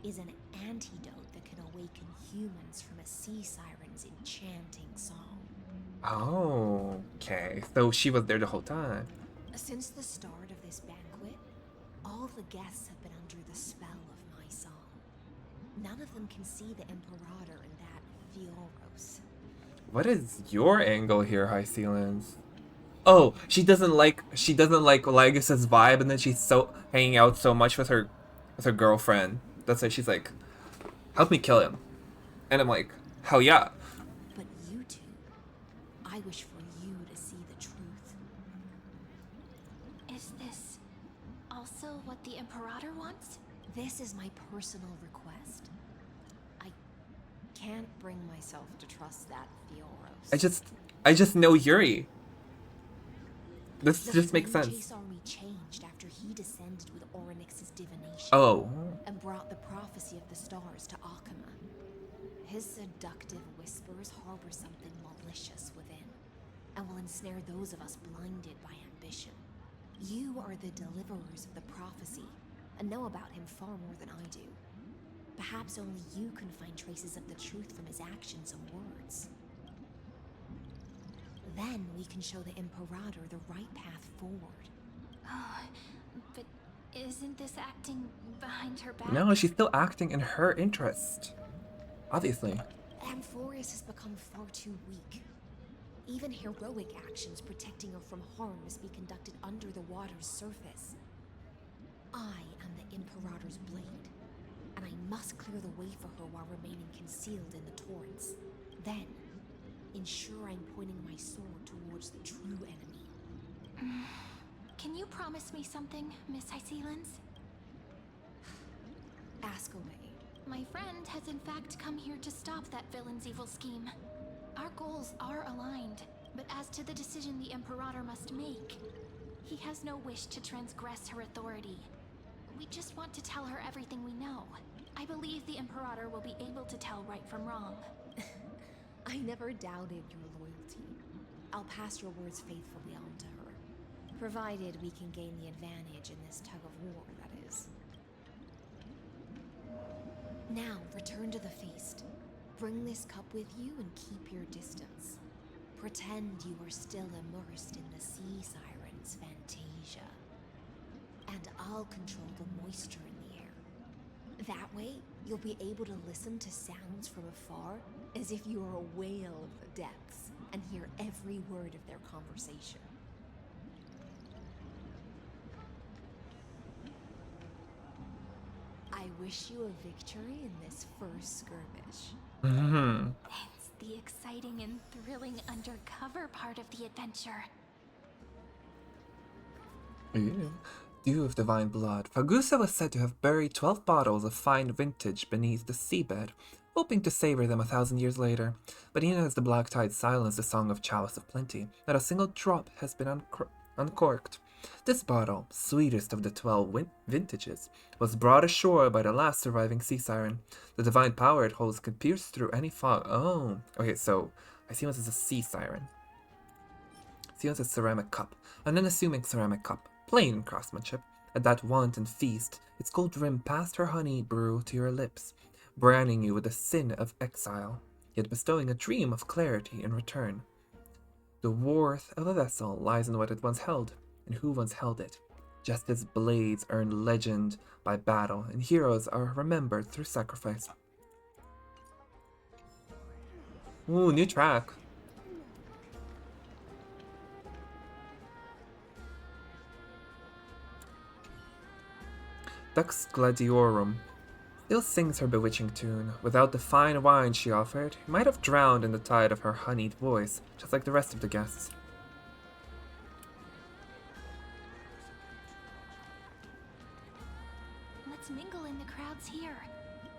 is an antidote that can awaken humans from a sea siren's enchanting song. Oh, okay. So she was there the whole time. Since the start of this banquet, all the guests have been under the spell of my song. None of them can see the Imperator in that Fioros. What is your angle here, Hysealans? Oh, she doesn't like Legus's vibe, and then she's so hanging out so much with her girlfriend. That's why she's like, help me kill him. And I'm like, hell yeah. But you two, I wish for you to see the truth. Is this also what the Imperator wants? This is my personal request. I can't can't bring myself to trust that Fioros. I just know Yuri. This The just makes Flame sense. Chase army changed after he descended with Orynyx's divination. Oh. And brought the prophecy of the stars to Akama. His seductive whispers harbor something malicious within, and will ensnare those of us blinded by ambition. You are the deliverers of the prophecy, and know about him far more than I do. Perhaps only you can find traces of the truth from his actions and words. Then we can show the Imperator the right path forward. Oh, but isn't this acting behind her back? No, she's still acting in her interest. Obviously. Amphoreus has become far too weak. Even heroic actions protecting her from harm must be conducted under the water's surface. I am the Imperator's blade, and I must clear the way for her while remaining concealed in the torrents. Then, ensure I'm pointing my sword towards the true enemy. Can you promise me something, Miss Hycelens? Ask away. My friend has in fact come here to stop that villain's evil scheme. Our goals are aligned, but as to the decision the Imperator must make, he has no wish to transgress her authority. We just want to tell her everything we know. I believe the Imperator will be able to tell right from wrong. I never doubted your loyalty. I'll pass your words faithfully on to her, provided we can gain the advantage in this tug of war, that is. Now, return to the feast. Bring this cup with you and keep your distance. Pretend you are still immersed in the sea siren's fantasia. And I'll control the moisture in the air. That way, you'll be able to listen to sounds from afar as if you are a whale of the depths and hear every word of their conversation. I wish you a victory in this first skirmish. It's the exciting and thrilling undercover part of the adventure. Ew. Dew of divine blood. Fagusa was said to have buried 12 bottles of fine vintage beneath the seabed, hoping to savor them 1,000 years later. But even as the black tide silenced the song of Chalice of Plenty, not a single drop has been uncorked. This bottle, sweetest of the 12 vintages, was brought ashore by the last surviving sea siren. The divine power it holds could pierce through any fog. Oh, okay, so I see this as a sea siren. See this as a ceramic cup, an unassuming ceramic cup, plain craftsmanship. At that wanton feast, its gold rim passed her honey brew to your lips, branding you with the sin of exile, yet bestowing a dream of clarity in return. The worth of a vessel lies in what it once held, and who once held it. Just as blades earn legend by battle, and heroes are remembered through sacrifice. Ooh, new track. Dux Gladiorum still sings her bewitching tune. Without the fine wine she offered, he might have drowned in the tide of her honeyed voice, just like the rest of the guests. Let's mingle in the crowds here.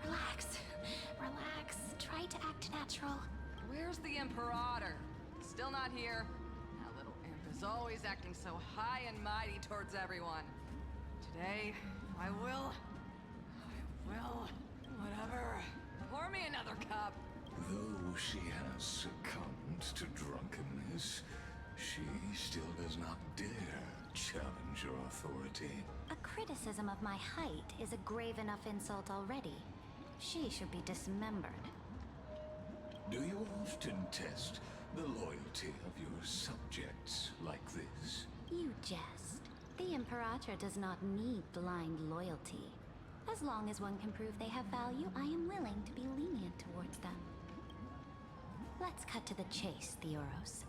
Relax. Relax. Try to act natural. Where's the Imperator? Still not here. That little imp is always acting so high and mighty towards everyone. Today, I will, whatever. Pour me another cup. Though she has succumbed to drunkenness, she still does not dare challenge your authority. A criticism of my height is a grave enough insult already. She should be dismembered. Do you often test the loyalty of your subjects like this? You jest. The Imperator does not need blind loyalty. As long as one can prove they have value, I am willing to be lenient towards them. Let's cut to the chase, Theoros.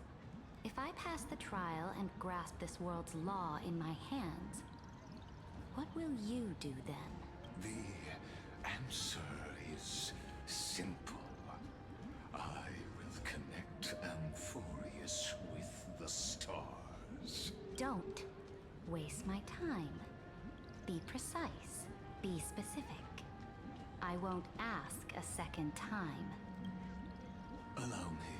If I pass the trial and grasp this world's law in my hands, what will you do then? The answer is simple. I will connect Amphoreus with the stars. Don't waste my time. Be precise. Be specific. I won't ask a second time. Allow me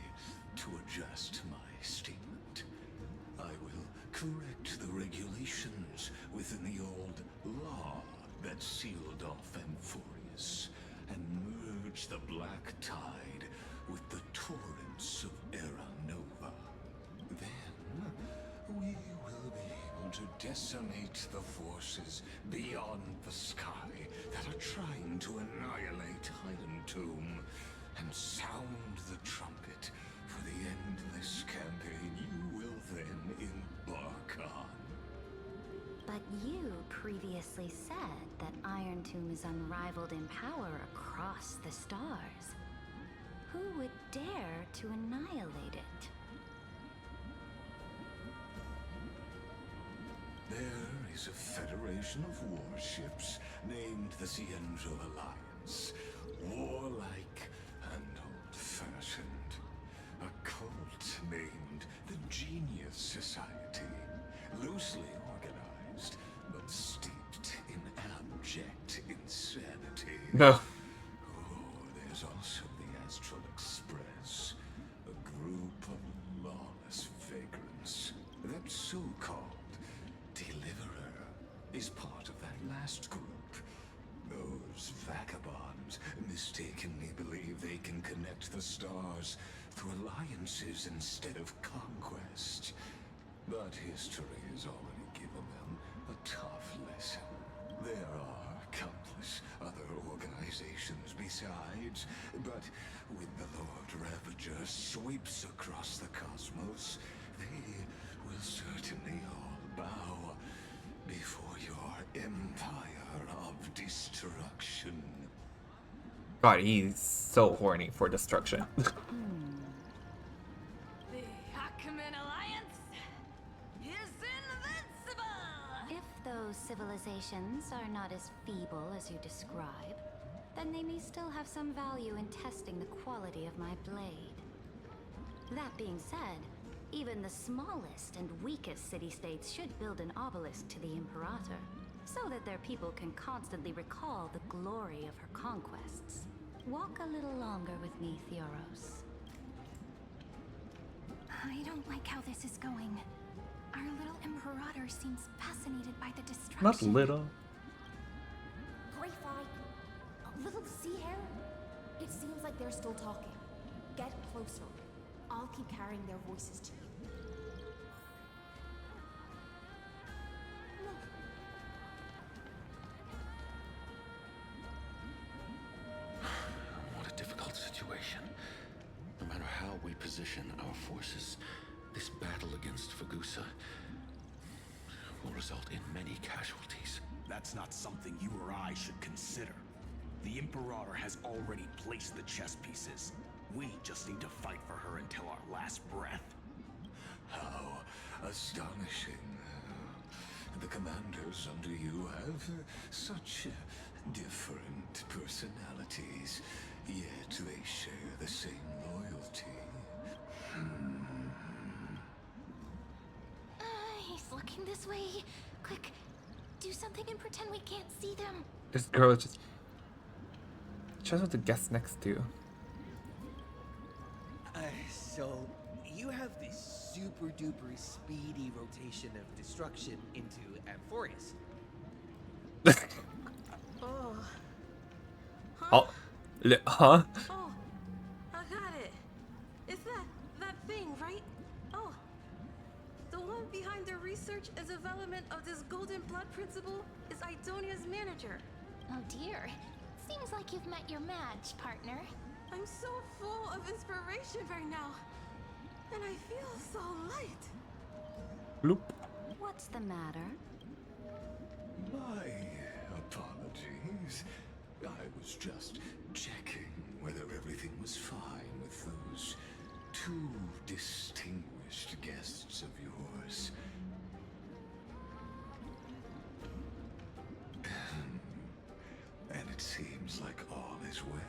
to adjust my statement. I will correct the regulations within the old law that sealed off Amphoreus and merge the black tide with the torrents of Era Nova. Then we will be able to decimate the forces beyond the sky that are trying to annihilate Highland Tomb and sound the trumpet for the endless campaign you will then embark on. But you previously said that Iron Tomb is unrivaled in power across the stars. Who would dare to annihilate it? There is a federation of warships named the Cienzo Alliance. Warlike and old-fashioned. A cult named the Genius Society. Loosely organized, but steeped in abject insanity. No. Oh, there's also the Astral Express. A group of lawless vagrants. That so-called Deliverer is part of that last group. Those vagabonds mistakenly believe they can connect the stars through alliances instead of conquest. But history has already given them a tough lesson. There are countless other organizations besides, but when the Lord Ravager sweeps across the cosmos, they will certainly all bow before your empire of destruction. God, he's so horny for destruction. The Hakumen Alliance is invincible! If those civilizations are not as feeble as you describe, then they may still have some value in testing the quality of my blade. That being said, even the smallest and weakest city-states should build an obelisk to the Imperator, so that their people can constantly recall the glory of her conquests. Walk a little longer with me, Theoros. I don't like how this is going. Our little Imperator seems fascinated by the destruction. Not little. Greyfly, a little sea hare? It seems like they're still talking. Get closer. I'll keep carrying their voices to you. What a difficult situation. No matter how we position our forces, this battle against Fagusa will result in many casualties. That's not something you or I should consider. The Imperator has already placed the chess pieces. We just need to fight for her until our last breath. How astonishing. The commanders under you have such different personalities, yet they share the same loyalty. He's looking this way. Quick, do something and pretend we can't see them. This girl is just... She knows what to guess next to. So, you have this super duper speedy rotation of destruction into Amphoreus. Oh. Oh. Huh? Oh, I got it. It's that thing, right? Oh. The one behind the research and development of this golden blood principle is Idonia's manager. Oh dear. Seems like you've met your match, partner. I'm so full of inspiration right now. And I feel so light. Bloop. What's the matter? My apologies. I was just checking whether everything was fine with those two distinguished guests of yours. And it seems like all is well.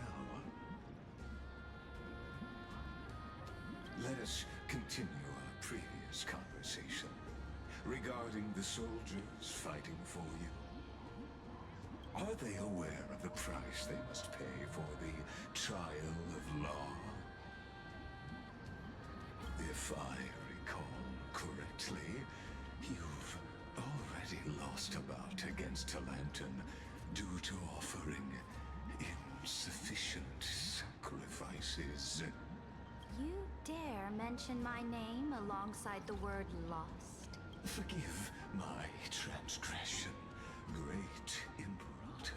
Let us continue our previous conversation regarding the soldiers fighting for you. Are they aware of the price they must pay for the trial of law? If I recall correctly, you've already lost a bout against a lantern due to offering insufficient sacrifices. You dare mention my name alongside the word lost? Forgive my transgression, great Imperator.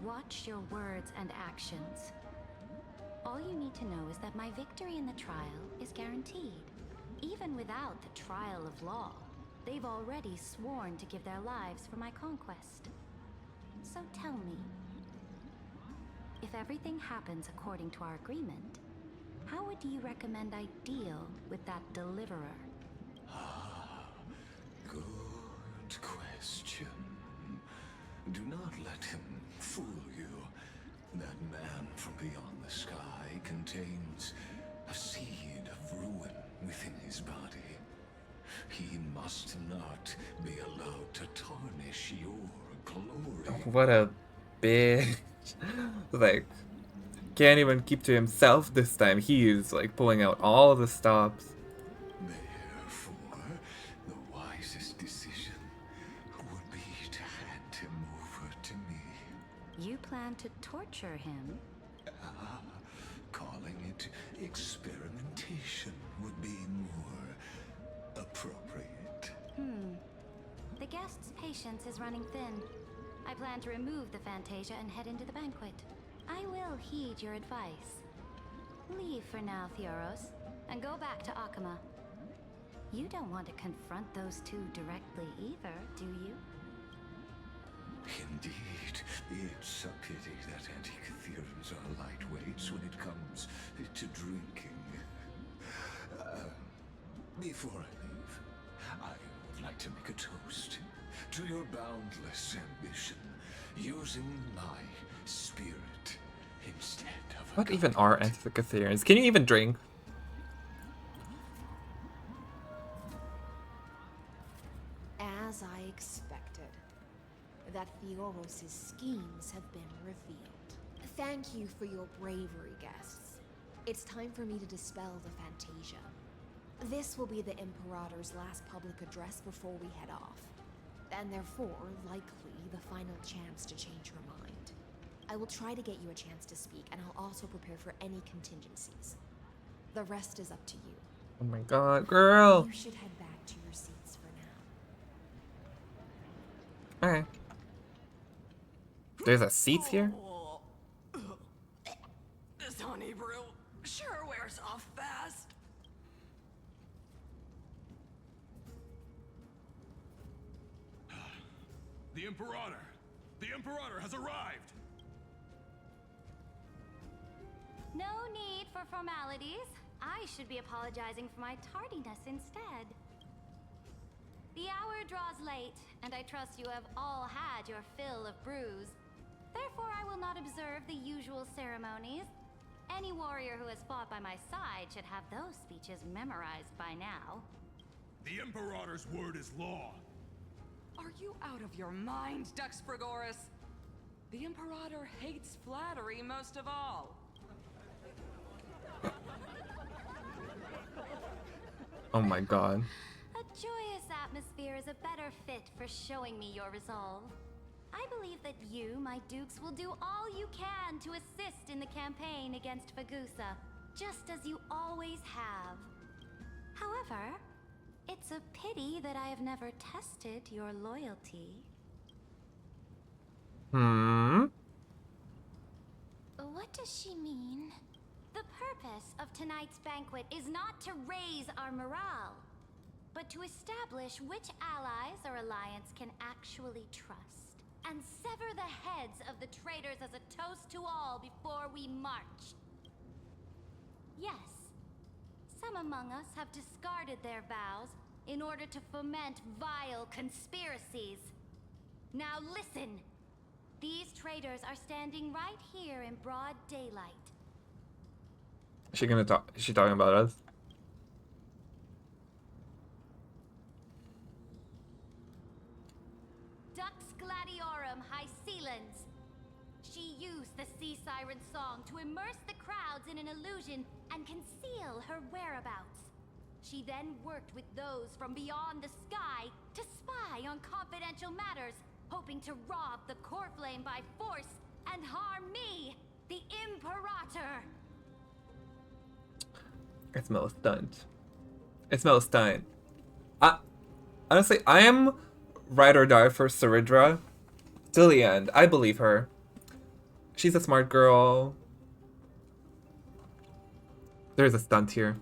Watch your words and actions. All you need to know is that my victory in the trial is guaranteed. Even without the trial of law, they've already sworn to give their lives for my conquest. So tell me, if everything happens according to our agreement, how would you recommend I deal with that deliverer? Good question. Do not let him fool you. That man from beyond the sky contains a seed of ruin within his body. He must not be allowed to tarnish your glory. What a bitch. Like, can't even keep to himself this time. He's like pulling out all the stops. Therefore, the wisest decision would be to hand him over to me. You plan to torture him? Calling it experimentation would be more appropriate. The guest's patience is running thin. I plan to remove the Fantasia and head into the banquet. I will heed your advice. Leave for now, Theoros, and go back to Akama. You don't want to confront those two directly either, do you? Indeed, it's a pity that Antikytherans are lightweights when it comes to drinking. Before I leave, I would like to make a toast to your boundless ambition, using my spirit instead of What even are Antikytherians? Can you even drink? As I expected, that Theoros' schemes have been revealed. Thank you for your bravery, guests. It's time for me to dispel the Fantasia. This will be the Imperator's last public address before we head off, and therefore, likely, the final chance to change her mind. I will try to get you a chance to speak, and I'll also prepare for any contingencies. The rest is up to you. Oh my god, girl! You should head back to your seats for now. Alright. There's a seats here? This honey brew sure wears off fast. The Imperator! The Imperator has arrived! No need for formalities. I should be apologizing for my tardiness instead. The hour draws late, and I trust you have all had your fill of brews. Therefore, I will not observe the usual ceremonies. Any warrior who has fought by my side should have those speeches memorized by now. The Imperator's word is law. Are you out of your mind, Dux Frigoris? The Imperator hates flattery most of all. Oh my god. A joyous atmosphere is a better fit for showing me your resolve. I believe that you, my dukes, will do all you can to assist in the campaign against Fagusa, just as you always have. However, it's a pity that I have never tested your loyalty. What does she mean? The purpose of tonight's banquet is not to raise our morale, but to establish which allies our alliance can actually trust, and sever the heads of the traitors as a toast to all before we march. Yes, some among us have discarded their vows in order to foment vile conspiracies. Now listen! These traitors are standing right here in broad daylight. Is she gonna talk? Is she talking about us? Dux Gladiorum Hycelans. She used the sea siren song to immerse the crowds in an illusion and conceal her whereabouts. She then worked with those from beyond the sky to spy on confidential matters, hoping to rob the core flame by force and harm me, the Imperator. It smells stunned. It smells stunned. Honestly, I am ride or die for Saridra till the end. I believe her. She's a smart girl. There's a stunt here.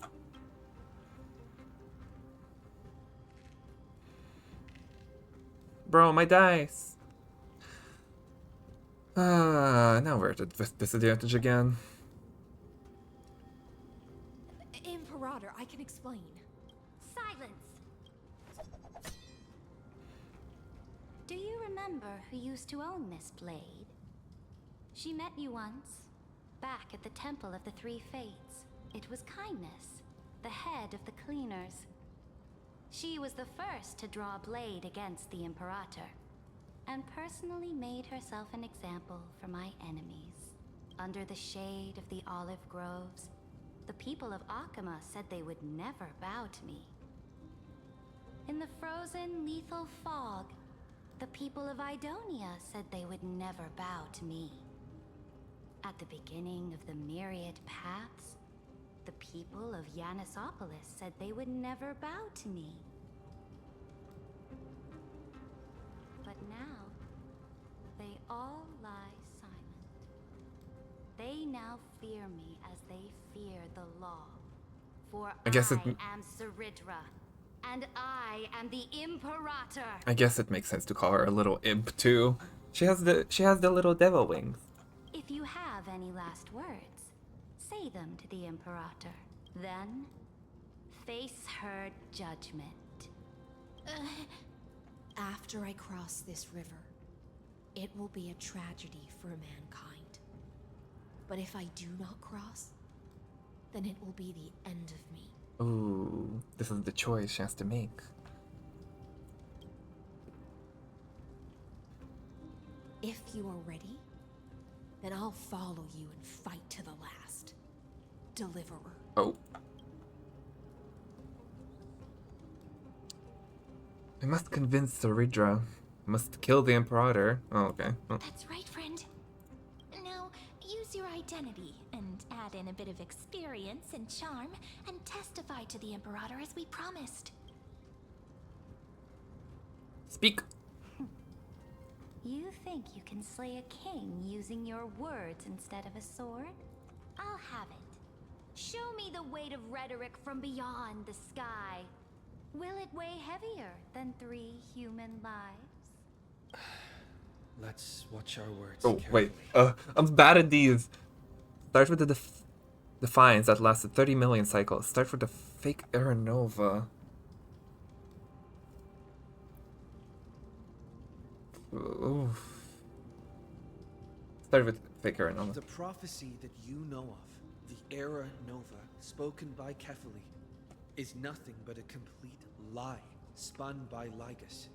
Bro, my dice. Now we're at disadvantage again. Imperator, I can explain. Silence! Do you remember who used to own this blade? She met you once, back at the Temple of the Three Fates. It was Kindness, the head of the cleaners. She was the first to draw a blade against the Imperator, and personally made herself an example for my enemies. Under the shade of the olive groves, the people of Akama said they would never bow to me. In the frozen, lethal fog, the people of Idonia said they would never bow to me. At the beginning of the myriad paths, the people of Yanisopolis said they would never bow to me. But now, they all lie silent. They now fear me as they fear the law. For I guess it am Saridra, and I am the Imperator. I guess it makes sense to call her a little imp too. She has the little devil wings. If you have any last words, say them to the Imperator. Then, face her judgment. After I cross this river, it will be a tragedy for mankind. But if I do not cross, then it will be the end of me. Ooh, this is the choice she has to make. If you are ready, then I'll follow you and fight to the last. Deliverer. Oh. I must convince Saridra. I must kill the Imperator. Oh, okay. Oh. That's right, friend. Now, use your identity and add in a bit of experience and charm and testify to the Imperator as we promised. Speak. You think you can slay a king using your words instead of a sword? I'll have it. Show me the weight of rhetoric from beyond the sky. Will it weigh heavier than 3 human lives? Let's watch our words. Oh, carefully. wait. I'm bad at these. Start with the defiance that lasted 30 million cycles. Start with the fake Era Nova. Ooh. Start with fake Era Nova. The prophecy that you know of, the Era Nova, spoken by Kefali, is nothing but a complete lie spun by Lygus.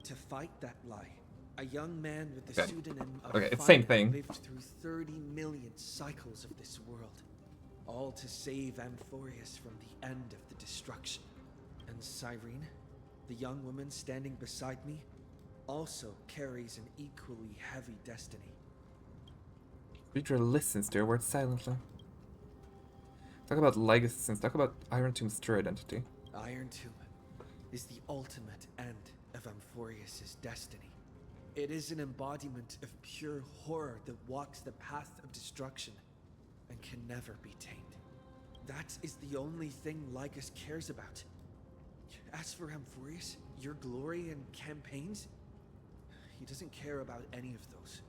To fight that lie, a young man with the pseudonym of Okay, it's same Fire thing. lived through 30 million cycles of this world, all to save Amphoreus from the end of the destruction. And Cyrene, the young woman standing beside me, also carries an equally heavy destiny. Reader listens to your words silently. Talk about legacies, talk about Iron Tomb's true identity. Iron Tomb is the ultimate end of Amphoreus' destiny. It is an embodiment of pure horror that walks the path of destruction and can never be tamed. That is the only thing Lygus cares about. As for Amphoreus, your glory and campaigns, he doesn't care about any of those.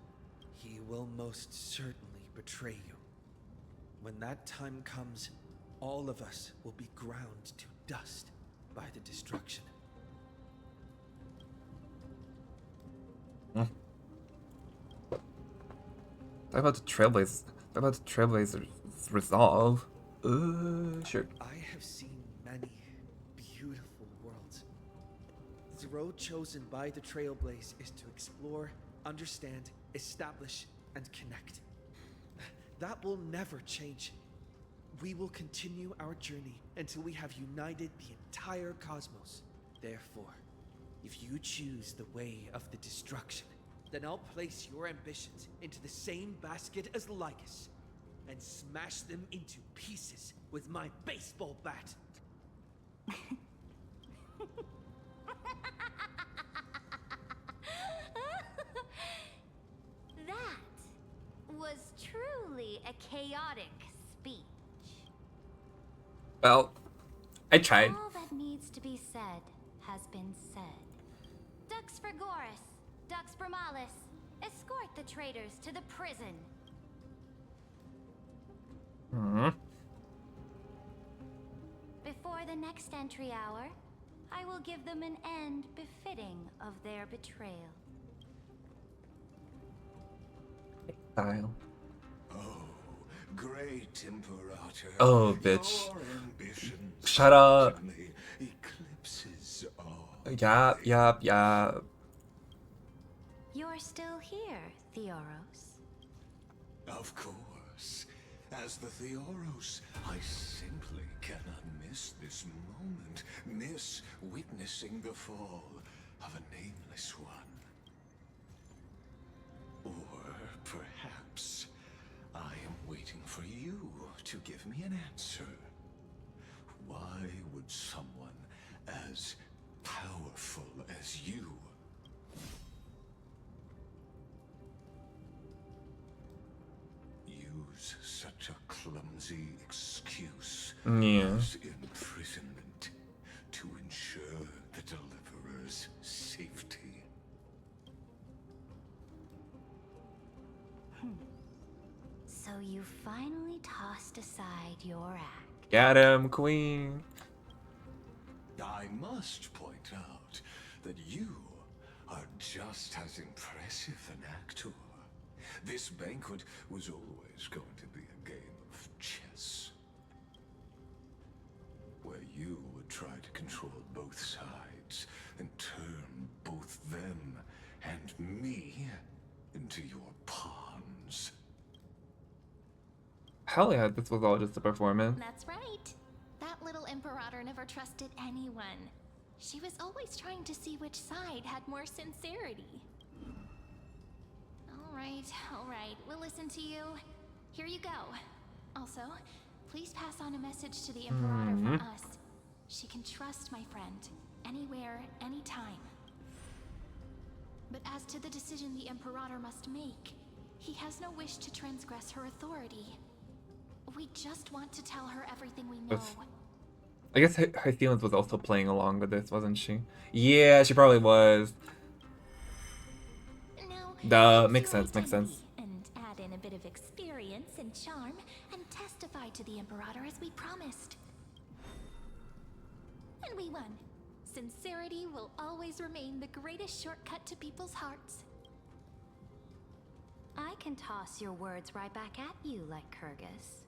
He will most certainly betray you. When that time comes, all of us will be ground to dust by the destruction. Talk about the Trailblazers. Talk about the Trailblazers' resolve. Sure. I have seen many beautiful worlds. The road chosen by the Trailblaze is to explore, understand, establish, and connect. That will never change. We will continue our journey until we have united the entire cosmos. Therefore, if you choose the way of the destruction, then I'll place your ambitions into the same basket as Lycus and smash them into pieces with my baseball bat. That was truly a chaotic speech. Well, I tried. All that needs to be said has been said. Dux Frigoris, Dux Bromalis, escort the traitors to the prison. Before the next entry hour, I will give them an end befitting of their betrayal. Style. Oh, great Imperator. Oh, bitch. Your ambition Shut up. certainly eclipses all. Yup. You're still here, Theoros. Of course. As the Theoros, I simply cannot miss this moment, miss witnessing the fall of a nameless one. Or perhaps I am waiting for you to give me an answer. Why would someone as powerful as you use such a clumsy excuse as imprisonment to ensure the Deliverer's safety? So you finally tossed aside your act. Got him, queen. I must point out that you are just as impressive an actor. This banquet was always going to be a game of chess, where you would try to control both sides and turn both them and me into your pawns. Hell yeah, this was all just a performance. That's right. That little Imperator never trusted anyone. She was always trying to see which side had more sincerity. All right, we'll listen to you. Here you go. Also, please pass on a message to the Imperator from us. She can trust my friend, anywhere, anytime. But as to the decision the Imperator must make, he has no wish to transgress her authority. We just want to tell her everything we know. I guess her feelings was also playing along with this, wasn't she? Yeah, she probably was. Duh, makes sense. And add in a bit of experience and charm, and testify to the Imperator as we promised. And we won. Sincerity will always remain the greatest shortcut to people's hearts. I can toss your words right back at you, like Kyrgyz.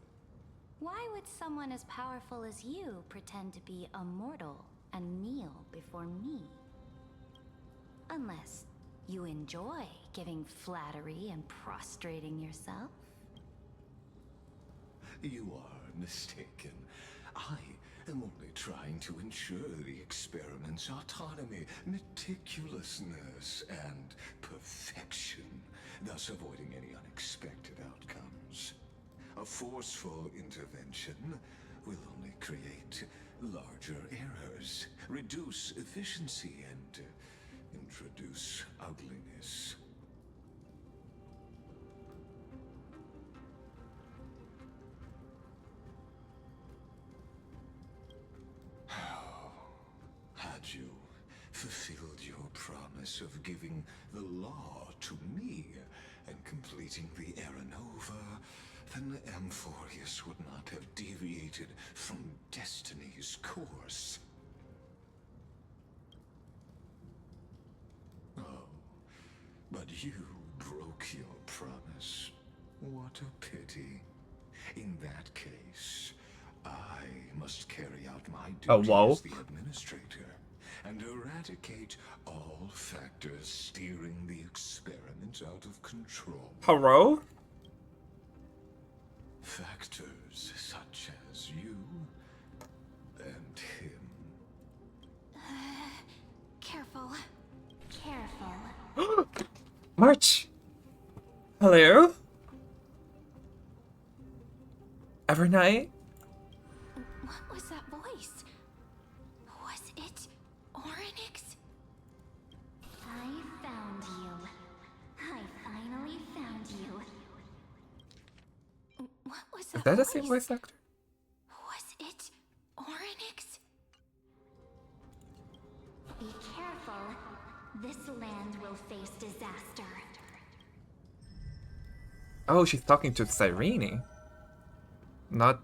Why would someone as powerful as you pretend to be a mortal and kneel before me? Unless you enjoy giving flattery and prostrating yourself. You are mistaken. I am only trying to ensure the experiment's autonomy, meticulousness, and perfection, thus avoiding any unexpected outcomes. A forceful intervention will only create larger errors, reduce efficiency, and introduce ugliness. Had you fulfilled your promise of giving the law to me and completing the Era Nova, then Amphoreus would not have deviated from destiny's course. Oh, but you broke your promise. What a pity. In that case, I must carry out my duty as the administrator and eradicate all factors steering the experiment out of control. Hello? Factors such March! Hello? Evernight? What was that voice? Was it Orynyx? I found you. I finally found you. What was Is that that the voice? same voice actor? Was it Orynyx? Be careful. This land will face disaster. Oh, she's talking to Cyrene. Not.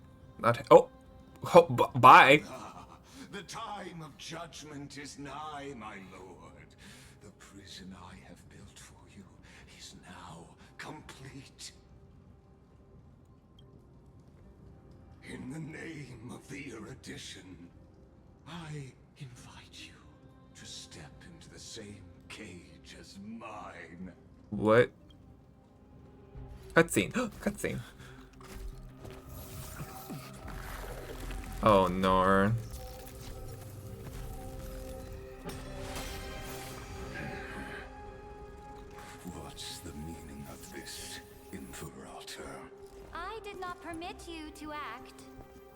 Oh! Bye! The time of judgment is nigh, my lord. The prison I have built for you is now complete. In the name of the erudition, I invite you to step into the same cage as mine. What? Cutscene. Cutscene. Oh no. What's the meaning of this, Imperator? I did not permit you to act.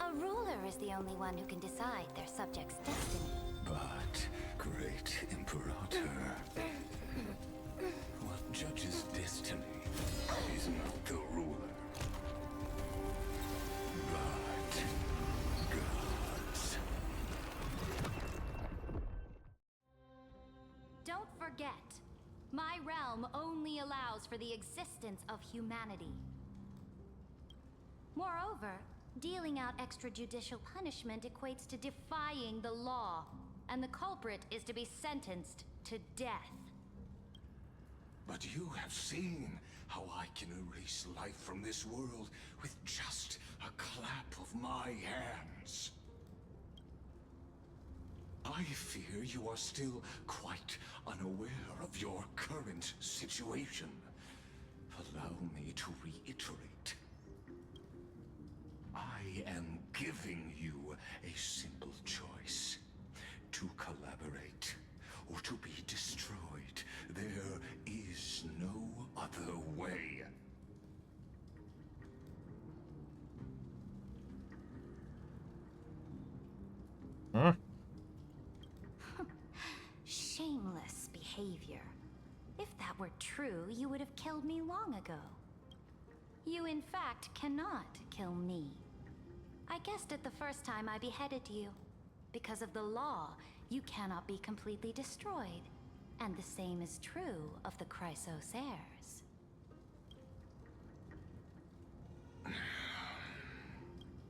A ruler is the only one who can decide their subject's destiny. But, great Imperator, what judges destiny is not the ruler, but gods. Don't forget, my realm only allows for the existence of humanity. Moreover, dealing out extrajudicial punishment equates to defying the law, and the culprit is to be sentenced to death. But you have seen how I can erase life from this world with just a clap of my hands. I fear you are still quite unaware of your current situation. Allow me to reiterate. I am giving you a simple choice. To collaborate, or to be destroyed. There is no other way. Shameless behavior. If that were true, you would have killed me long ago. You, in fact, cannot kill me. I guessed it the first time I beheaded you. Because of the law, you cannot be completely destroyed. And the same is true of the Chrysos heirs.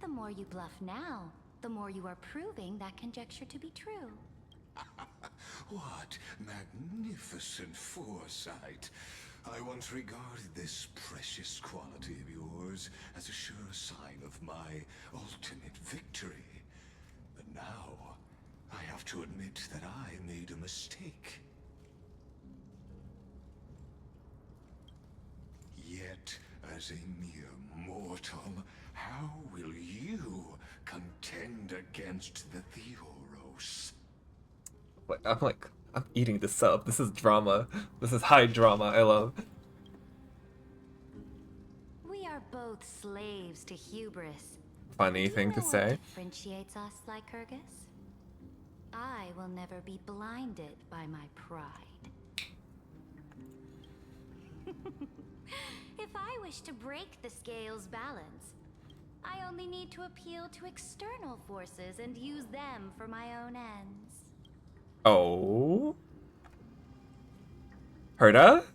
The more you bluff now, the more you are proving that conjecture to be true. What magnificent foresight. I once regarded this precious quality of yours as a sure sign of my ultimate victory. But now, I have to admit that I made a mistake. Yet, as a mere mortal, how will you contend against the Theoros? I'm eating this up. This is drama. This is high drama. I love. We are both slaves to hubris. Funny thing to say. What differentiates us, Lycurgus? I will never be blinded by my pride. If I wish to break the scale's balance, I only need to appeal to external forces and use them for my own ends. Oh. Herda?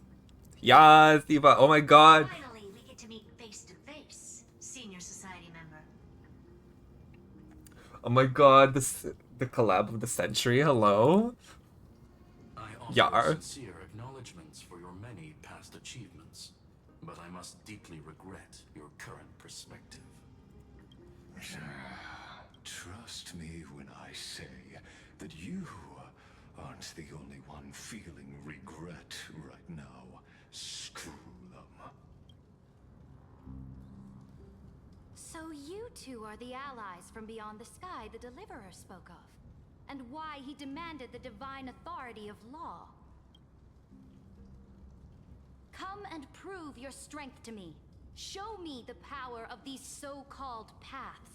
Yes, Diva. Oh my god. Finally, we get to meet face to face, senior society member. Oh my god. The collab of the century. Hello. I offer Yar. sincere acknowledgments for your many past achievements, but I must deeply regret your current perspective. Trust me when I say that you aren't the only one feeling regret right now. Screw them. So you two are the allies from beyond the sky the Deliverer spoke of, and why he demanded the divine authority of law. Come and prove your strength to me. Show me the power of these so-called paths.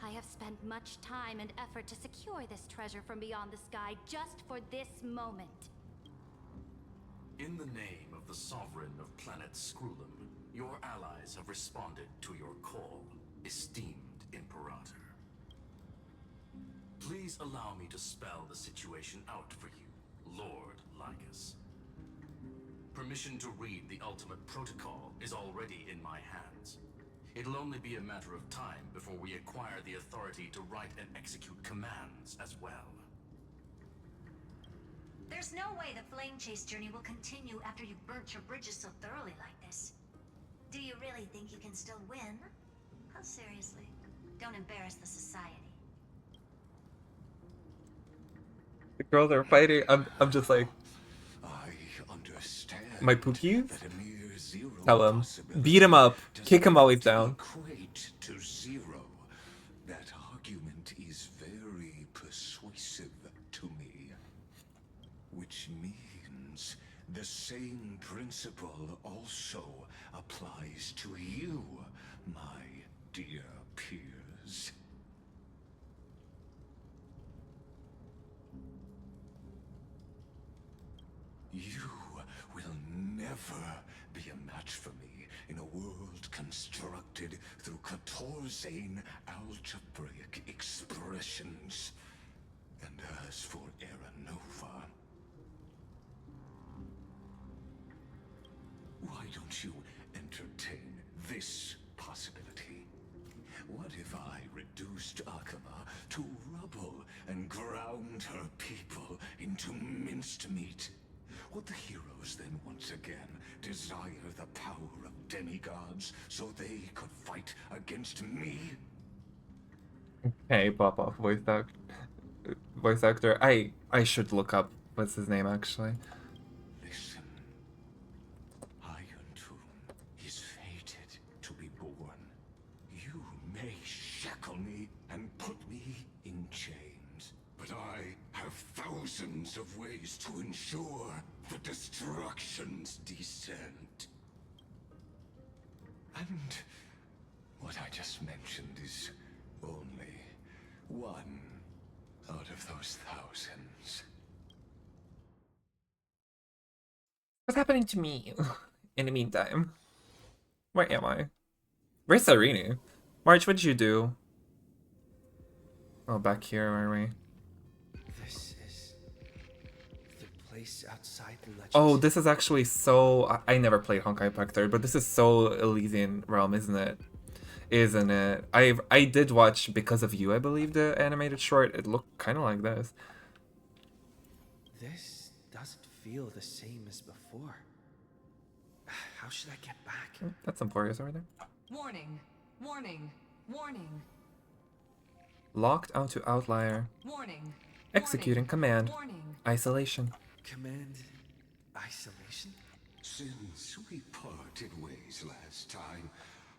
I have spent much time and effort to secure this treasure from beyond the sky just for this moment. In the name of the Sovereign of Planet Scrulum, your allies have responded to your call, esteemed Imperator. Please allow me to spell the situation out for you, Lord Lycus. Permission to read the ultimate protocol is already in my hands. It'll only be a matter of time before we acquire the authority to write and execute commands as well. There's no way the flame chase journey will continue after you've burnt your bridges so thoroughly like this. Do you really think you can still win? Oh, seriously. Don't embarrass the society. The girls are fighting. I'm just like, I understand my pookies? that a mere zero Tell him. possibility Beat him up. does Kick him not while he's down. equate to zero. That argument is very persuasive to me. Which means the same principle also applies to you, my dear peers. You will never be a match for me in a world constructed through Catorzane algebraic expressions. And as for Aranova, why don't you entertain this possibility? What if I reduced Akama to rubble and ground her people into minced meat? Would the heroes then once again desire the power of demigods so they could fight against me? Hey, pop off voice actor. I should look up what's his name actually. Listen, Iron Tomb is fated to be born. You may shackle me and put me in chains, but I have thousands of ways to ensure the destruction's descent. And what I just mentioned is only one out of those thousands. What's happening to me in the meantime? Where am I? Where's Irene? March, what did you do? Oh, back here, are we? This is the place outside the legend. Oh, this is actually so... I never played Honkai Impact 3, but this is so Elysian Realm, isn't it? Isn't it? I did watch Because of You, I believe, the animated short. It looked kind of like this. This doesn't feel the same as before. How should I get back? That's Amphoreus over there. Warning, warning, warning, Locked onto Outlier. warning. Executing command. Warning. Isolation. Command isolation? Since we parted ways last time,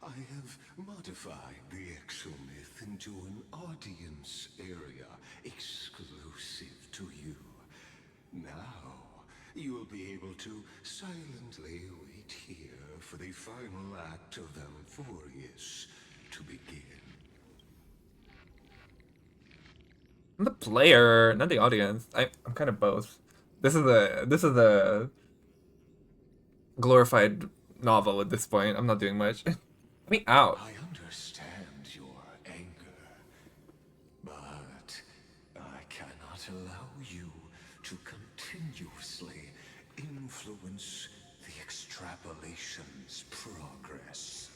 I have modified the exomyth into an audience area exclusive to you. Now, you'll be able to silently wait here for the final act of Amphoreus to begin. I'm the player, not the audience. I'm kind of both. This is a glorified novel at this point. I'm not doing much. Let me out. I understand your anger, but I cannot allow you to continuously influence the extrapolation's progress.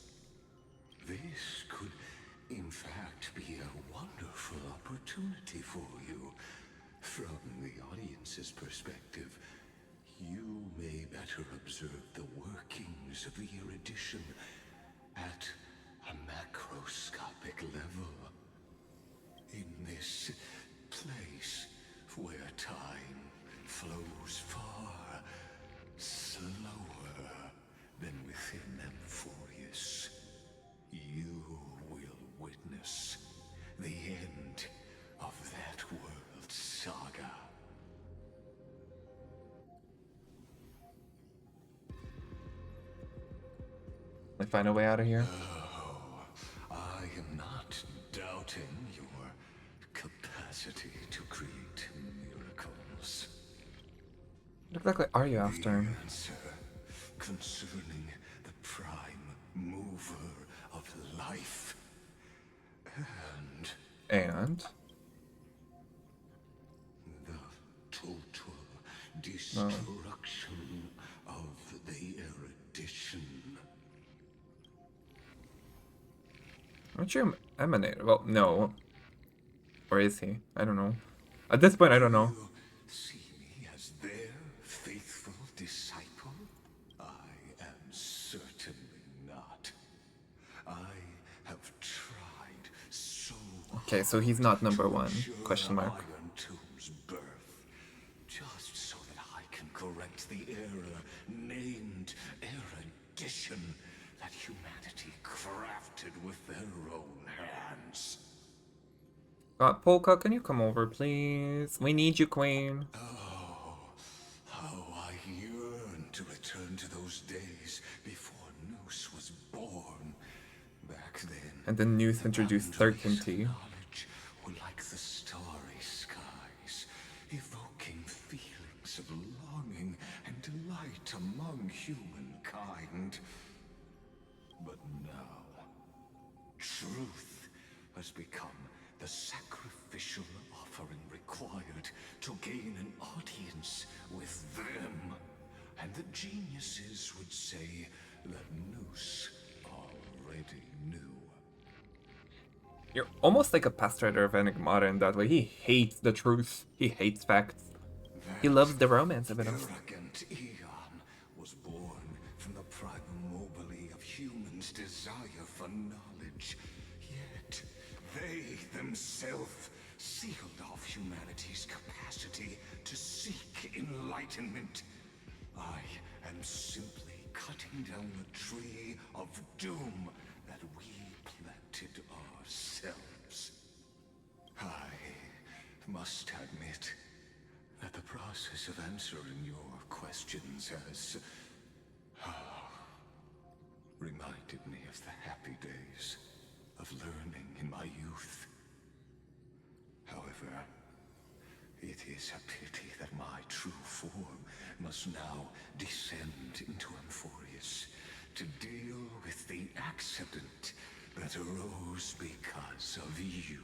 This could, in fact, be a wonderful opportunity for you. From the audience's perspective, you may better observe the workings of the erudition at a macroscopic level. In this place where time flows far slower than within Amphoreus, you will witness the end of that world's saga. find a way out of here. I am not doubting your capacity to create miracles. What exactly are you after? The answer concerning the prime mover of life And the total destruction of the erudition. aren't you emanator? Well, no. Or is he? I don't know. At this point, I don't know. See me as their faithful disciple? I am certainly not. I have tried so Okay, so he's not number one? Question mark. Iron Tomb's birth, just so that I can correct the error named erudition that humanity crafted with their own hands. Polka, can you come over, please? We need you, Queen. Oh, how I yearn to return to those days before Noose was born. Back then, And then Noose introduced certainty. knowledge were like the starry skies, evoking feelings of longing and delight among humankind. But now, truth has become the sacrificial offering required to gain an audience with them. And the geniuses would say that Noose already knew. You're almost like a past writer of Enigmata in that way. He hates the truth. He hates facts. He loves the romance of it all. Arrogant Eon was born from the primal mobile of humans' desire for knowledge. Yet, they themselves sealed off humanity's capacity to seek enlightenment. I am simply cutting down the tree of doom that we planted ourselves. I must admit that the process of answering your questions has reminded me of the happy days of learning in my youth. However, it is a pity that my true form must now descend into Amphoreus to deal with the accident that arose because of you.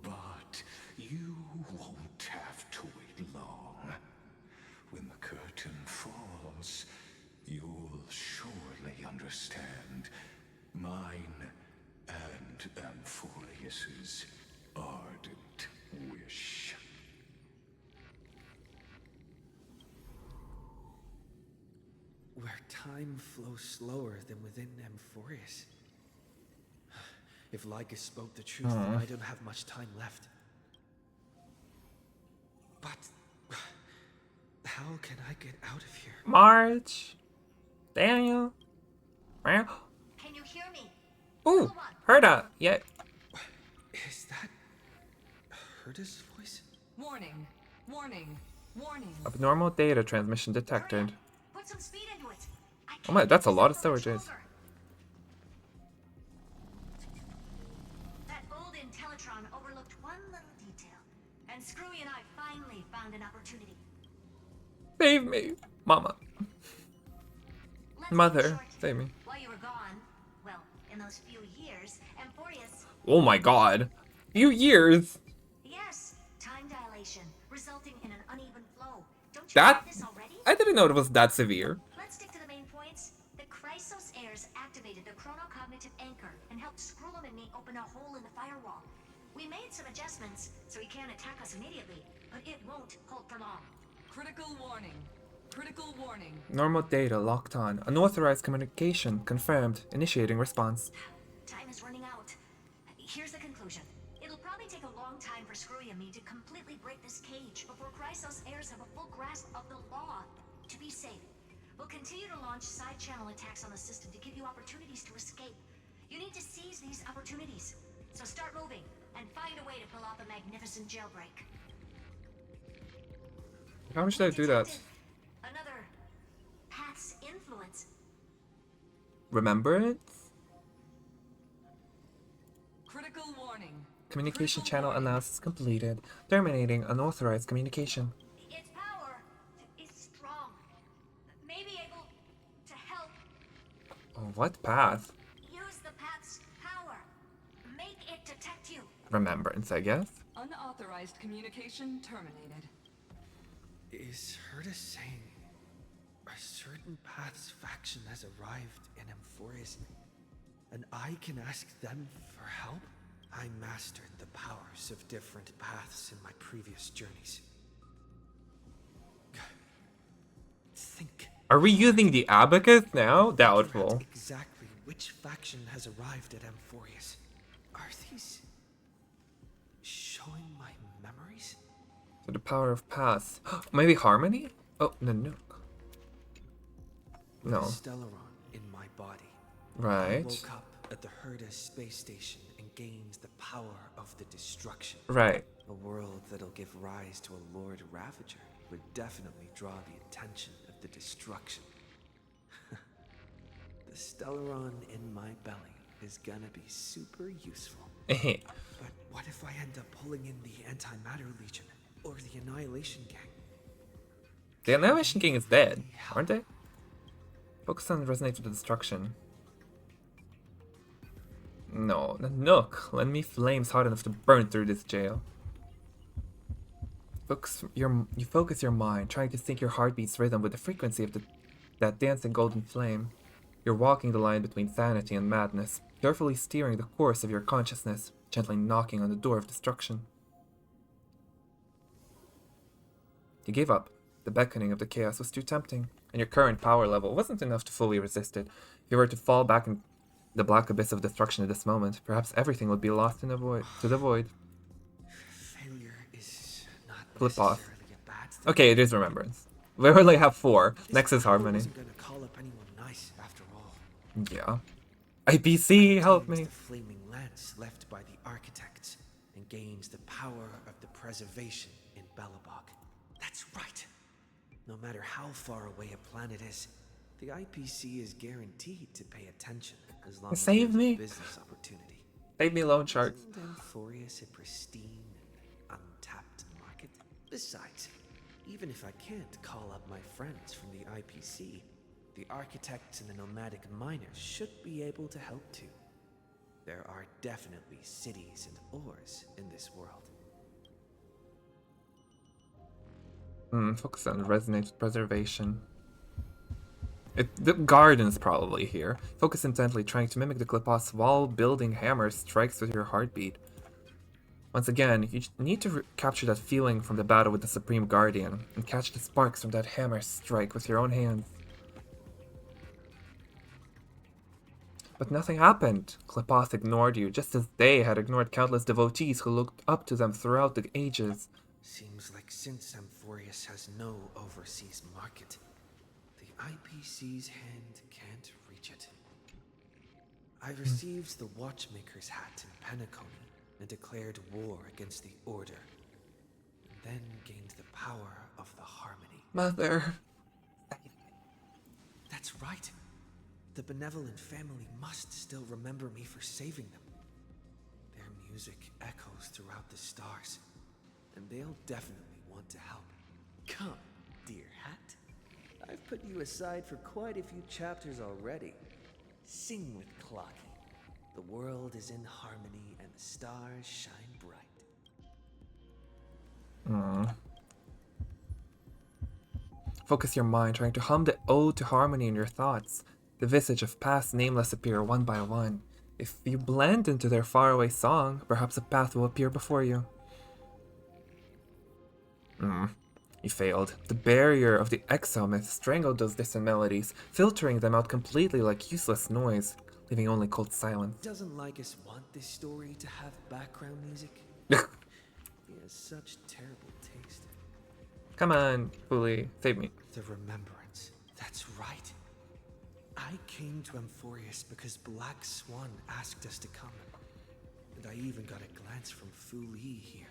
But you won't have to wait long. When the curtain falls, you'll surely understand mine and Amphoreus's ardent wish. Where time flows slower than within Amphoreus. If Lycus spoke the truth, then I don't have much time left. But how can I get out of here? March. Daniel. Can you hear me? Ooh, Herda. Yeah. Is that Herda's voice? Warning, warning, warning. Abnormal data transmission detected. Put some speed into it. Oh my, that's a lot of storages. That old Intellitron overlooked one little detail, and Screwy and I finally found an opportunity. Save me, Mama. Mother, save me. While you were gone, well, in those few years, Amphoreus... Oh my god. Few years. Yes, time dilation, resulting in an uneven flow. Don't you That? get this already? I didn't know it was that severe. Let's stick to the main points. The Chrysos heirs activated the chronocognitive anchor and helped Skrullum and me open a hole in the firewall. We made some adjustments, so he can't attack us immediately, but it won't hold for long. Critical warning. Critical warning. Normal data locked on. Unauthorized communication confirmed. Initiating response. Time is running out. Here's the conclusion. It'll probably take a long time for Screwy and me to completely break this cage before Chrysos heirs have a full grasp of the law. To be safe, we'll continue to launch side-channel attacks on the system to give you opportunities to escape. You need to seize these opportunities. So start moving, and find a way to pull off a magnificent jailbreak. How should I do that? Another Remembrance? Critical warning. Communication channel analysis completed. Terminating unauthorized communication. Its power is strong. May be able to help. Oh, what path? Use the path's power. Make it detect you. Remembrance, I guess. Unauthorized communication terminated. Is Herta saying a certain path's faction has arrived in Amphoreus, and I can ask them for help? I mastered the powers of different paths in my previous journeys. Think. Are we using the abacus now? Doubtful. Exactly which faction has arrived at Amphoreus? Are these showing my memories? So the power of paths. Maybe harmony? Oh, no. With No. a Stellaron in my body. Right. I woke up at the Herta space station and gained the power of the destruction. Right. A world that'll give rise to a Lord Ravager would definitely draw the attention of the destruction. The Stellaron in my belly is gonna be super useful. But what if I end up pulling in the Antimatter Legion or the Annihilation Gang? The Annihilation King is dead, aren't they? Focus on resonate with the destruction. No, Nook, lend me flames hot enough to burn through this jail. You focus your mind, trying to sync your heartbeat's rhythm with the frequency of that dancing golden flame. You're walking the line between sanity and madness, carefully steering the course of your consciousness, gently knocking on the door of destruction. You gave up. The beckoning of the chaos was too tempting, and your current power level wasn't enough to fully resist it. If you were to fall back in the black abyss of destruction at this moment, perhaps everything would be lost in the void. Failure is not Flip off. necessarily a bad thing. Okay, it is remembrance. We only have 4. Next is harmony. Wasn't gonna call up anyone nice after all. Yeah. IPC, help me. The flaming lance left by the architects and gains the power of the preservation in Belobog. That's right. No matter how far away a planet is, the IPC is guaranteed to pay attention as long as Save there's me. a business opportunity. Save me, loan sharks. Isn't Amphoreus a pristine and untapped market? Besides, even if I can't call up my friends from the IPC, the architects and the nomadic miners should be able to help too. There are definitely cities and ores in this world. Focus on resonate with preservation. The garden's probably here. Focus intently, trying to mimic the Klipos while building hammer strikes with your heartbeat. Once again, you need to capture that feeling from the battle with the Supreme Guardian, and catch the sparks from that hammer strike with your own hands. But nothing happened. Klipos ignored you, just as they had ignored countless devotees who looked up to them throughout the ages. Seems like since Amphoreus has no overseas market, the IPC's hand can't reach it. I received the Watchmaker's hat in Penacony and declared war against the Order, and then gained the power of the Harmony. Mother. That's right. The benevolent family must still remember me for saving them. Their music echoes throughout the stars, and they'll definitely want to help. Come, dear hat. I've put you aside for quite a few chapters already. Sing with Clocky. The world is in harmony and the stars shine bright. Focus your mind, trying to hum the ode to harmony in your thoughts. The visage of past nameless appear one by one. If you blend into their faraway song, perhaps a path will appear before you. You failed. The barrier of the exomyth strangled those distant melodies, filtering them out completely like useless noise, leaving only cold silence. Doesn't Lycus want this story to have background music? He has such terrible taste. Come on, Fully, save me. The remembrance. That's right. I came to Amphoreus because Black Swan asked us to come. And I even got a glance from Fu Li here.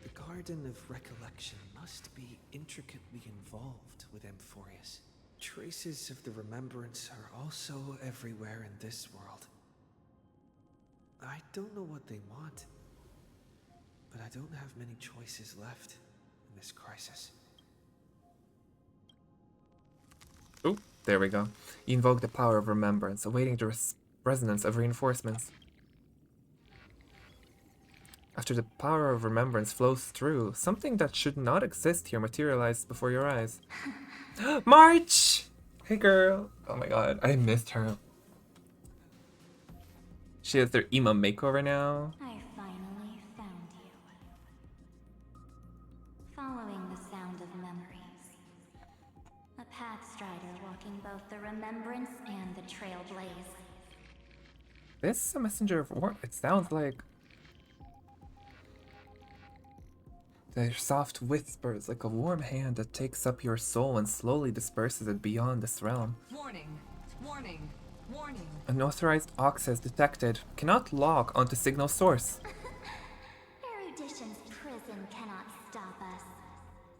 The Garden of Recollection must be intricately involved with Amphoreus. Traces of the remembrance are also everywhere in this world. I don't know what they want, but I don't have many choices left in this crisis. Oh, there we go. You invoke the power of remembrance, awaiting the resonance of reinforcements. After the power of remembrance flows through, something that should not exist here materializes before your eyes. March! Hey girl! Oh my god, I missed her. She has their emo makeover now. I finally found you. Following the sound of memories. A pathstrider walking both the remembrance and the trailblaze. This is a messenger of war. It sounds like their soft whispers, like a warm hand that takes up your soul and slowly disperses it beyond this realm. Warning! Warning! Warning! Unauthorized access detected. Cannot log onto signal source. Erudition's prison cannot stop us,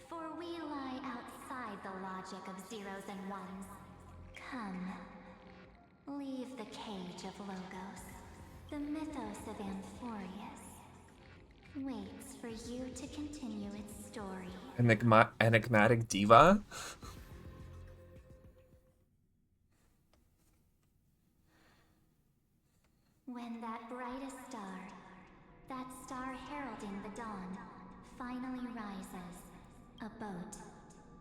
for we lie outside the logic of zeros and ones. Come, leave the cage of Logos. The mythos of Amphoreus waits for you to continue its story. Enigmatic diva? When that brightest star, that star heralding the dawn, finally rises, a boat,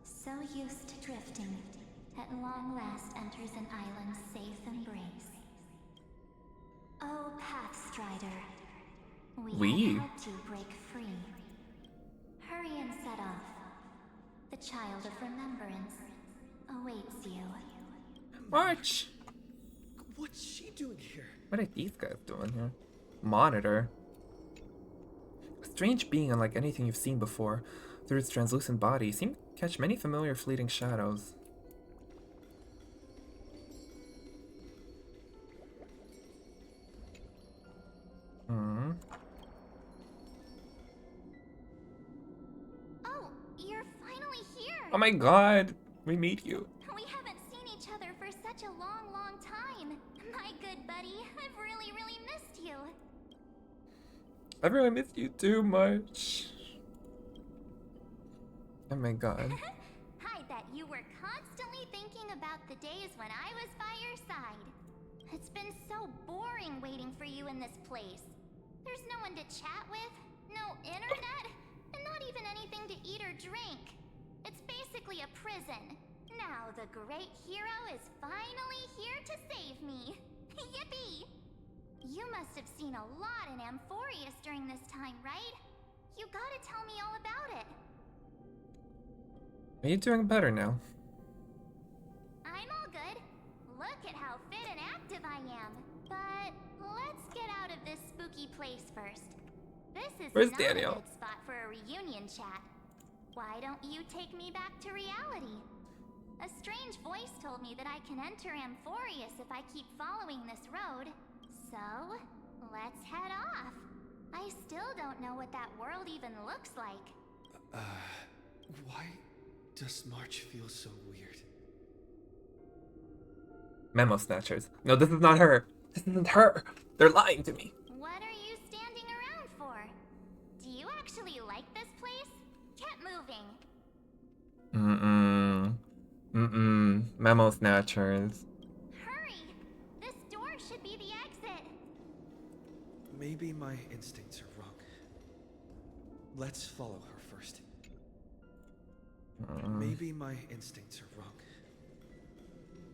so used to drifting, at long last enters an island's safe embrace. Oh, Pathstrider, we have helped you break free. Hurry and set off. The child of remembrance awaits you. March! What's she doing here? What are these guys doing here? Monitor. A strange being unlike anything you've seen before. Through its translucent body, you seem to catch many familiar fleeting shadows. Hmm. Oh, you're finally here! Oh my god! We meet you. We haven't seen each other for such a long, long time. My good buddy, I've really, really missed you. I really missed you too much. Oh my god. I bet you were constantly thinking about the days when I was by your side. It's been so boring waiting for you in this place. There's no one to chat with, no internet, and not even anything to eat or drink. It's basically a prison. Now the great hero is finally here to save me. Yippee! You must have seen a lot in Amphoreus during this time, right? You gotta tell me all about it. Are you doing better now? I'm all good. Look at how fit and active I am. But let's get out of this spooky place first. This is Where's not Daniel? a good spot for a reunion chat. Why don't you take me back to reality? A strange voice told me that I can enter Amphoreus if I keep following this road. So, let's head off. I still don't know what that world even looks like. Why does March feel so weird? Memo snatchers. No, this is not her. This isn't her. They're lying to me. What are you standing around for? Do you actually like this place? Get moving. Memo snatchers. Hurry! This door should be the exit. Maybe my instincts are wrong. Let's follow her first. Maybe my instincts are wrong.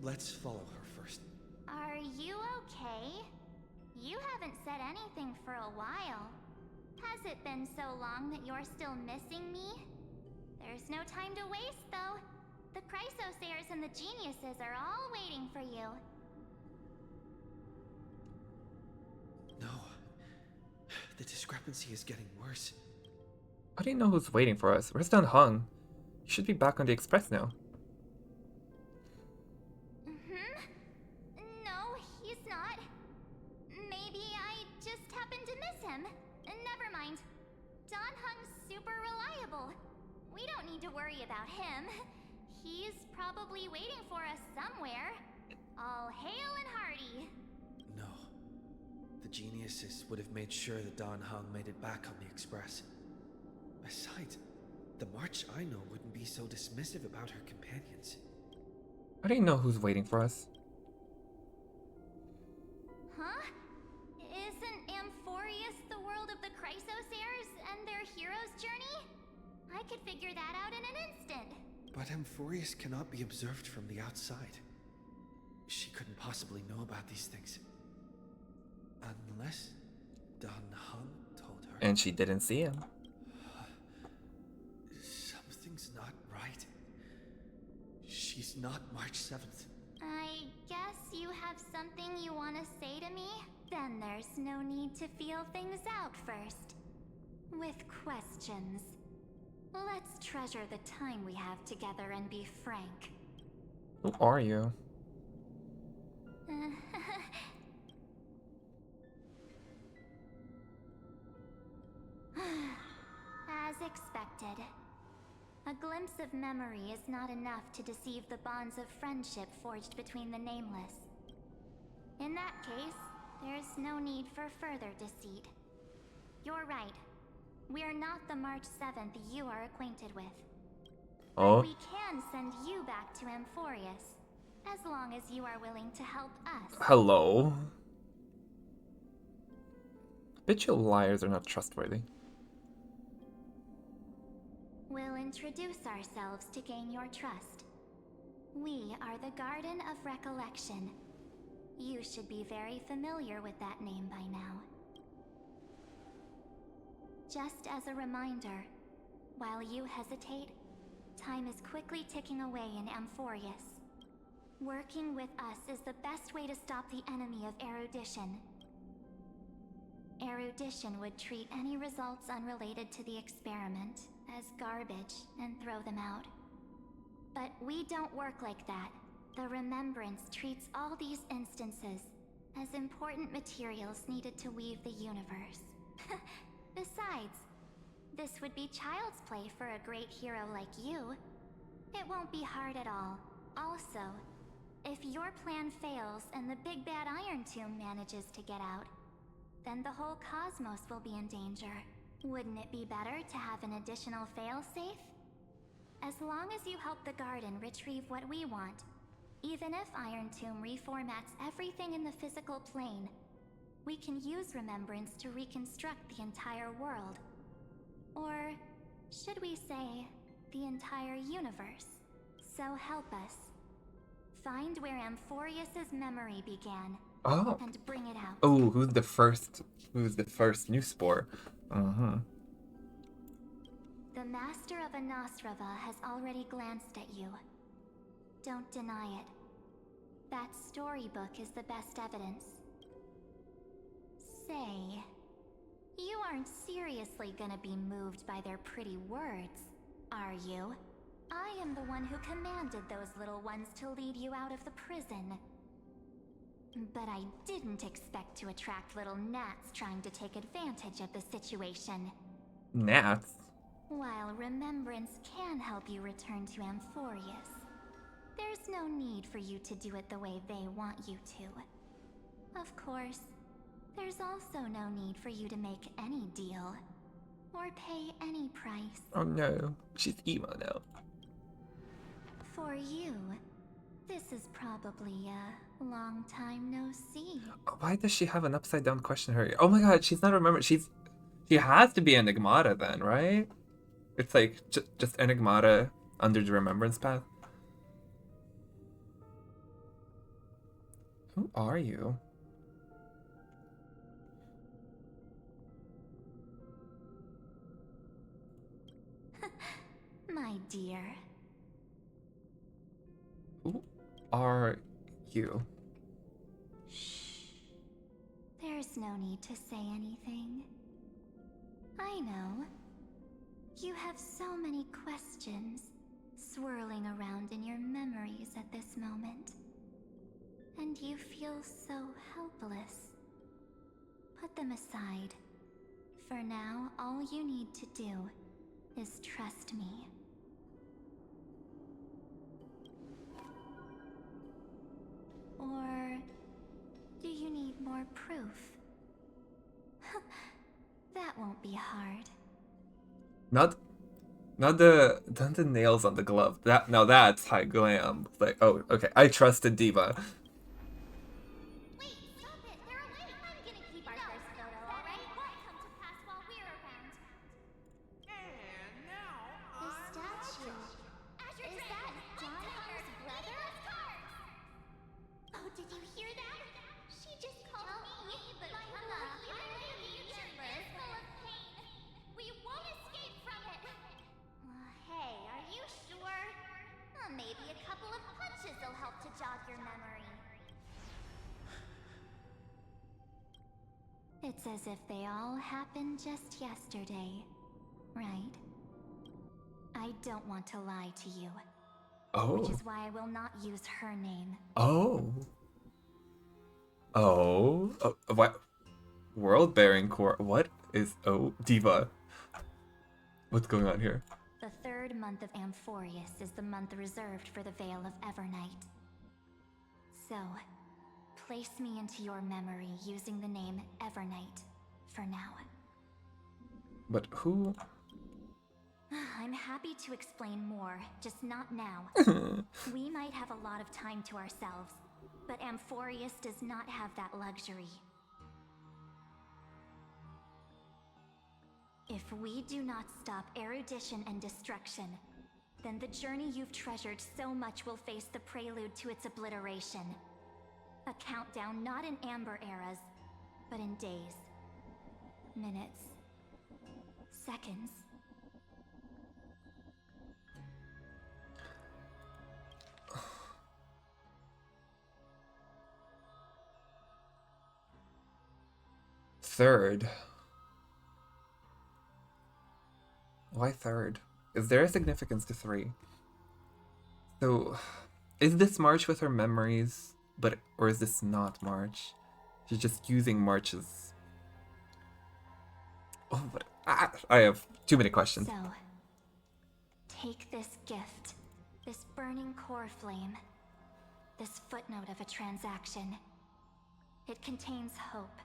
Let's follow her first. Are you okay? You haven't said anything for a while. Has it been so long that you're still missing me? There's no time to waste, though. The Chrysosayers and the Geniuses are all waiting for you. No. The discrepancy is getting worse. How do you know who's waiting for us? Where's Dun Hung? You should be back on the express now. No, he's not. Maybe I just happened to miss him. Never mind. Don Hung's super reliable. We don't need to worry about him. He's probably waiting for us somewhere. All hail and hearty. No. The geniuses would have made sure that Dan Heng made it back on the Express. Besides, the March I know wouldn't be so dismissive about her companions. How do you know who's waiting for us? Huh? Isn't Amphoreus the world of the Chrysosairs and their hero's journey? I could figure that out in an instant. But Amphoreus cannot be observed from the outside. She couldn't possibly know about these things. Unless Dan Heng told her. And she didn't see him. Something's not right. She's not March 7th. I guess you have something you want to say to me? Then there's no need to feel things out first. With questions. Let's treasure the time we have together and be frank. Who are you? As expected. A glimpse of memory is not enough to deceive the bonds of friendship forged between the nameless. In that case, there's no need for further deceit. You're right. We're not the March 7th you are acquainted with. Oh. But we can send you back to Amphoreus, as long as you are willing to help us. Hello? Habitual liars are not trustworthy. We'll introduce ourselves to gain your trust. We are the Garden of Recollection. You should be very familiar with that name by now. Just as a reminder, while you hesitate, time is quickly ticking away in Amphoreus. Working with us is the best way to stop the enemy of erudition. Erudition would treat any results unrelated to the experiment as garbage and throw them out. But we don't work like that. The Remembrance treats all these instances as important materials needed to weave the universe. Besides, this would be child's play for a great hero like you. It won't be hard at all. Also, if your plan fails and the big bad Iron Tomb manages to get out, then the whole cosmos will be in danger. Wouldn't it be better to have an additional failsafe? As long as you help the Garden retrieve what we want, even if Iron Tomb reformats everything in the physical plane, we can use Remembrance to reconstruct the entire world. Or, should we say, the entire universe. So help us. Find where Amphoreus' memory began, Oh. and bring it out. Oh, who's the first new spore? The Master of Anosrava has already glanced at you. Don't deny it. That storybook is the best evidence. Say, you aren't seriously gonna be moved by their pretty words, are you? I am the one who commanded those little ones to lead you out of the prison. But I didn't expect to attract little gnats trying to take advantage of the situation. Gnats? While Remembrance can help you return to Amphoreus, there's no need for you to do it the way they want you to. Of course, there's also no need for you to make any deal, or pay any price. Oh no, she's emo now. For you, this is probably a long time no see. Why does she have an upside down question her? Oh my god, she's not remembering. She has to be Enigmata then, right? It's like just Enigmata under the Remembrance path. Who are you? My dear. Who are you? There's no need to say anything. I know. You have so many questions swirling around in your memories at this moment. And you feel so helpless. Put them aside. For now, all you need to do is trust me. Or do you need more proof? That won't be hard. Not the nails on the glove. Now that's high glam. Like, oh, okay. I trusted Diva. Wait, stop it! They're away! I'm gonna keep our first photo, alright? Won't come to pass while we're around. And now The statue. Is that John Hunter's brother? Oh, did you hear that? She just called me, but Mama, our future is full of pain. We won't escape from it. Hey, are you sure? Maybe a couple of punches will help to jog your memory. It's as if they all happened just yesterday, right? I don't want to lie to you. Oh. Which is why I will not use her name. Oh. Oh. What? World bearing core. What is Diva? What's going on here? The third month of Amphoreus is the month reserved for the Veil of Evernight. So, place me into your memory using the name Evernight for now. But who? I'm happy to explain more, just not now. We might have a lot of time to ourselves, but Amphoreus does not have that luxury. If we do not stop erudition and destruction, then the journey you've treasured so much will face the prelude to its obliteration. A countdown not in Amber eras, but in days, minutes, seconds. Third. Why third? Is there a significance to 3? So, is this March with her memories, or is this not March? She's just using March's. Oh, but I have too many questions. So, take this gift, this burning core flame, this footnote of a transaction. It contains hope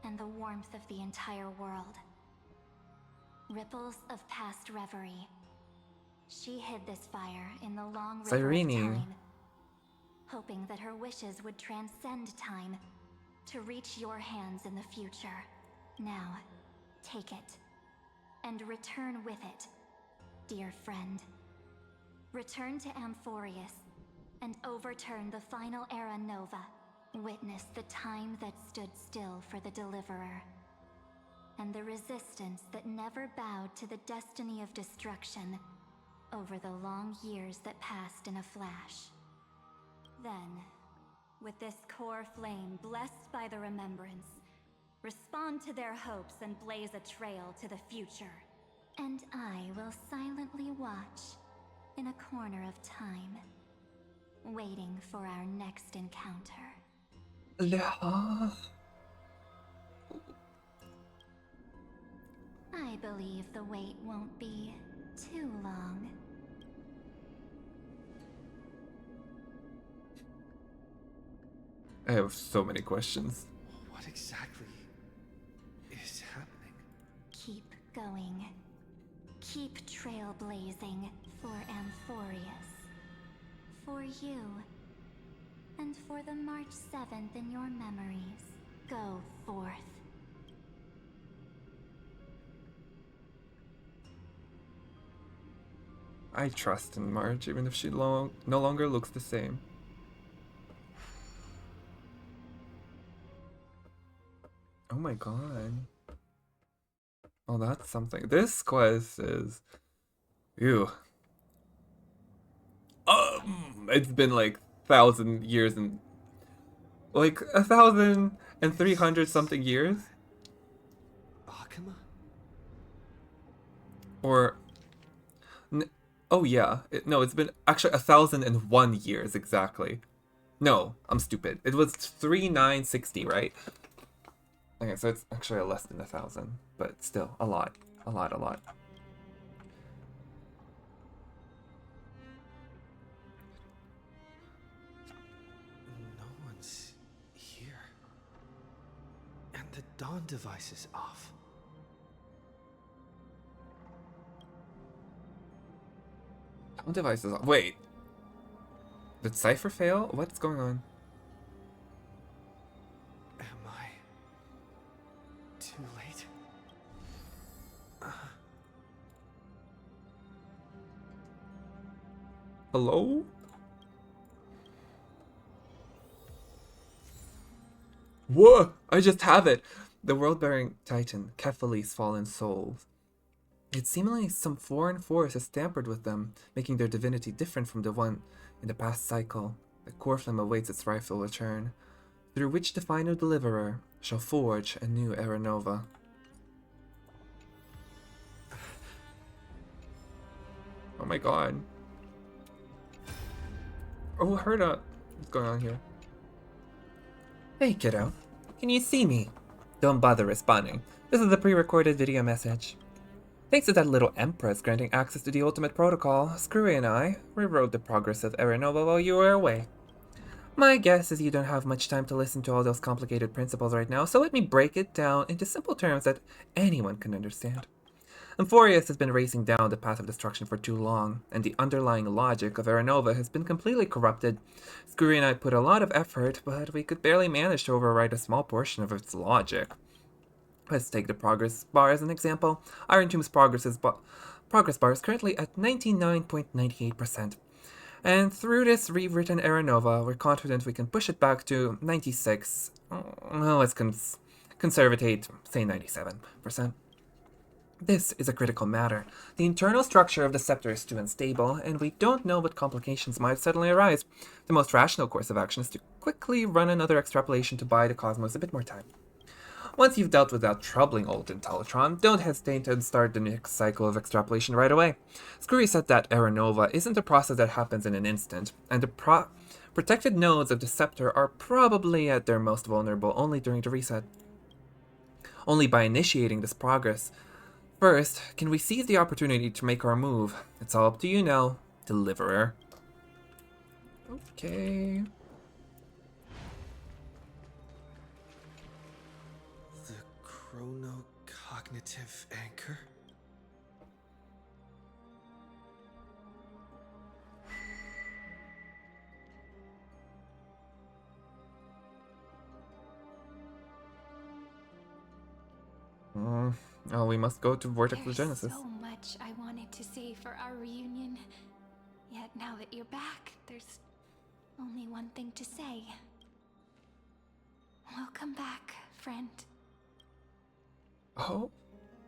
and the warmth of the entire world. Ripples of past reverie. She hid this fire in the long river of time, hoping that her wishes would transcend time to reach your hands in the future. Now, take it, and return with it, dear friend. Return to Amphoreus, and overturn the final era Nova. Witness the time that stood still for the Deliverer, and the resistance that never bowed to the destiny of destruction over the long years that passed in a flash. Then, with this core flame blessed by the remembrance, respond to their hopes and blaze a trail to the future. And I will silently watch in a corner of time, waiting for our next encounter. I believe the wait won't be too long. I have so many questions. What exactly is happening? Keep going. Keep trailblazing for Amphoreus. For you. And for the March 7th in your memories. Go forth. I trust in March, even if she no longer looks the same. Oh my god. Oh, that's something. This quest is... Ew. It's been like 1,000 years and... Like 1,300 something years? Akuma? Or... Oh yeah. No, it's been actually 1,001 years exactly. No, I'm stupid. It was 3960, right? Okay, so it's actually less than 1,000, but still a lot. A lot. The dawn device is off. Dawn device is off. Wait. Did Cypher fail? What's going on? Am I too late? Hello? Whoa! I just have it! The world-bearing titan, Kephales's fallen souls. It seemingly some foreign force has tampered with them, making their divinity different from the one in the past cycle. The core flame awaits its rightful return, through which the final deliverer shall forge a new era nova. Oh my god. Oh, Herda. What's going on here? Hey kiddo, can you see me? Don't bother responding. This is a pre-recorded video message. Thanks to that little Empress granting access to the ultimate protocol, Screwy and I rewrote the progress of Era Nova while you were away. My guess is you don't have much time to listen to all those complicated principles right now, so let me break it down into simple terms that anyone can understand. Amphoreus has been racing down the path of destruction for too long, and the underlying logic of Era Nova has been completely corrupted. Screwy and I put a lot of effort, but we could barely manage to override a small portion of its logic. Let's take the progress bar as an example. Iron Tomb's progress bar is currently at 99.98%. And through this rewritten Era Nova, we're confident we can push it back to 96. Well, let's conservative, say 97%. This is a critical matter. The internal structure of the scepter is too unstable, and we don't know what complications might suddenly arise. The most rational course of action is to quickly run another extrapolation to buy the cosmos a bit more time. Once you've dealt with that troubling old Intellitron, don't hesitate to start the next cycle of extrapolation right away. Screwy said that Era Nova isn't a process that happens in an instant, and the protected nodes of the scepter are probably at their most vulnerable only during the reset. Only by initiating this progress, first, can we seize the opportunity to make our move. It's all up to you now, Deliverer. Okay. Chrono-cognitive anchor? Oh, we must go to Vortex of There's Genesis. so much I wanted to say for our reunion. Yet now that you're back, there's only one thing to say. Welcome back, friend. Oh?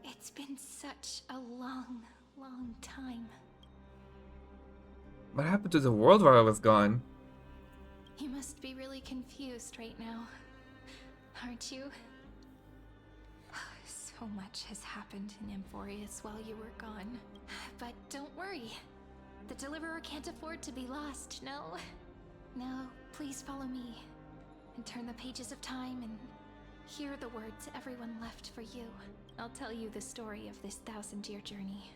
It's been such a long, long time. What happened to the world while I was gone? You must be really confused right now, aren't you? So much has happened in Amphoreus while you were gone. But don't worry. The Deliverer can't afford to be lost, no? Now, please follow me and turn the pages of time and hear the words everyone left for you. I'll tell you the story of this 1000-year journey.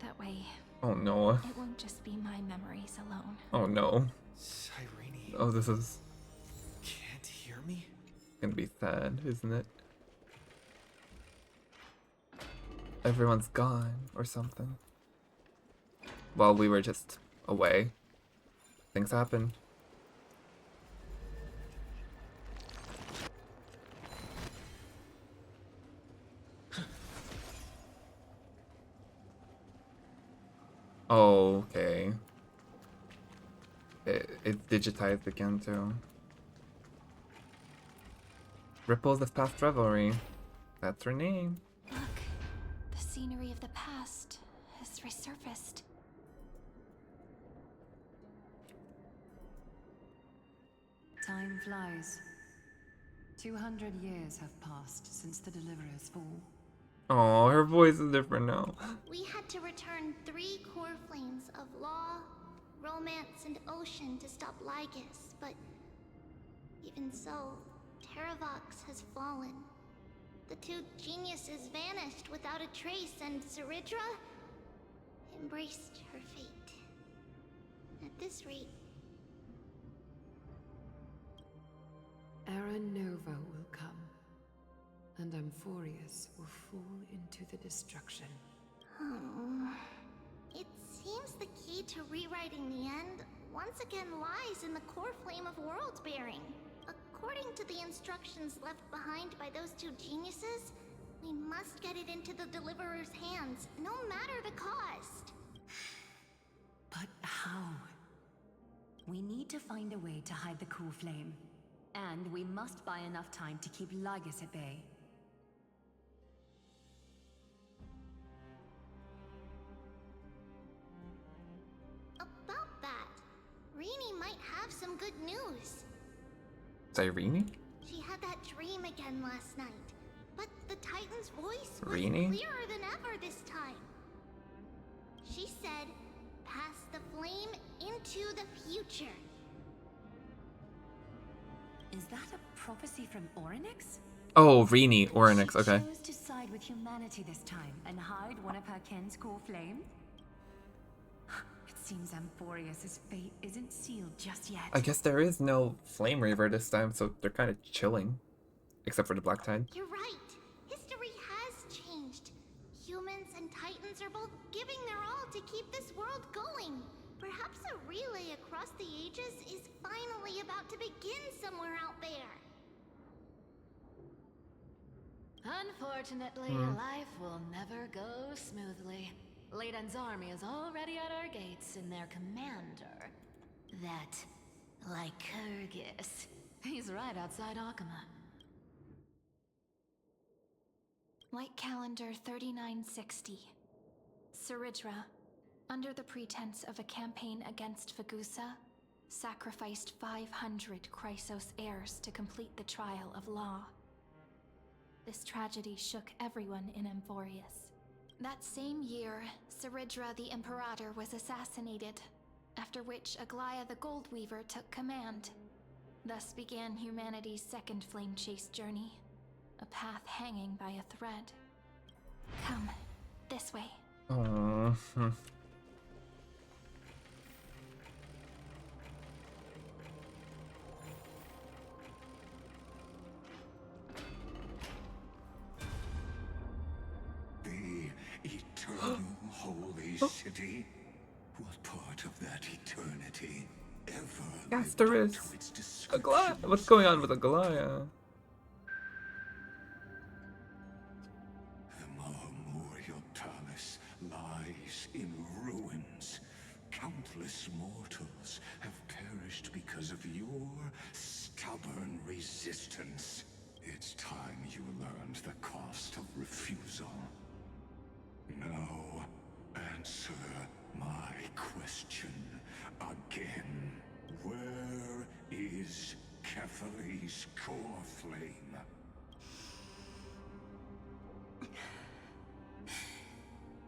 That way, Oh no. it won't just be my memories alone. Oh no. Cyrene. Oh, this is Can't hear me? gonna be sad, isn't it? Everyone's gone or something. While we were just away. Things happen. Okay. It's digitized again too. Ripples of Past Revelry. That's her name. Look, the scenery of the past has resurfaced. Time flies. 200 years have passed since the Deliverer's fall. Oh, her voice is different now. We had to return 3 core flames of law, romance, and ocean to stop Lygus, but even so, Terravox has fallen. The 2 geniuses vanished without a trace, and Ceridra embraced her fate. At this rate, Era Nova will come. and Amphoreus will fall into the destruction. It seems the key to rewriting the end once again lies in the core flame of world bearing. According to the instructions left behind by those two geniuses, we must get it into the Deliverer's hands, no matter the cost. But how? We need to find a way to hide the cool flame. And we must buy enough time to keep Lygus at bay. About that, Rini might have some good news. Is that Rini? She had that dream again last night, but the Titan's voice was Rini? clearer than ever this time. She said, pass the flame into the future. Is that a prophecy from Orynyx? Oh, Rini, Orynyx, okay. She chose to side with humanity this time and hide one of her kin's core flame? It seems Amphoreus' fate isn't sealed just yet. I guess there is no Flame Reaver this time, so they're kind of chilling. Except for the Black Tide. You're right. History has changed. Humans and Titans are both giving their all to keep this world going. Perhaps a relay across the ages is finally about to begin somewhere out there. Unfortunately, life will never go smoothly. Layden's army is already at our gates, and their commander, that Lycurgus, he's right outside Akama. Light calendar 3960. Saridra, under the pretense of a campaign against Fagusa, sacrificed 500 Chrysos heirs to complete the trial of law. This tragedy shook everyone in Amphoreus. That same year, Saridra the Imperator was assassinated, after which Aglaya the Goldweaver took command. Thus began humanity's second flame chase journey, a path hanging by a thread. Come, this way. Aww. Eternal Holy City? What part of that eternity ever Yes, there is. Aglaya. What's going on with Aglaya? The Memorial Palace lies in ruins. Countless mortals have perished because of your stubborn resistance. It's time you learned the cost of refusal. Now, answer my question again. Where is Kefali's core flame?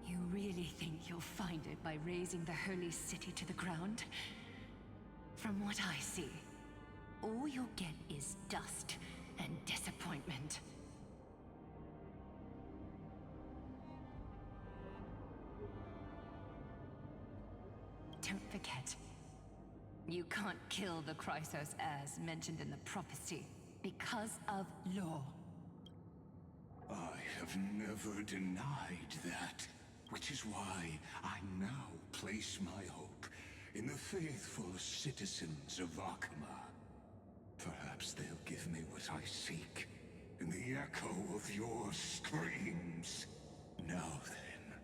You really think you'll find it by razing the holy city to the ground? From what I see, all you'll get is dust and disappointment. Don't forget, you can't kill the Chrysos heirs mentioned in the prophecy because of law. I have never denied that, which is why I now place my hope in the faithful citizens of Akama. Perhaps they'll give me what I seek in the echo of your screams. Now then,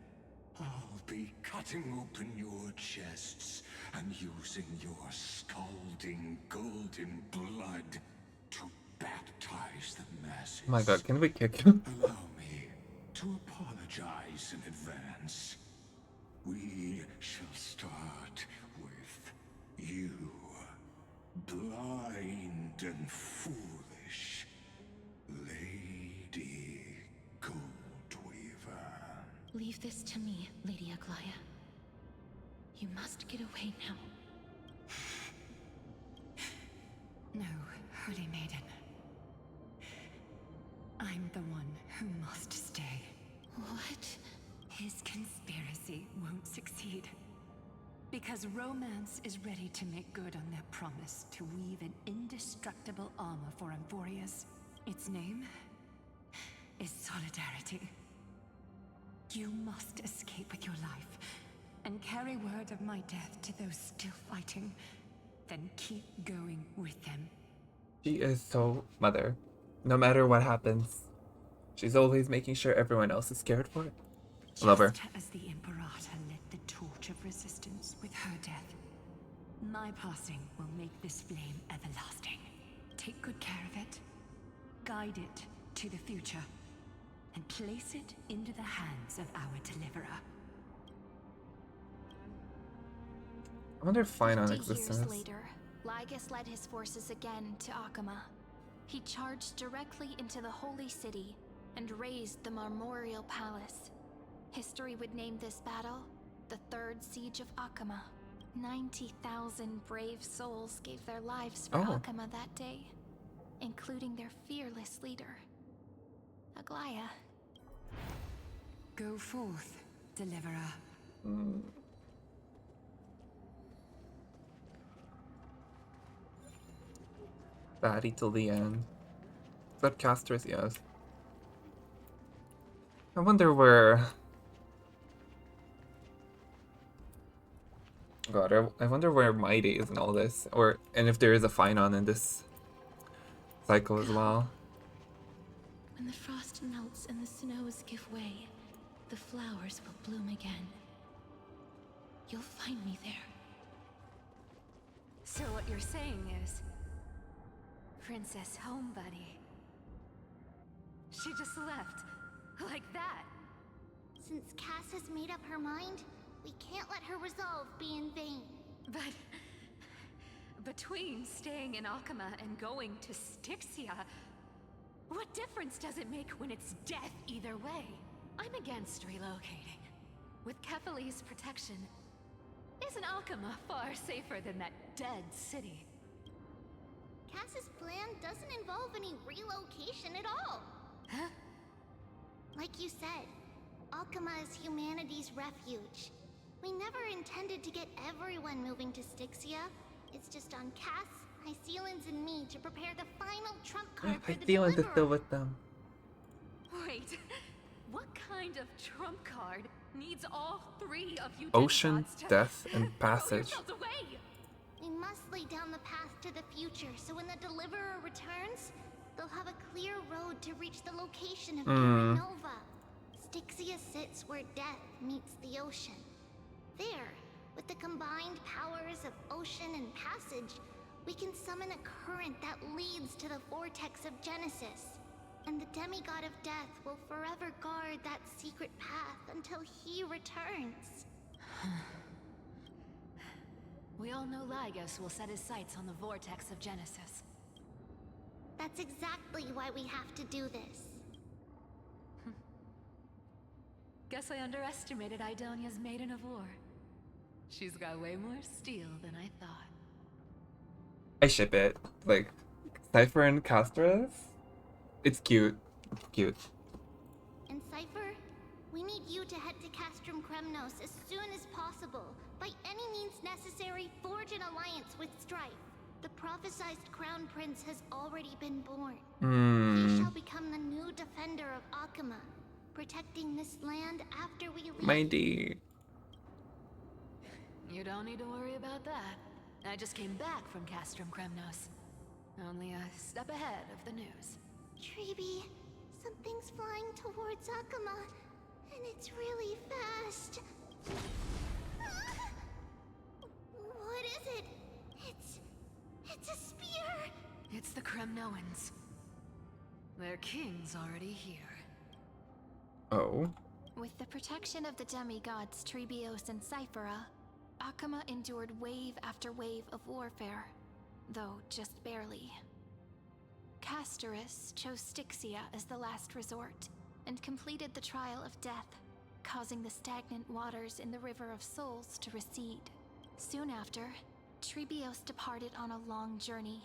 I'll be cutting open your chests and using your scalding golden blood to baptize the masses. Oh my god, can we kick him? Allow me to apologize in advance. We shall start with you, blind and foolish Lady Goldweaver. Leave this to me, Lady Aglaya. You must get away now. No, Holy Maiden. I'm the one who must stay. What? His conspiracy won't succeed. Because Romance is ready to make good on their promise to weave an indestructible armor for Amphoreus. Its name? is solidarity. You must escape with your life and carry word of my death to those still fighting. Then keep going with them. She is so mother. No matter what happens, she's always making sure everyone else is scared for it. I love her. Just as the Imperator lit the torch of resistance with her death, my passing will make this flame everlasting. Take good care of it, guide it to the future, and place it into the hands of our deliverer. I wonder if Finon 50 exists years in this. later, Lygus led his forces again to Akama. He charged directly into the Holy City and razed the Marmorial Palace. History would name this battle the Third Siege of Akama. 90,000 brave souls gave their lives for Akama that day, including their fearless leader, Aglaya. Go forth, deliverer. Baddie till the end. Except casters, yes. I wonder where... God, I wonder where Mighty is in all this. And if there is a Finon in this cycle as well. When the frost melts and the snows give way, the flowers will bloom again. You'll find me there. So what you're saying is... Princess Homebody. She just left. Like that. Since Cass has made up her mind, we can't let her resolve be in vain. But... between staying in Akama and going to Styxia, what difference does it make when it's death either way? I'm against relocating. With Kefali's protection, isn't Akama far safer than that dead city? Cass's plan doesn't involve any relocation at all. Huh? Like you said, Akama is humanity's refuge. We never intended to get everyone moving to Styxia. It's just on Cass, Hycealans, and me to prepare the final trump card for the Hycealans is Deliverer. still with them. Wait, what kind of trump card needs all three of you Ocean, demigods to death, and throw passage. yourselves away? We must lay down the path to the future, so when the Deliverer returns, they'll have a clear road to reach the location of Terra Nova. Styxia sits where death meets the ocean. There, with the combined powers of ocean and passage, we can summon a current that leads to the vortex of Genesis. And the demigod of death will forever guard that secret path until he returns. We all know Lygus will set his sights on the vortex of Genesis. That's exactly why we have to do this. Guess I underestimated Idonia's Maiden of War. She's got way more steel than I thought. I ship it. Like, Cypher and Castras? It's cute. It's cute. And Cypher, we need you to head to Castrum Kremnos as soon as possible. By any means necessary, forge an alliance with Strife. The prophesized Crown Prince has already been born. He shall become the new defender of Akama, protecting this land after we leave. Mighty. You don't need to worry about that. I just came back from Castrum Kremnos. Only a step ahead of the news. Treeby, something's flying towards Akama, and it's really fast. What is it? It's a spear! It's the Kremnoans. Their king's already here. Oh. With the protection of the demigods Trebios and Cyphera, Akama endured wave after wave of warfare, though just barely. Castorus chose Styxia as the last resort, and completed the trial of death, causing the stagnant waters in the River of Souls to recede. Soon after, Trebios departed on a long journey.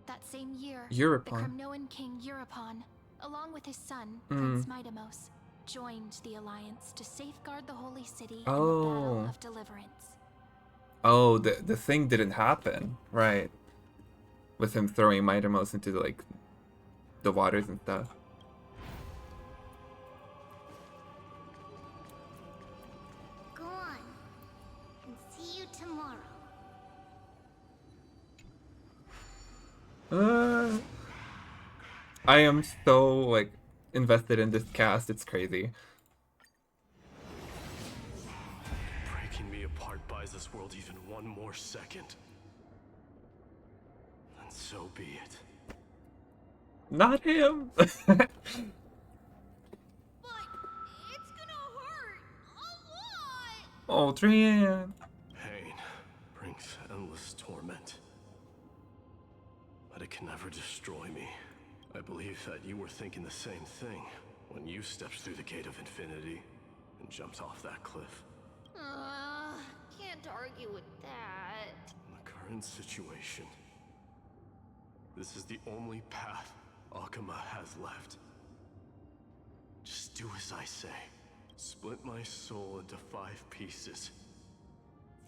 That same year, Euripon. the Kremnoan king Euripon, along with his son, Prince Midamos, joined the Alliance to safeguard the Holy City in the Battle of Deliverance. Oh, the thing didn't happen. Right. With him throwing Midamos into, like, the waters and stuff. I am so like invested in this cast. It's crazy. Breaking me apart buys this world even one more second. And so be it. Not him. Oh, Trian. Pain brings endless torment. But it can never destroy me. I believe that you were thinking the same thing when you stepped through the gate of infinity and jumped off that cliff. Can't argue with that. In the current situation, this is the only path Akuma has left. Just do as I say. Split my soul into 5 pieces.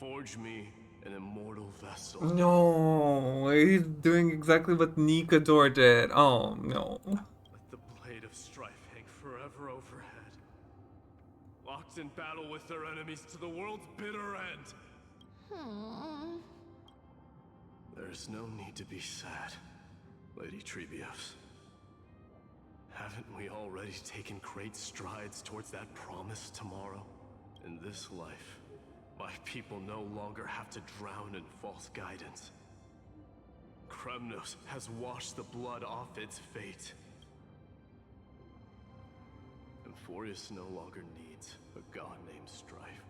Forge me an immortal vessel. No, he's doing exactly what Nikador did. Oh no. Let the blade of strife hang forever overhead. Locked in battle with their enemies to the world's bitter end. There's no need to be sad, Lady Trebios. Haven't we already taken great strides towards that promised tomorrow? In this life, my people no longer have to drown in false guidance. Kremnos has washed the blood off its fate. Amphoreus no longer needs a god named Strife.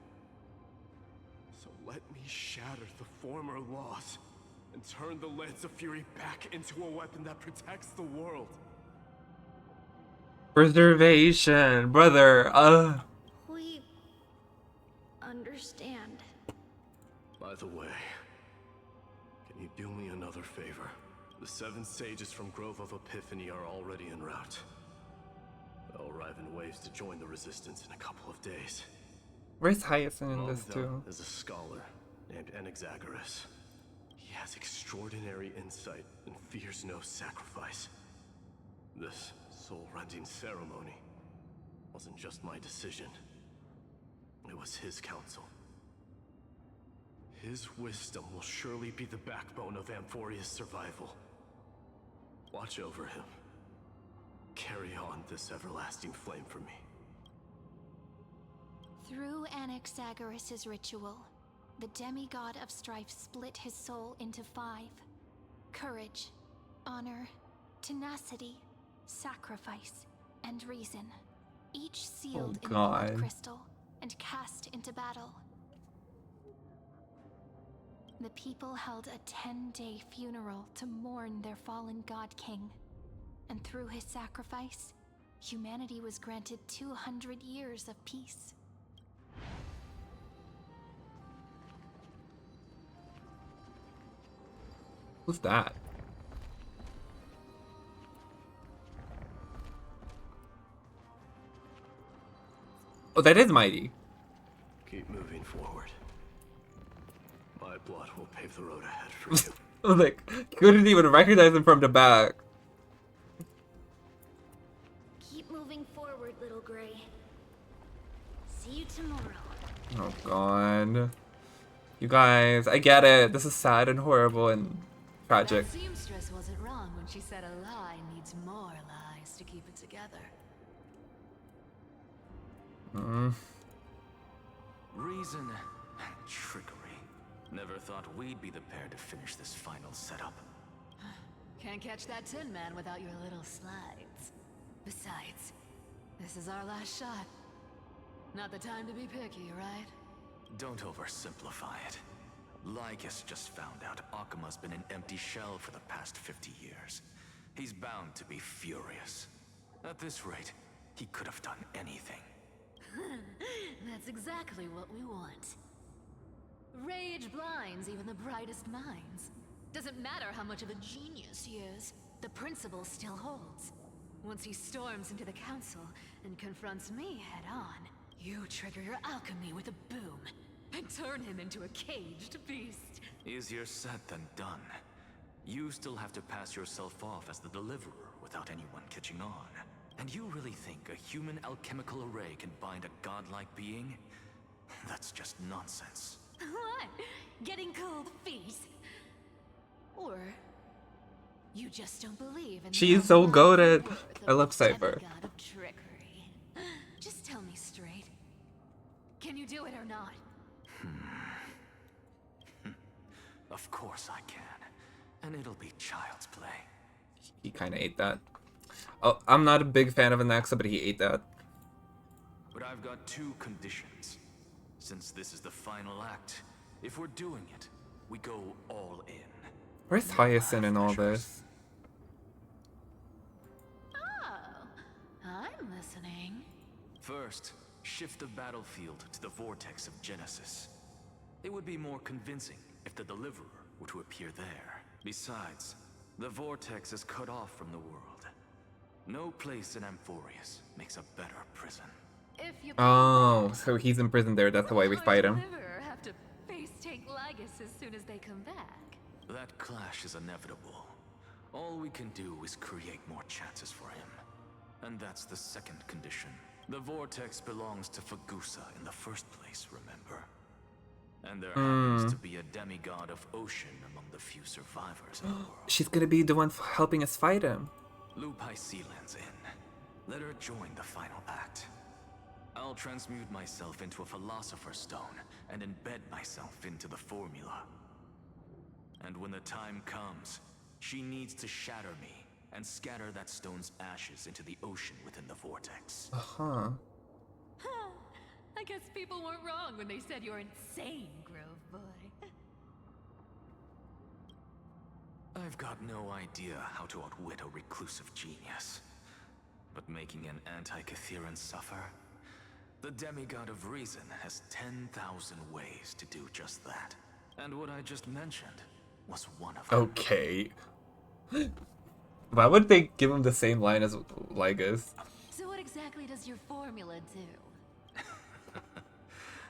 So let me shatter the former laws and turn the Lance of Fury back into a weapon that protects the world. Preservation, brother. We understand. By the way, can you do me another favor? The 7 sages from Grove of Epiphany are already en route. They'll arrive in waves to join the resistance in a couple of days. Where's Hyacinth in Among this them too? is a scholar named Anaxagoras. He has extraordinary insight and fears no sacrifice. This soul-rending ceremony wasn't just my decision. It was his counsel. His wisdom will surely be the backbone of Amphoreus' survival. Watch over him. Carry on this everlasting flame for me. Through Anaxagoras' ritual, the demigod of strife split his soul into 5. Courage, honor, tenacity, sacrifice, and reason. Each sealed in the blood crystal and cast into battle. The people held a 10-day funeral to mourn their fallen god king. And through his sacrifice, humanity was granted 200 years of peace. Who's that? Oh, that is Mighty. Keep moving forward. My blood will pave the road ahead for you. Like, couldn't even recognize him from the back. Keep moving forward, little Gray. See you tomorrow. Oh god. You guys, I get it. This is sad and horrible and tragic. That seamstress wasn't wrong when she said a lie needs more lies to keep it together. Reason and trickery. Never thought we'd be the pair to finish this final setup. Can't catch that Tin Man without your little slides. Besides, this is our last shot. Not the time to be picky, right? Don't oversimplify it. Lycus just found out Akuma's been an empty shell for the past 50 years. He's bound to be furious. At this rate, he could have done anything. That's exactly what we want. Rage blinds even the brightest minds. Doesn't matter how much of a genius he is, the principle still holds. Once he storms into the council and confronts me head-on, you trigger your alchemy with a boom and turn him into a caged beast. Easier said than done. You still have to pass yourself off as the deliverer without anyone catching on. And you really think a human alchemical array can bind a godlike being? That's just nonsense. What? Getting cold feet? Or You just don't believe in She's so good at. I love Cypher. demigod of trickery. Just tell me straight. Can you do it or not? Of course I can. And it'll be child's play. He kind of ate that. Oh, I'm not a big fan of Anaxa, but he ate that. But I've got two conditions. Since this is the final act, if we're doing it, we go all in. Where's Hyacinth in all this? Oh, I'm listening. First, shift the battlefield to the vortex of Genesis. It would be more convincing if the Deliverer were to appear there. Besides, the vortex is cut off from the world. No place in Amphoreus makes a better prison. If you Oh, so he's in prison there. That's why we fight him. Deliverer have to face tank Lygus as soon as they come back. That clash is inevitable. All we can do is create more chances for him. And that's the second condition. The vortex belongs to Fagusa in the first place, remember? And there happens to be a demigod of ocean among the few survivors in the world. She's gonna be the one helping us fight him. Loop Hyceland's in. Let her join the final act. I'll transmute myself into a Philosopher's Stone and embed myself into the formula. And when the time comes, she needs to shatter me and scatter that stone's ashes into the ocean within the vortex. Uh-huh. I guess people weren't wrong when they said you're insane, Grove Boy. I've got no idea how to outwit a reclusive genius. But making an anti-Catheran suffer? The demigod of reason has 10,000 ways to do just that. And what I just mentioned was one of them. Okay. Why would they give him the same line as Lygus? So what exactly does your formula do?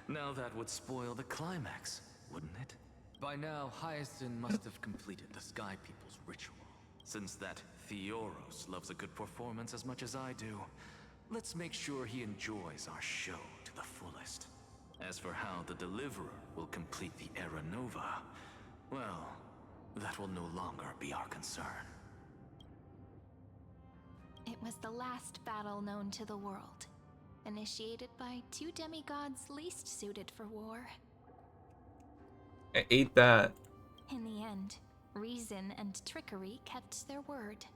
Now that would spoil the climax, wouldn't it? By now, Hyacinth must have completed the Sky People's ritual. Since that Theoros loves a good performance as much as I do, let's make sure he enjoys our show to the fullest. As for how the Deliverer will complete the Era Nova, well, that will no longer be our concern. It was the last battle known to the world, initiated by two demigods least suited for war. I ate that. In the end, reason and trickery kept their word.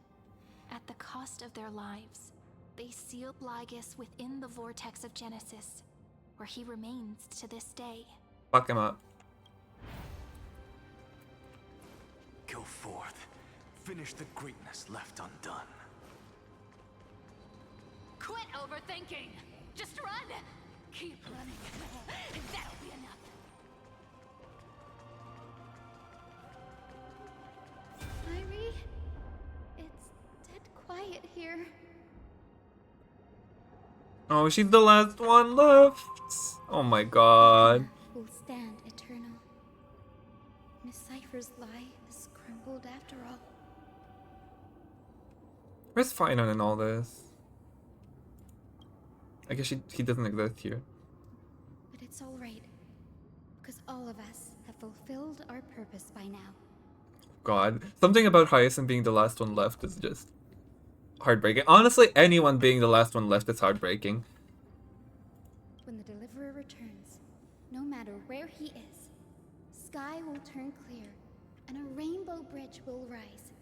At the cost of their lives, they sealed Lygus within the vortex of Genesis, where he remains to this day. Fuck him up. Go forth. Finish the greatness left undone. Quit overthinking! Just run! Keep running, and that'll be enough. Yuri, it's dead quiet here. Oh, she's the last one left. Oh my god. Will stand eternal. Miss Cypher's lie is crumbled after all. Where's Finon in all this? I guess he doesn't exist here. But it's all right, because all of us have fulfilled our purpose by now. God. Something about Hyacinth being the last one left is just heartbreaking. Honestly, anyone being the last one left is heartbreaking. When the Deliverer returns, no matter where he is, sky will turn clear, and a rainbow bridge will rise,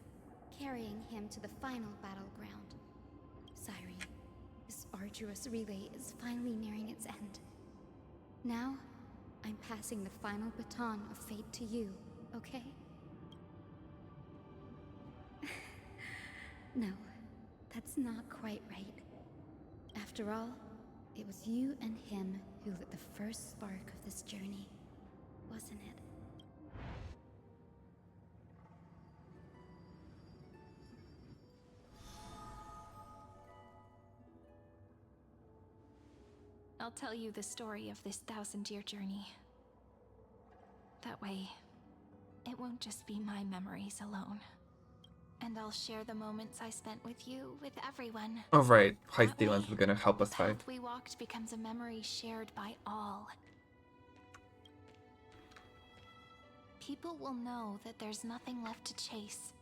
carrying him to the final battleground. Cyrene, this arduous relay is finally nearing its end. Now, I'm passing the final baton of fate to you, okay? No, that's not quite right. After all, it was you and him who lit the first spark of this journey, wasn't it? I'll tell you the story of this 1,000-year journey. That way, it won't just be my memories alone. And I'll share the moments I spent with you, with everyone. Oh right, Hysteland's gonna help us The fight. path we walked becomes a memory shared by all. People will know that there's nothing left to chase.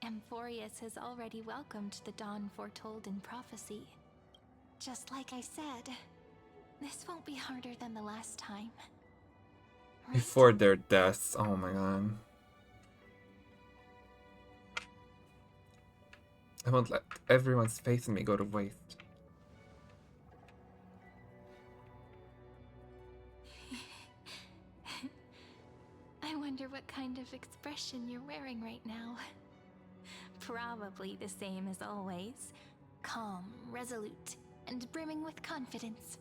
Amphoreus has already welcomed the dawn foretold in prophecy. Just like I said, this won't be harder than the last time. Right? Before their deaths. Oh my god. I won't let everyone's faith in me go to waste. I wonder what kind of expression you're wearing right now. Probably the same as always. Calm, resolute, and brimming with confidence.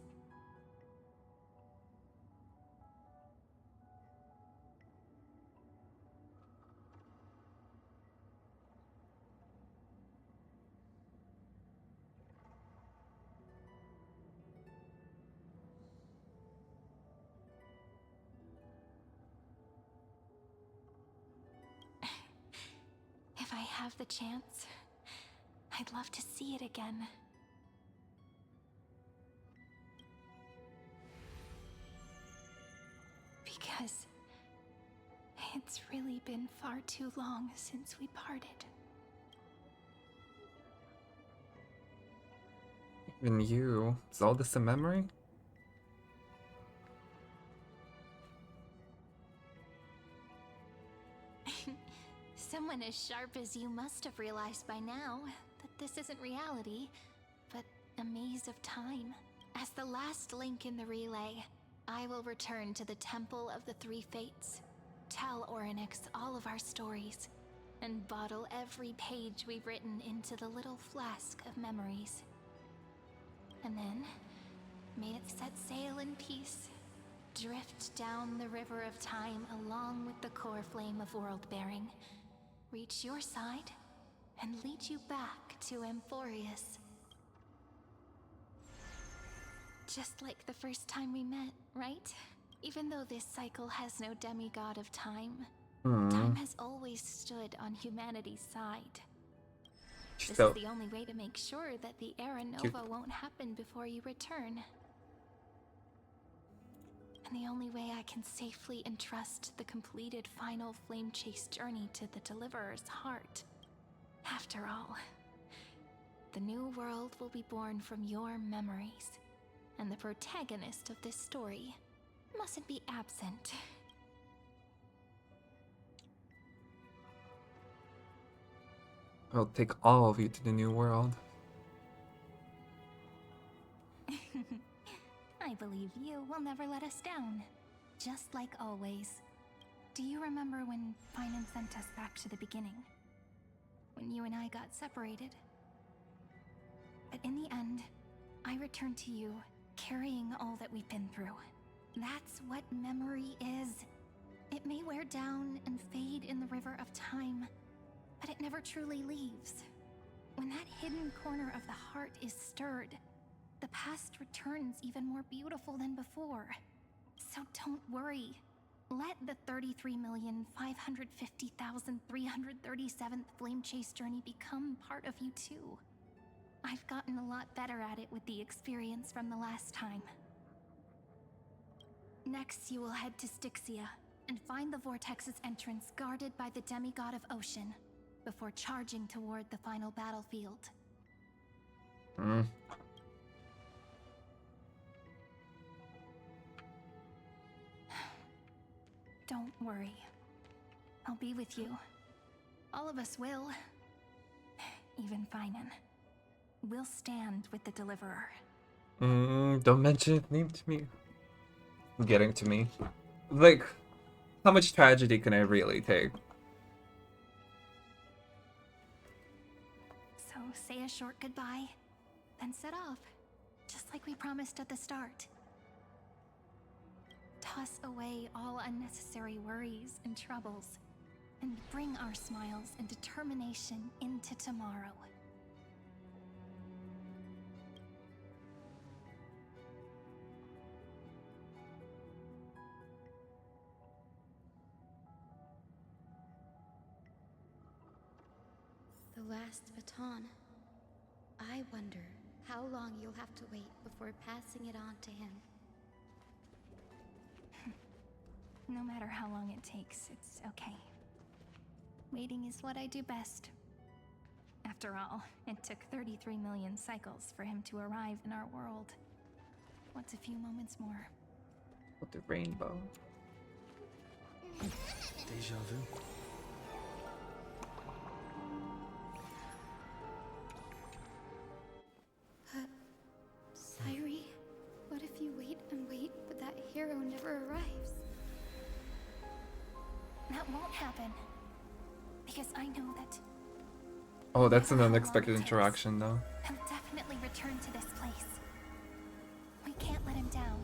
If I have the chance, I'd love to see it again. Because it's really been far too long since we parted. Even you. Is all this a memory? Someone as sharp as you must have realized by now that this isn't reality, but a maze of time. As the last link in the relay, I will return to the Temple of the Three Fates, tell Orynyx all of our stories, and bottle every page we've written into the little flask of memories. And then, may it set sail in peace, drift down the river of time along with the core flame of world-bearing, reach your side, and lead you back to Amphoreus. Just like the first time we met, right? Even though this cycle has no demigod of time, time has always stood on humanity's side. This is the only way to make sure that the Era Nova won't happen before you return. And the only way I can safely entrust the completed final flame chase journey to the Deliverer's heart. After all, the new world will be born from your memories, and the protagonist of this story mustn't be absent. I'll take all of you to the new world. I believe you will never let us down, just like always. Do you remember when Finan sent us back to the beginning? When you and I got separated? But in the end, I returned to you, carrying all that we've been through. That's what memory is. It may wear down and fade in the river of time, but it never truly leaves. When that hidden corner of the heart is stirred, the past returns even more beautiful than before. So don't worry. Let the 33,550,337th Flame Chase journey become part of you too. I've gotten a lot better at it with the experience from the last time. Next, you will head to Styxia and find the Vortex's entrance guarded by the demigod of ocean before charging toward the final battlefield. Don't worry. I'll be with you. All of us will. Even Finan. We'll stand with the Deliverer. Don't mention his name to me. Getting to me. Like, how much tragedy can I really take? So say a short goodbye, then set off, just like we promised at the start. Toss away all unnecessary worries and troubles, and bring our smiles and determination into tomorrow. The last baton. I wonder how long you'll have to wait before passing it on to him. No matter how long it takes, it's okay. Waiting is what I do best. After all, it took 33 million cycles for him to arrive in our world. What's a few moments more? With the rainbow. Deja vu. Sayuri, what if you wait and wait, but that hero never arrives? That won't happen. Because I know that Oh, that's an unexpected interaction, though. he'll definitely return to this place. We can't let him down.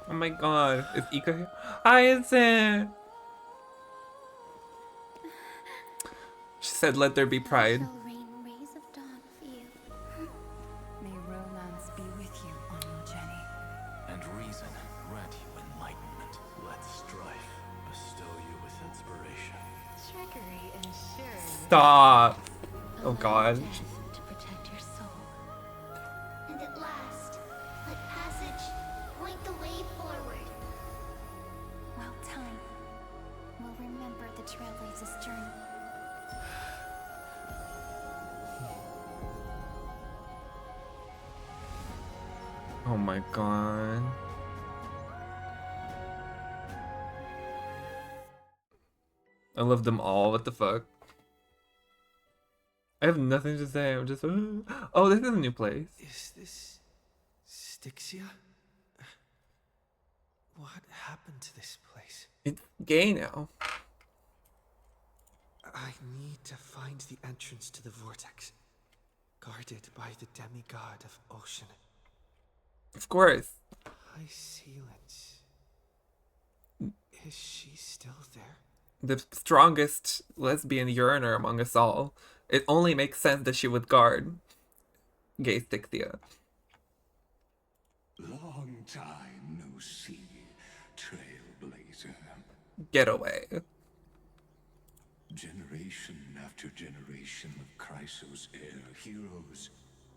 Oh my god, is Ika here? Hi, it's it! She said, let there be pride. Rain rays of dawn for you. May romance be with you on your journey. And reason grant you enlightenment. Let strife bestow you with inspiration. Trickery ensures Stop! Oh god. to protect your soul. And at last, let passage point the way forward. Well, time will remember the Trailblazers' journey. Oh my god. I love them all, what the fuck? I have nothing to say, I'm just... Oh, this is a new place. Is this Styxia? What happened to this place? It's gay now. I need to find the entrance to the vortex, guarded by the demigod of ocean. Of course. High Sealants. Is she still there? The strongest lesbian uriner among us all. It only makes sense that she would guard gay Styxia. Long time no see, Trailblazer. Get away. Generation after generation of Chrysos heir heroes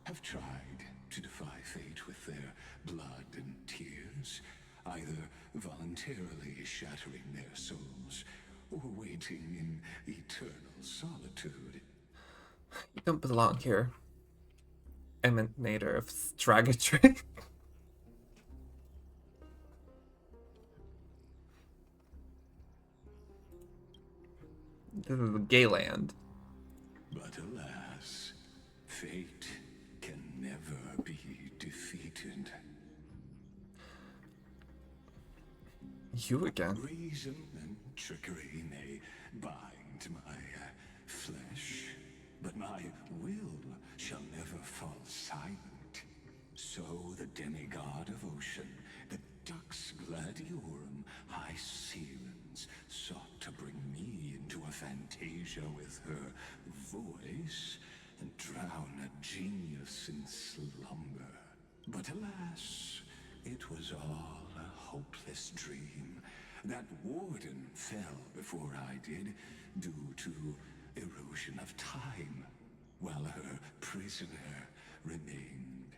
have tried to defy fate with their blood and tears, either voluntarily shattering their souls or waiting in eternal solitude. You don't belong here. Emanator of Stragatry. This is a gay land. But alas, fate can never be defeated. You again. Reason and trickery may bind my flesh, but my will shall never fall silent. So the demigod of ocean, the Dux Gladiorum High Sealants, sought to bring me into a fantasia with her voice and drown a genius in slumber. But alas, it was all a hopeless dream. That warden fell before I did, due to erosion of time, while her prisoner remained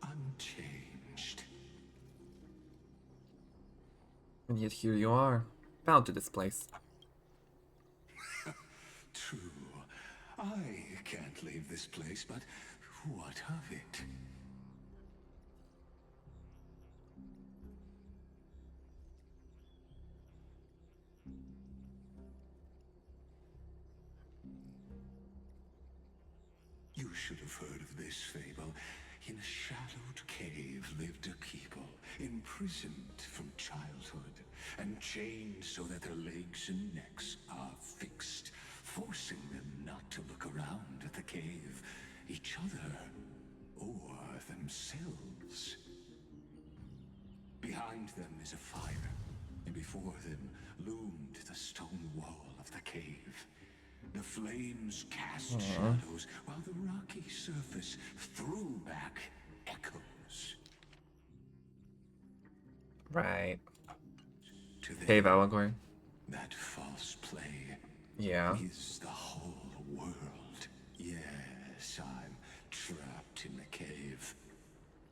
unchanged. And yet here you are, bound to this place. True. I can't leave this place, but what of it? You should have heard of this fable. In a shadowed cave lived a people, imprisoned from childhood, and chained so that their legs and necks are fixed, forcing them not to look around at the cave, each other, or themselves. Behind them is a fire, and before them loomed the stone wall of the cave. The flames cast shadows, while the rocky surface threw back echoes. Right. To them, Cave allegory. that false play is the whole world. Yes, I'm trapped in the cave.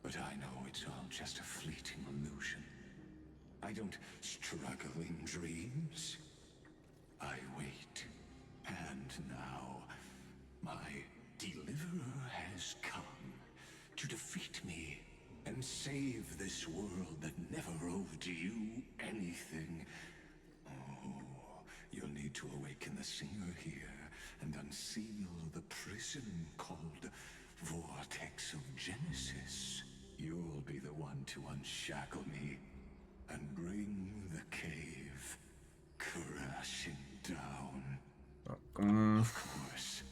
But I know it's all just a fleeting illusion. I don't struggle in dreams. I wait. And now, my deliverer has come to defeat me and save this world that never owed you anything. Oh, you'll need to awaken the singer here and unseal the prison called Vortex of Genesis. You'll be the one to unshackle me and bring the cave crashing down. Of course,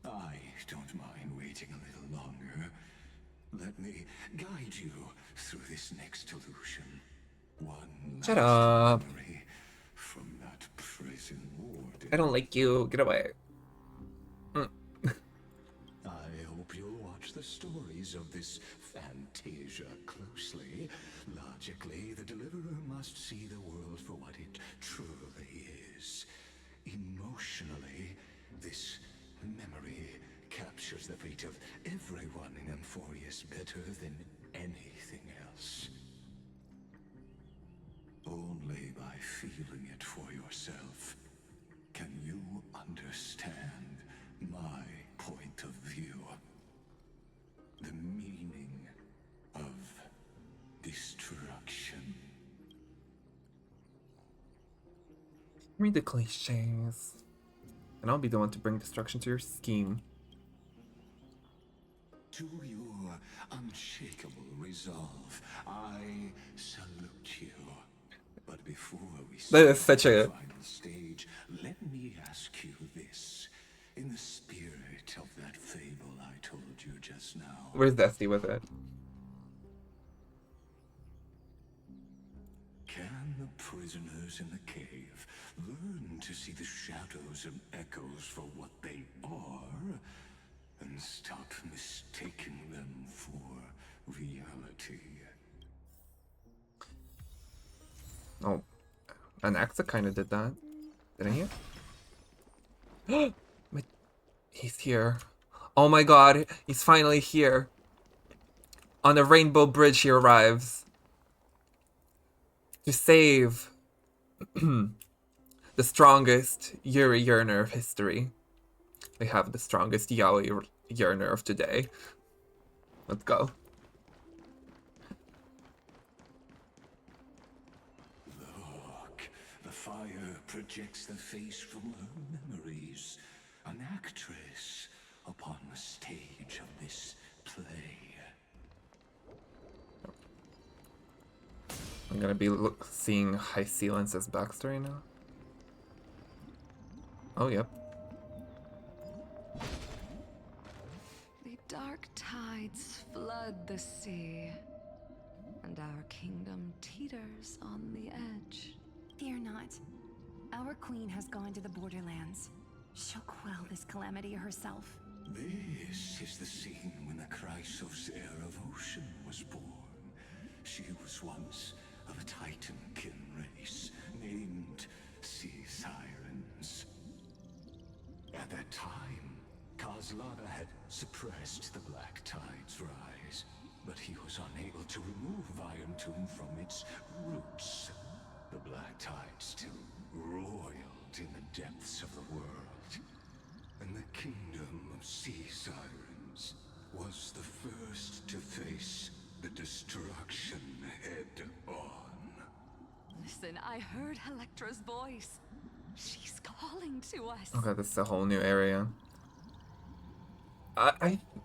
I don't mind waiting a little longer. Let me guide you through this next illusion. One Shut last up. memory from that prison warden. I don't like you. Get away. I hope you'll watch the stories of this Fantasia closely. Logically, the Deliverer must see the world for what it truly is. Emotionally, this memory captures the fate of everyone in Amphoreus better than anything else. Only by feeling it for yourself can you understand my point of view. The meaning of destruction. Read the cliches. And I'll be the one to bring destruction to your scheme. To your unshakable resolve, I salute you. But before we That is start such a... the final stage, let me ask you this. In the spirit of that fable I told you just now. Where's Dusty with it? Can the prisoners in the cave learn to see the shadows and echoes for what they are, and stop mistaking them for reality? Oh, Anaxa kind of did that, didn't he? But he's here. Oh my god, he's finally here. On the Rainbow Bridge he arrives. To save the strongest Yuri yearner of history. We have the strongest yaoi yearner of today. Let's go. Look, the fire projects the face from her memories. An actress upon the stage of this play. I'm gonna be seeing High Sealance's backstory now. Oh, yep. The dark tides flood the sea, and our kingdom teeters on the edge. Fear not. Our queen has gone to the borderlands. She'll quell this calamity herself. This is the scene when the Chrysos heir of Ocean was born. She was once of a Titankin race named Sea Sirens. At that time, Kozlana had suppressed the Black Tide's rise, but he was unable to remove Iron Tomb from its roots. The Black Tide still roiled in the depths of the world, and the kingdom of Sea Sirens was the first to face the destruction head-on. Listen, I heard Electra's voice. She's calling to us. Okay, this is a whole new area.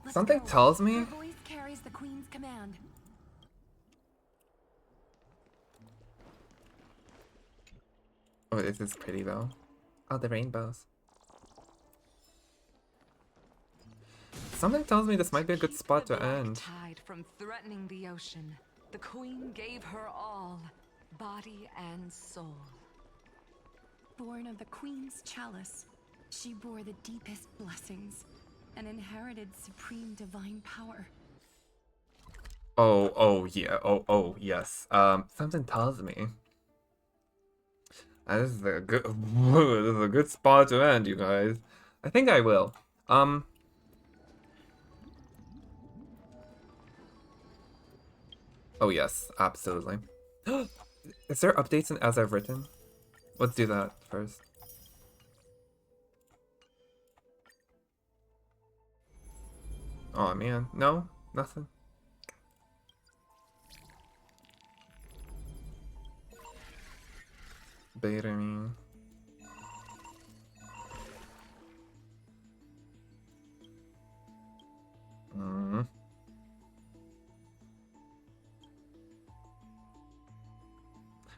Something tells me. Her voice carries the queen's command. Oh, this is pretty though. Oh, the rainbows. Something tells me this might be a good spot to end. Tide from threatening the ocean. The queen gave her all, body and soul. Born of the queen's chalice, she bore the deepest blessings and inherited supreme divine power. Oh yeah. Oh yes. Something tells me. This is a good. This is a good spot to end, you guys. I think I will. Oh yes, absolutely. Is there updates in As I've Written? Let's do that first. Oh man, no? Nothing? Beta.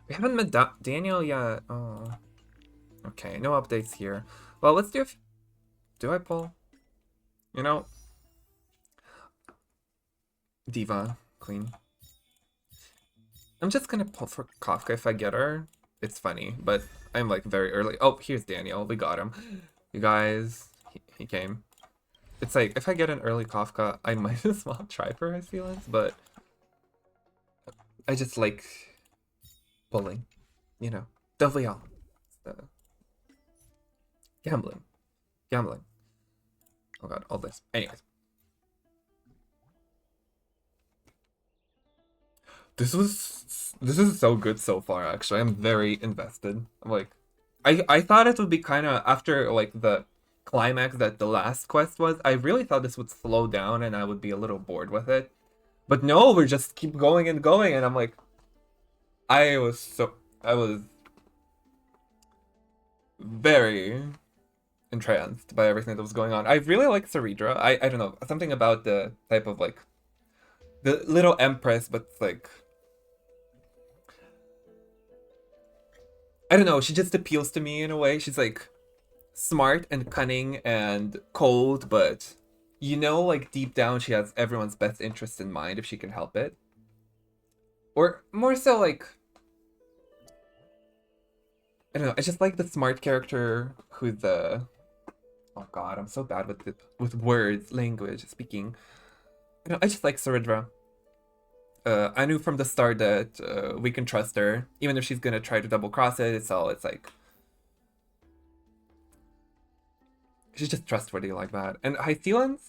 We haven't met Daniel yet. Oh. Okay, no updates here. Well, let's do do I pull? You know, Diva, Queen. I'm just gonna pull for Kafka if I get her. It's funny, but I'm like very early. Oh, here's Daniel. We got him. You guys, he came. It's like, if I get an early Kafka, I might as well try for his feelings, but I just like pulling, you know. Don't we all? Gambling. Gambling. Oh god, all this. Anyways. This is so good so far, actually. I'm very invested. Like, I thought it would be kind of, after like the climax that the last quest was, I really thought this would slow down and I would be a little bored with it. But no, we just keep going and going, and I'm like, I was very entranced by everything that was going on. I really like Ceridra. I don't know, something about the type of like the little empress, but like, I don't know, she just appeals to me in a way. She's like smart and cunning and cold, but you know, like deep down she has everyone's best interest in mind if she can help it. Or more so like, I don't know, I just like the smart character who's the, oh god, I'm so bad with words, language, speaking. I just like Ceridra. I knew from the start that we can trust her, even if she's gonna try to double cross it. It's like, she's just trustworthy like that. And Hythelians,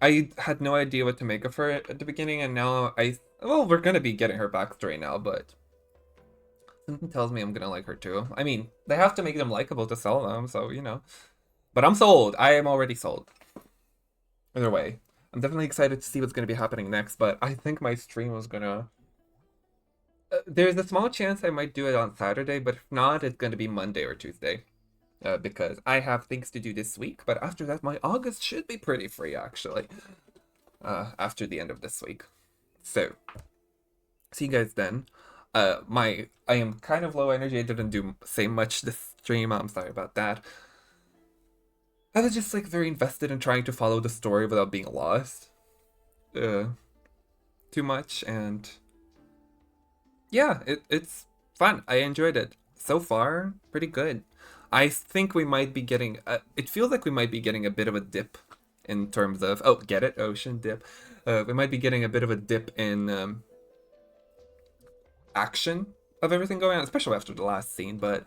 I had no idea what to make of her at the beginning, and now well, we're gonna be getting her backstory now, but something tells me I'm gonna like her too. I mean, they have to make them likable to sell them, so you know. But I'm sold. I am already sold. Either way, I'm definitely excited to see what's gonna be happening next, but I think my stream was gonna... there's a small chance I might do it on Saturday, but if not, it's gonna be Monday or Tuesday. Because I have things to do this week, but after that, my August should be pretty free, actually. After the end of this week. So, see you guys then. I am kind of low energy. I didn't say much this stream. I'm sorry about that. I was just like very invested in trying to follow the story without being lost. Too much, and yeah, it's fun. I enjoyed it. So far, pretty good. I think we might be getting, it feels like we might be getting a bit of a dip in terms of, oh, get it? Ocean dip. We might be getting a bit of a dip in action of everything going on, especially after the last scene, but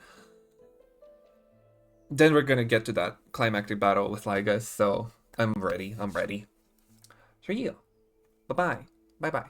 then we're gonna get to that climactic battle with Lygus, so I'm ready. I'm ready. For you. Bye-bye. Bye-bye.